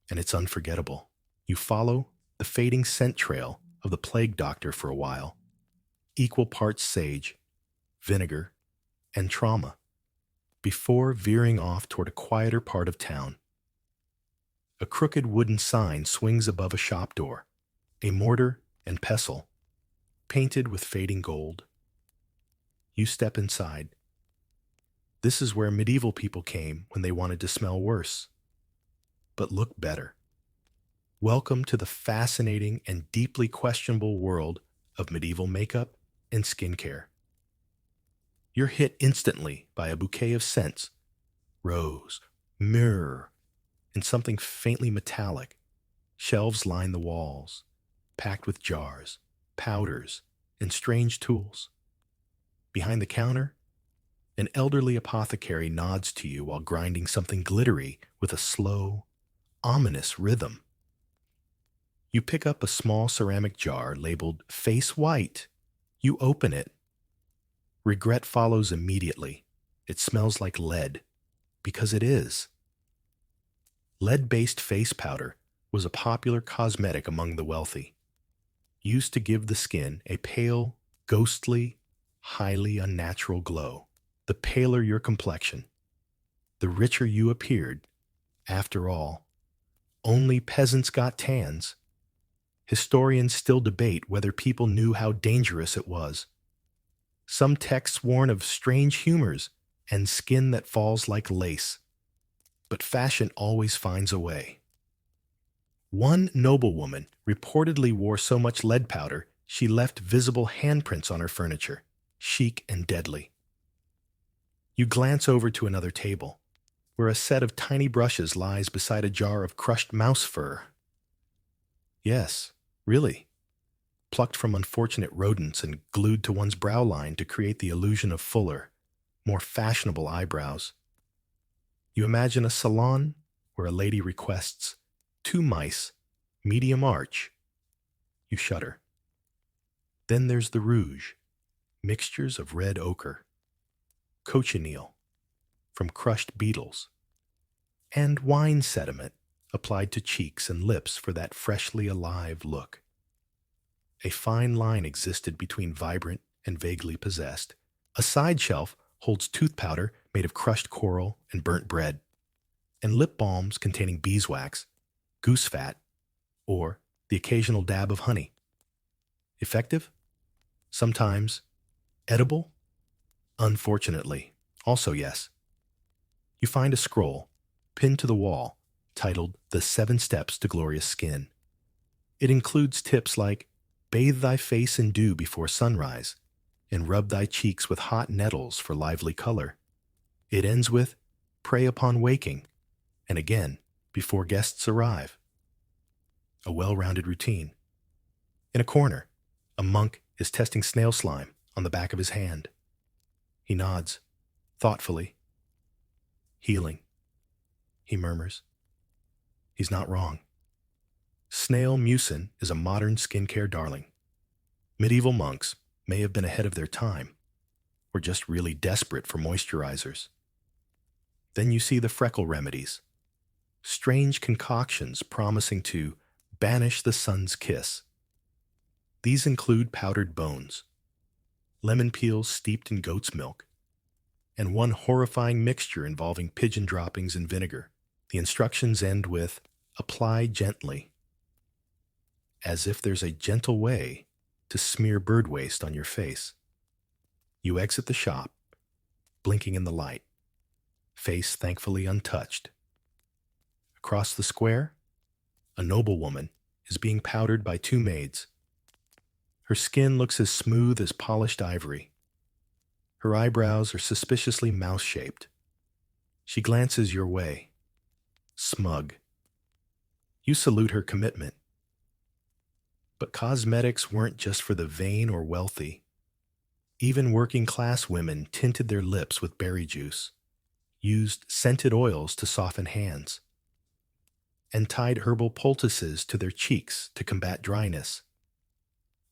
Speaker 1: and it's unforgettable. You follow the fading scent trail of the plague doctor for a while, equal parts sage, vinegar, and trauma, before veering off toward a quieter part of town. A crooked wooden sign swings above a shop door, a mortar and pestle, painted with fading gold. You step inside. This is where medieval people came when they wanted to smell worse, but look better. Welcome to the fascinating and deeply questionable world of medieval makeup and skincare. You're hit instantly by a bouquet of scents: rose, myrrh, and something faintly metallic. Shelves line the walls, packed with jars, powders, and strange tools. Behind the counter, an elderly apothecary nods to you while grinding something glittery with a slow, ominous rhythm. You pick up a small ceramic jar labeled "Face White." You open it. Regret follows immediately. It smells like lead, because it is. Lead-based face powder was a popular cosmetic among the wealthy, used to give the skin a pale, ghostly, highly unnatural glow. The paler your complexion, the richer you appeared. After all, only peasants got tans. Historians still debate whether people knew how dangerous it was. Some texts warn of strange humors and skin that falls like lace. But fashion always finds a way. One noblewoman reportedly wore so much lead powder she left visible handprints on her furniture, chic and deadly. You glance over to another table, where a set of tiny brushes lies beside a jar of crushed mouse fur. Yes, really. Plucked from unfortunate rodents and glued to one's brow line to create the illusion of fuller, more fashionable eyebrows. You imagine a salon where a lady requests 2 mice, medium arch. You shudder. Then there's the rouge, mixtures of red ochre, cochineal from crushed beetles, and wine sediment applied to cheeks and lips for that freshly alive look. A fine line existed between vibrant and vaguely possessed. A side shelf holds tooth powder made of crushed coral and burnt bread, and lip balms containing beeswax, goose fat, or the occasional dab of honey. Effective? Sometimes. Edible? Unfortunately, also yes. You find a scroll, pinned to the wall, titled "The 7 Steps to Glorious Skin." It includes tips like, bathe thy face in dew before sunrise, and rub thy cheeks with hot nettles for lively color. It ends with, pray upon waking, and again, before guests arrive. A well-rounded routine. In a corner, a monk is testing snail slime on the back of his hand. He nods, thoughtfully. Healing, he murmurs. He's not wrong. Snail mucin is a modern skincare darling. Medieval monks may have been ahead of their time, or just really desperate for moisturizers. Then you see the freckle remedies, strange concoctions promising to banish the sun's kiss. These include powdered bones, lemon peels steeped in goat's milk, and one horrifying mixture involving pigeon droppings and vinegar. The instructions end with, apply gently, as if there's a gentle way to smear bird waste on your face. You exit the shop, blinking in the light, face thankfully untouched. Across the square, a noblewoman is being powdered by two maids. Her skin looks as smooth as polished ivory. Her eyebrows are suspiciously mouse-shaped. She glances your way, smug. You salute her commitment. But cosmetics weren't just for the vain or wealthy. Even working-class women tinted their lips with berry juice, used scented oils to soften hands, and tied herbal poultices to their cheeks to combat dryness.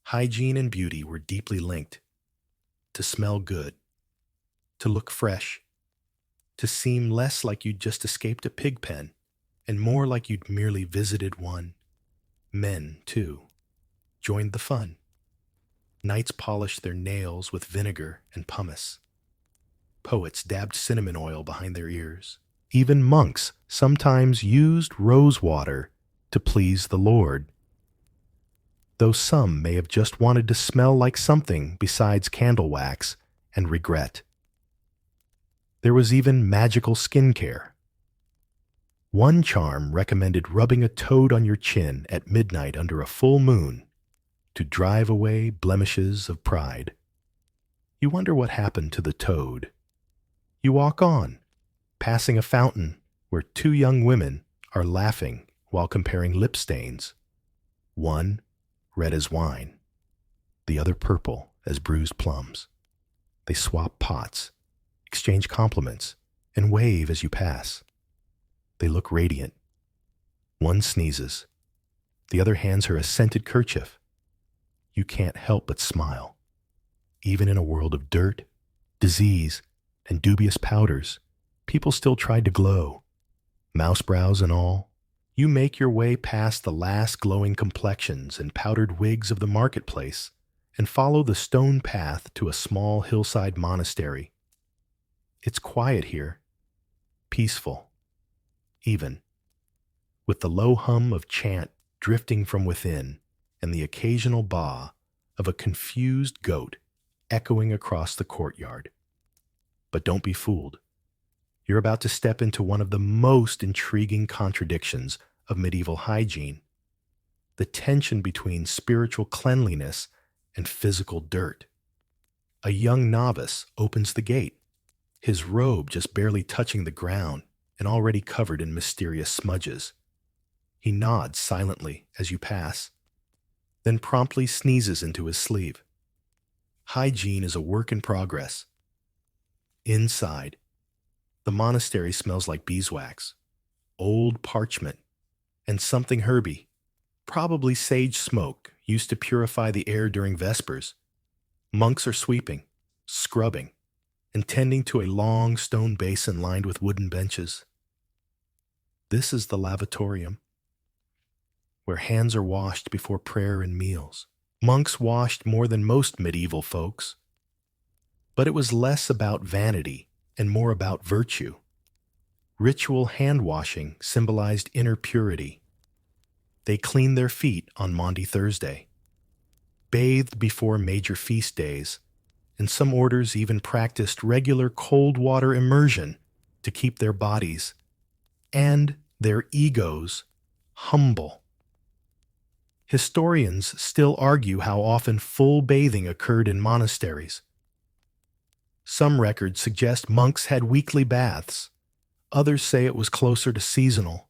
Speaker 1: Hygiene and beauty were deeply linked. To smell good, to look fresh, to seem less like you'd just escaped a pig pen, and more like you'd merely visited one. Men, too, joined the fun. Knights polished their nails with vinegar and pumice. Poets dabbed cinnamon oil behind their ears. Even monks sometimes used rose water to please the Lord, though some may have just wanted to smell like something besides candle wax and regret. There was even magical skincare. One charm recommended rubbing a toad on your chin at midnight under a full moon to drive away blemishes of pride. You wonder what happened to the toad. You walk on, passing a fountain where two young women are laughing while comparing lip stains. One red as wine, the other purple as bruised plums. They swap pots, exchange compliments, and wave as you pass. They look radiant. One sneezes. The other hands her a scented kerchief. You can't help but smile. Even in a world of dirt, disease, and dubious powders, people still tried to glow. Mouse brows and all, you make your way past the last glowing complexions and powdered wigs of the marketplace and follow the stone path to a small hillside monastery. It's quiet here, peaceful, even, with the low hum of chant drifting from within and the occasional baa of a confused goat echoing across the courtyard. But don't be fooled. You're about to step into one of the most intriguing contradictions of medieval hygiene: the tension between spiritual cleanliness and physical dirt. A young novice opens the gate, his robe just barely touching the ground and already covered in mysterious smudges. He nods silently as you pass, then promptly sneezes into his sleeve. Hygiene is a work in progress. Inside, the monastery smells like beeswax, old parchment, and something herby, probably sage smoke used to purify the air during vespers. Monks are sweeping, scrubbing, and tending to a long stone basin lined with wooden benches. This is the lavatorium, where hands are washed before prayer and meals. Monks washed more than most medieval folks, but it was less about vanity and more about virtue. Ritual hand-washing symbolized inner purity. They cleaned their feet on Maundy Thursday, bathed before major feast days, and some orders even practiced regular cold water immersion to keep their bodies and their egos humble. Historians still argue how often full bathing occurred in monasteries. Some records suggest monks had weekly baths. Others say it was closer to seasonal,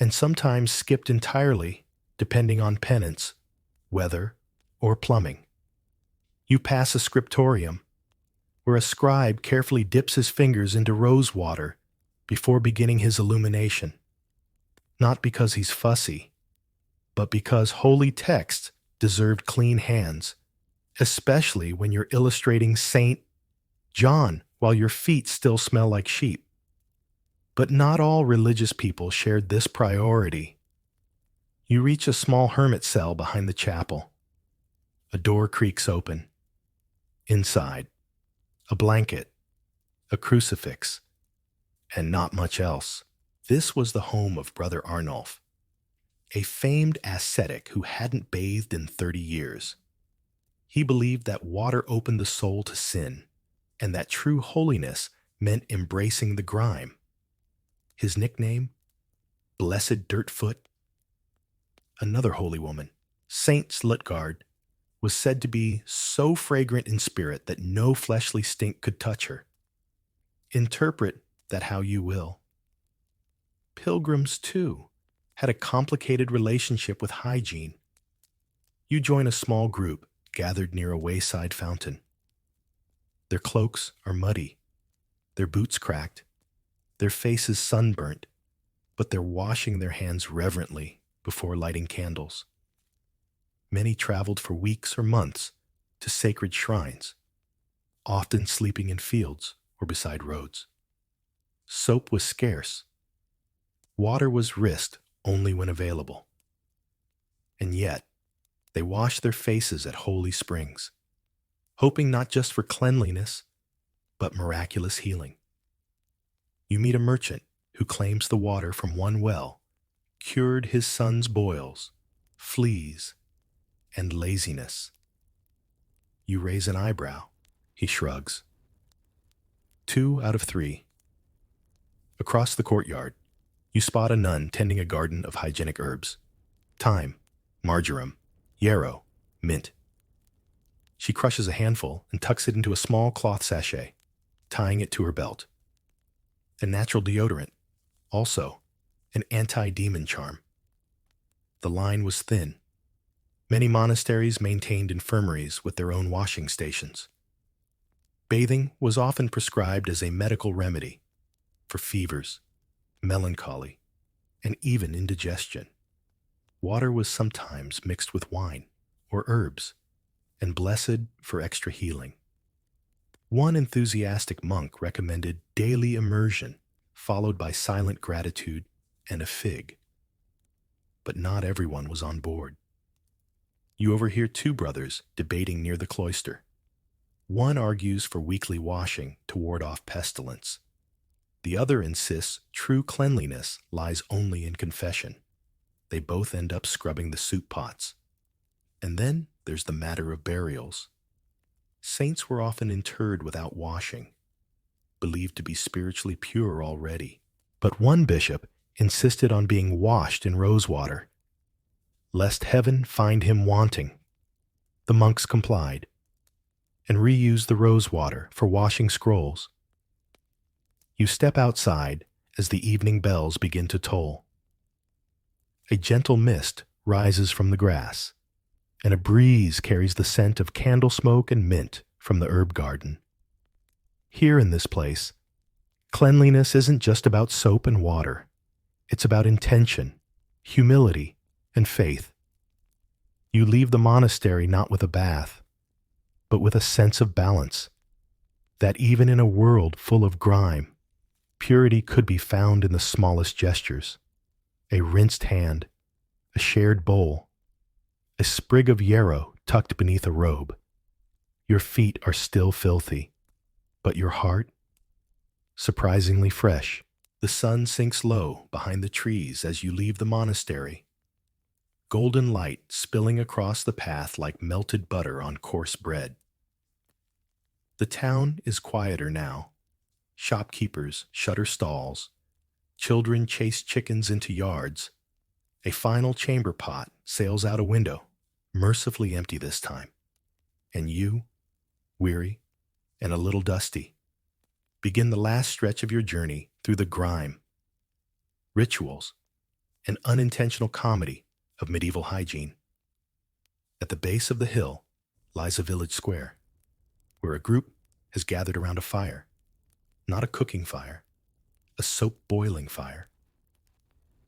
Speaker 1: and sometimes skipped entirely, depending on penance, weather, or plumbing. You pass a scriptorium, where a scribe carefully dips his fingers into rose water before beginning his illumination. Not because he's fussy, but because holy text deserved clean hands, especially when you're illustrating Saint John while your feet still smell like sheep. But not all religious people shared this priority. You reach a small hermit cell behind the chapel. A door creaks open. Inside, a blanket, a crucifix, and not much else. This was the home of Brother Arnulf, a famed ascetic who hadn't bathed in 30 years. He believed that water opened the soul to sin, and that true holiness meant embracing the grime. His nickname? Blessed Dirtfoot. Another holy woman, Saint Slutgard, was said to be so fragrant in spirit that no fleshly stink could touch her. Interpret that how you will. Pilgrims, too, had a complicated relationship with hygiene. You join a small group gathered near a wayside fountain. Their cloaks are muddy, their boots cracked, their faces sunburnt, but they're washing their hands reverently before lighting candles. Many traveled for weeks or months to sacred shrines, often sleeping in fields or beside roads. Soap was scarce. Water was risked only when available. And yet, they washed their faces at holy springs, hoping not just for cleanliness, but miraculous healing. You meet a merchant who claims the water from one well cured his son's boils, fleas, and laziness. You raise an eyebrow. He shrugs. 2 out of 3. Across the courtyard, you spot a nun tending a garden of hygienic herbs. Thyme, marjoram, yarrow, mint. She crushes a handful and tucks it into a small cloth sachet, tying it to her belt. A natural deodorant, also an anti-demon charm. The line was thin. Many monasteries maintained infirmaries with their own washing stations. Bathing was often prescribed as a medical remedy for fevers, melancholy, and even indigestion. Water was sometimes mixed with wine or herbs, and blessed for extra healing. One enthusiastic monk recommended daily immersion, followed by silent gratitude and a fig. But not everyone was on board. You overhear 2 brothers debating near the cloister. One argues for weekly washing to ward off pestilence. The other insists true cleanliness lies only in confession. They both end up scrubbing the soup pots. And then there's the matter of burials. Saints were often interred without washing, believed to be spiritually pure already. But one bishop insisted on being washed in rosewater, lest heaven find him wanting. The monks complied, and reused the rosewater for washing scrolls. You step outside as the evening bells begin to toll. A gentle mist rises from the grass, and a breeze carries the scent of candle smoke and mint from the herb garden. Here in this place, cleanliness isn't just about soap and water. It's about intention, humility, and faith. You leave the monastery not with a bath, but with a sense of balance, that even in a world full of grime, purity could be found in the smallest gestures. A rinsed hand, a shared bowl, a sprig of yarrow tucked beneath a robe. Your feet are still filthy, but your heart, surprisingly fresh. The sun sinks low behind the trees as you leave the monastery, golden light spilling across the path like melted butter on coarse bread. The town is quieter now. Shopkeepers shutter stalls. Children chase chickens into yards. A final chamber pot sails out a window, mercifully empty this time. And you, weary and a little dusty, begin the last stretch of your journey through the grime, rituals, and unintentional comedy of medieval hygiene. At the base of the hill lies a village square, where a group has gathered around a fire. Not a cooking fire, a soap boiling fire.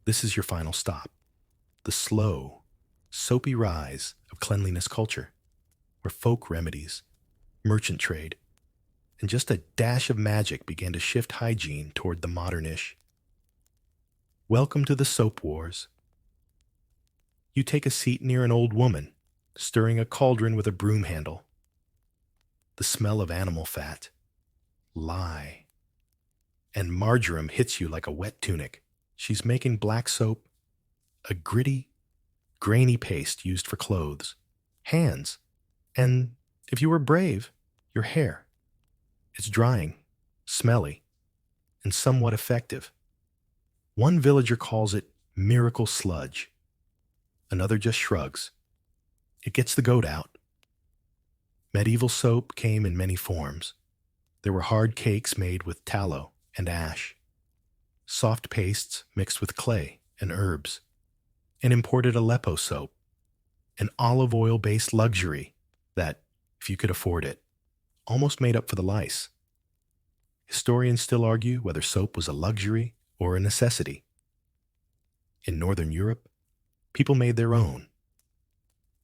Speaker 1: This is your final stop, the slow, soapy rise of cleanliness culture, where folk remedies, merchant trade, and just a dash of magic began to shift hygiene toward the modernish. Welcome to the soap wars. You take a seat near an old woman, stirring a cauldron with a broom handle. The smell of animal fat, lye, and marjoram hits you like a wet tunic. She's making black soap, a gritty, grainy paste used for clothes, hands, and, if you were brave, your hair. It's drying, smelly, and somewhat effective. One villager calls it miracle sludge. Another just shrugs. It gets the goat out. Medieval soap came in many forms. There were hard cakes made with tallow and ash, soft pastes mixed with clay and herbs, and imported Aleppo soap, an olive oil-based luxury that, if you could afford it, almost made up for the lice. Historians still argue whether soap was a luxury or a necessity. In Northern Europe, people made their own.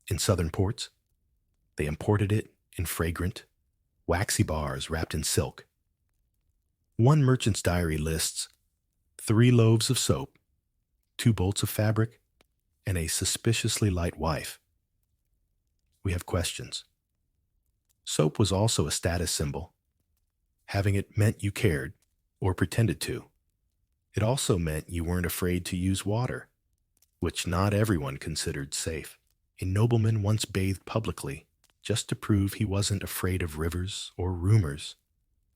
Speaker 1: In southern ports, they imported it in fragrant, waxy bars wrapped in silk. One merchant's diary lists 3 loaves of soap, 2 bolts of fabric, and a suspiciously light wife. We have questions. Soap was also a status symbol. Having it meant you cared, or pretended to. It also meant you weren't afraid to use water, which not everyone considered safe. A nobleman once bathed publicly just to prove he wasn't afraid of rivers or rumors.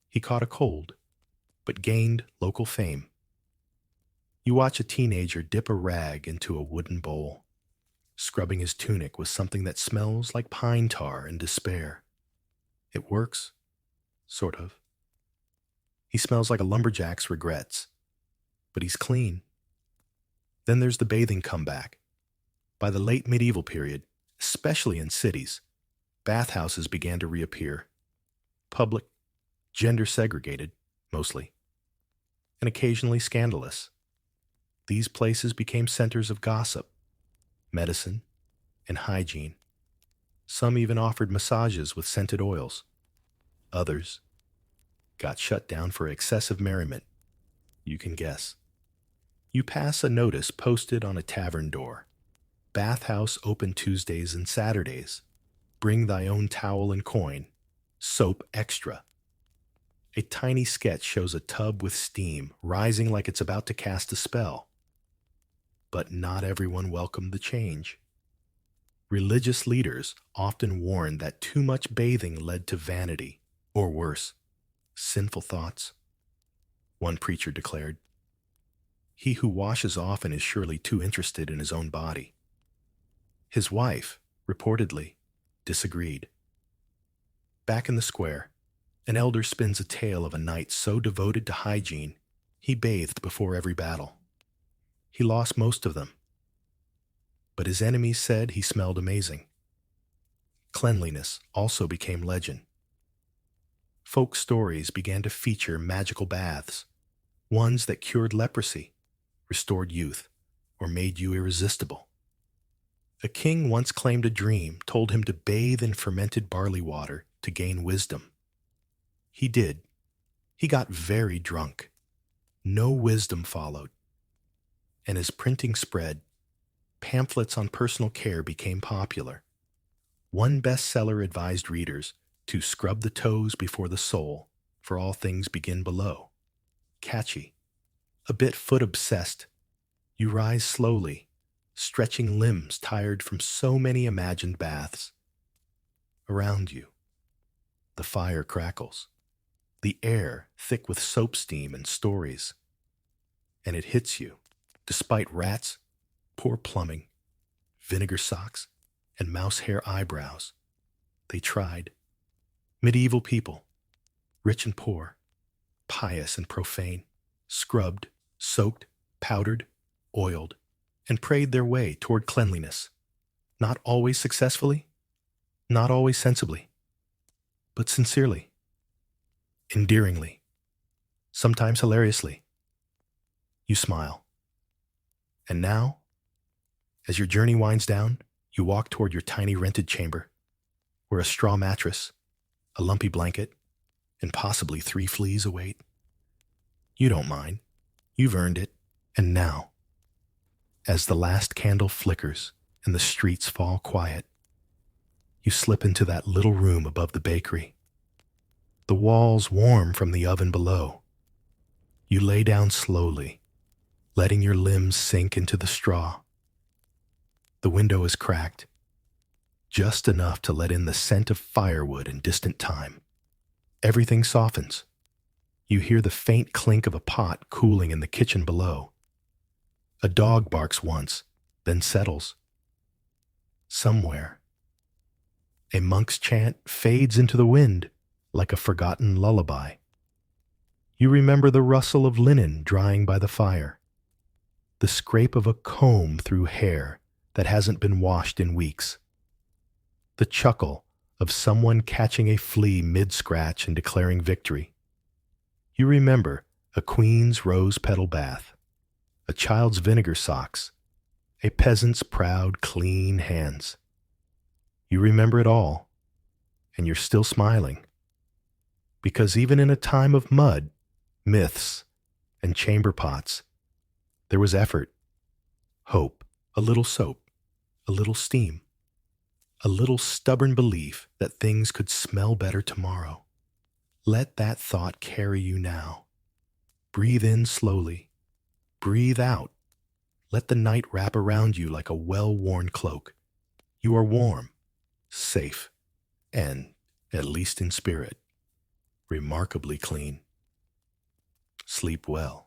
Speaker 1: He caught a cold, but gained local fame. You watch a teenager dip a rag into a wooden bowl, scrubbing his tunic with something that smells like pine tar and despair. It works, sort of. He smells like a lumberjack's regrets, but he's clean. Then there's the bathing comeback. By the late medieval period, especially in cities, bathhouses began to reappear. Public, gender-segregated, mostly, and occasionally scandalous. These places became centers of gossip, medicine, and hygiene. Some even offered massages with scented oils. Others got shut down for excessive merriment. You can guess. You pass a notice posted on a tavern door. Bathhouse open Tuesdays and Saturdays. Bring thy own towel and coin. Soap extra. A tiny sketch shows a tub with steam rising like it's about to cast a spell. But not everyone welcomed the change. Religious leaders often warned that too much bathing led to vanity, or worse, sinful thoughts. One preacher declared, "He who washes often is surely too interested in his own body." His wife, reportedly, disagreed. Back in the square, an elder spins a tale of a knight so devoted to hygiene, he bathed before every battle. He lost most of them, but his enemies said he smelled amazing. Cleanliness also became legend. Folk stories began to feature magical baths, ones that cured leprosy, restored youth, or made you irresistible. A king once claimed a dream told him to bathe in fermented barley water to gain wisdom. He did. He got very drunk. No wisdom followed. And as printing spread, pamphlets on personal care became popular. One bestseller advised readers to scrub the toes before the sole, for all things begin below. Catchy. A bit foot-obsessed. You rise slowly, stretching limbs tired from so many imagined baths. Around you, the fire crackles. The air thick with soap steam and stories. And it hits you, despite rats, poor plumbing, vinegar socks, and mouse hair eyebrows. They tried. Medieval people, rich and poor, pious and profane, scrubbed, soaked, powdered, oiled, and prayed their way toward cleanliness. Not always successfully, Not always sensibly, but sincerely, endearingly, sometimes hilariously. You smile. And now, as your journey winds down, you walk toward your tiny rented chamber, where a straw mattress, a lumpy blanket, and possibly 3 fleas await. You don't mind. You've earned it. And now, as the last candle flickers and the streets fall quiet, you slip into that little room above the bakery. The walls warm from the oven below. You lay down slowly, letting your limbs sink into the straw. The window is cracked, just enough to let in the scent of firewood and distant time. Everything softens. You hear the faint clink of a pot cooling in the kitchen below. A dog barks once, then settles. Somewhere, a monk's chant fades into the wind like a forgotten lullaby. You remember the rustle of linen drying by the fire, the scrape of a comb through hair that hasn't been washed in weeks, the chuckle of someone catching a flea mid-scratch and declaring victory. You remember a queen's rose petal bath, a child's vinegar socks, a peasant's proud, clean hands. You remember it all, and you're still smiling. Because even in a time of mud, myths, and chamber pots, there was effort, hope, a little soap, a little steam, a little stubborn belief that things could smell better tomorrow. Let that thought carry you now. Breathe in slowly. Breathe out. Let the night wrap around you like a well-worn cloak. You are warm, safe, and, at least in spirit, remarkably clean. Sleep well.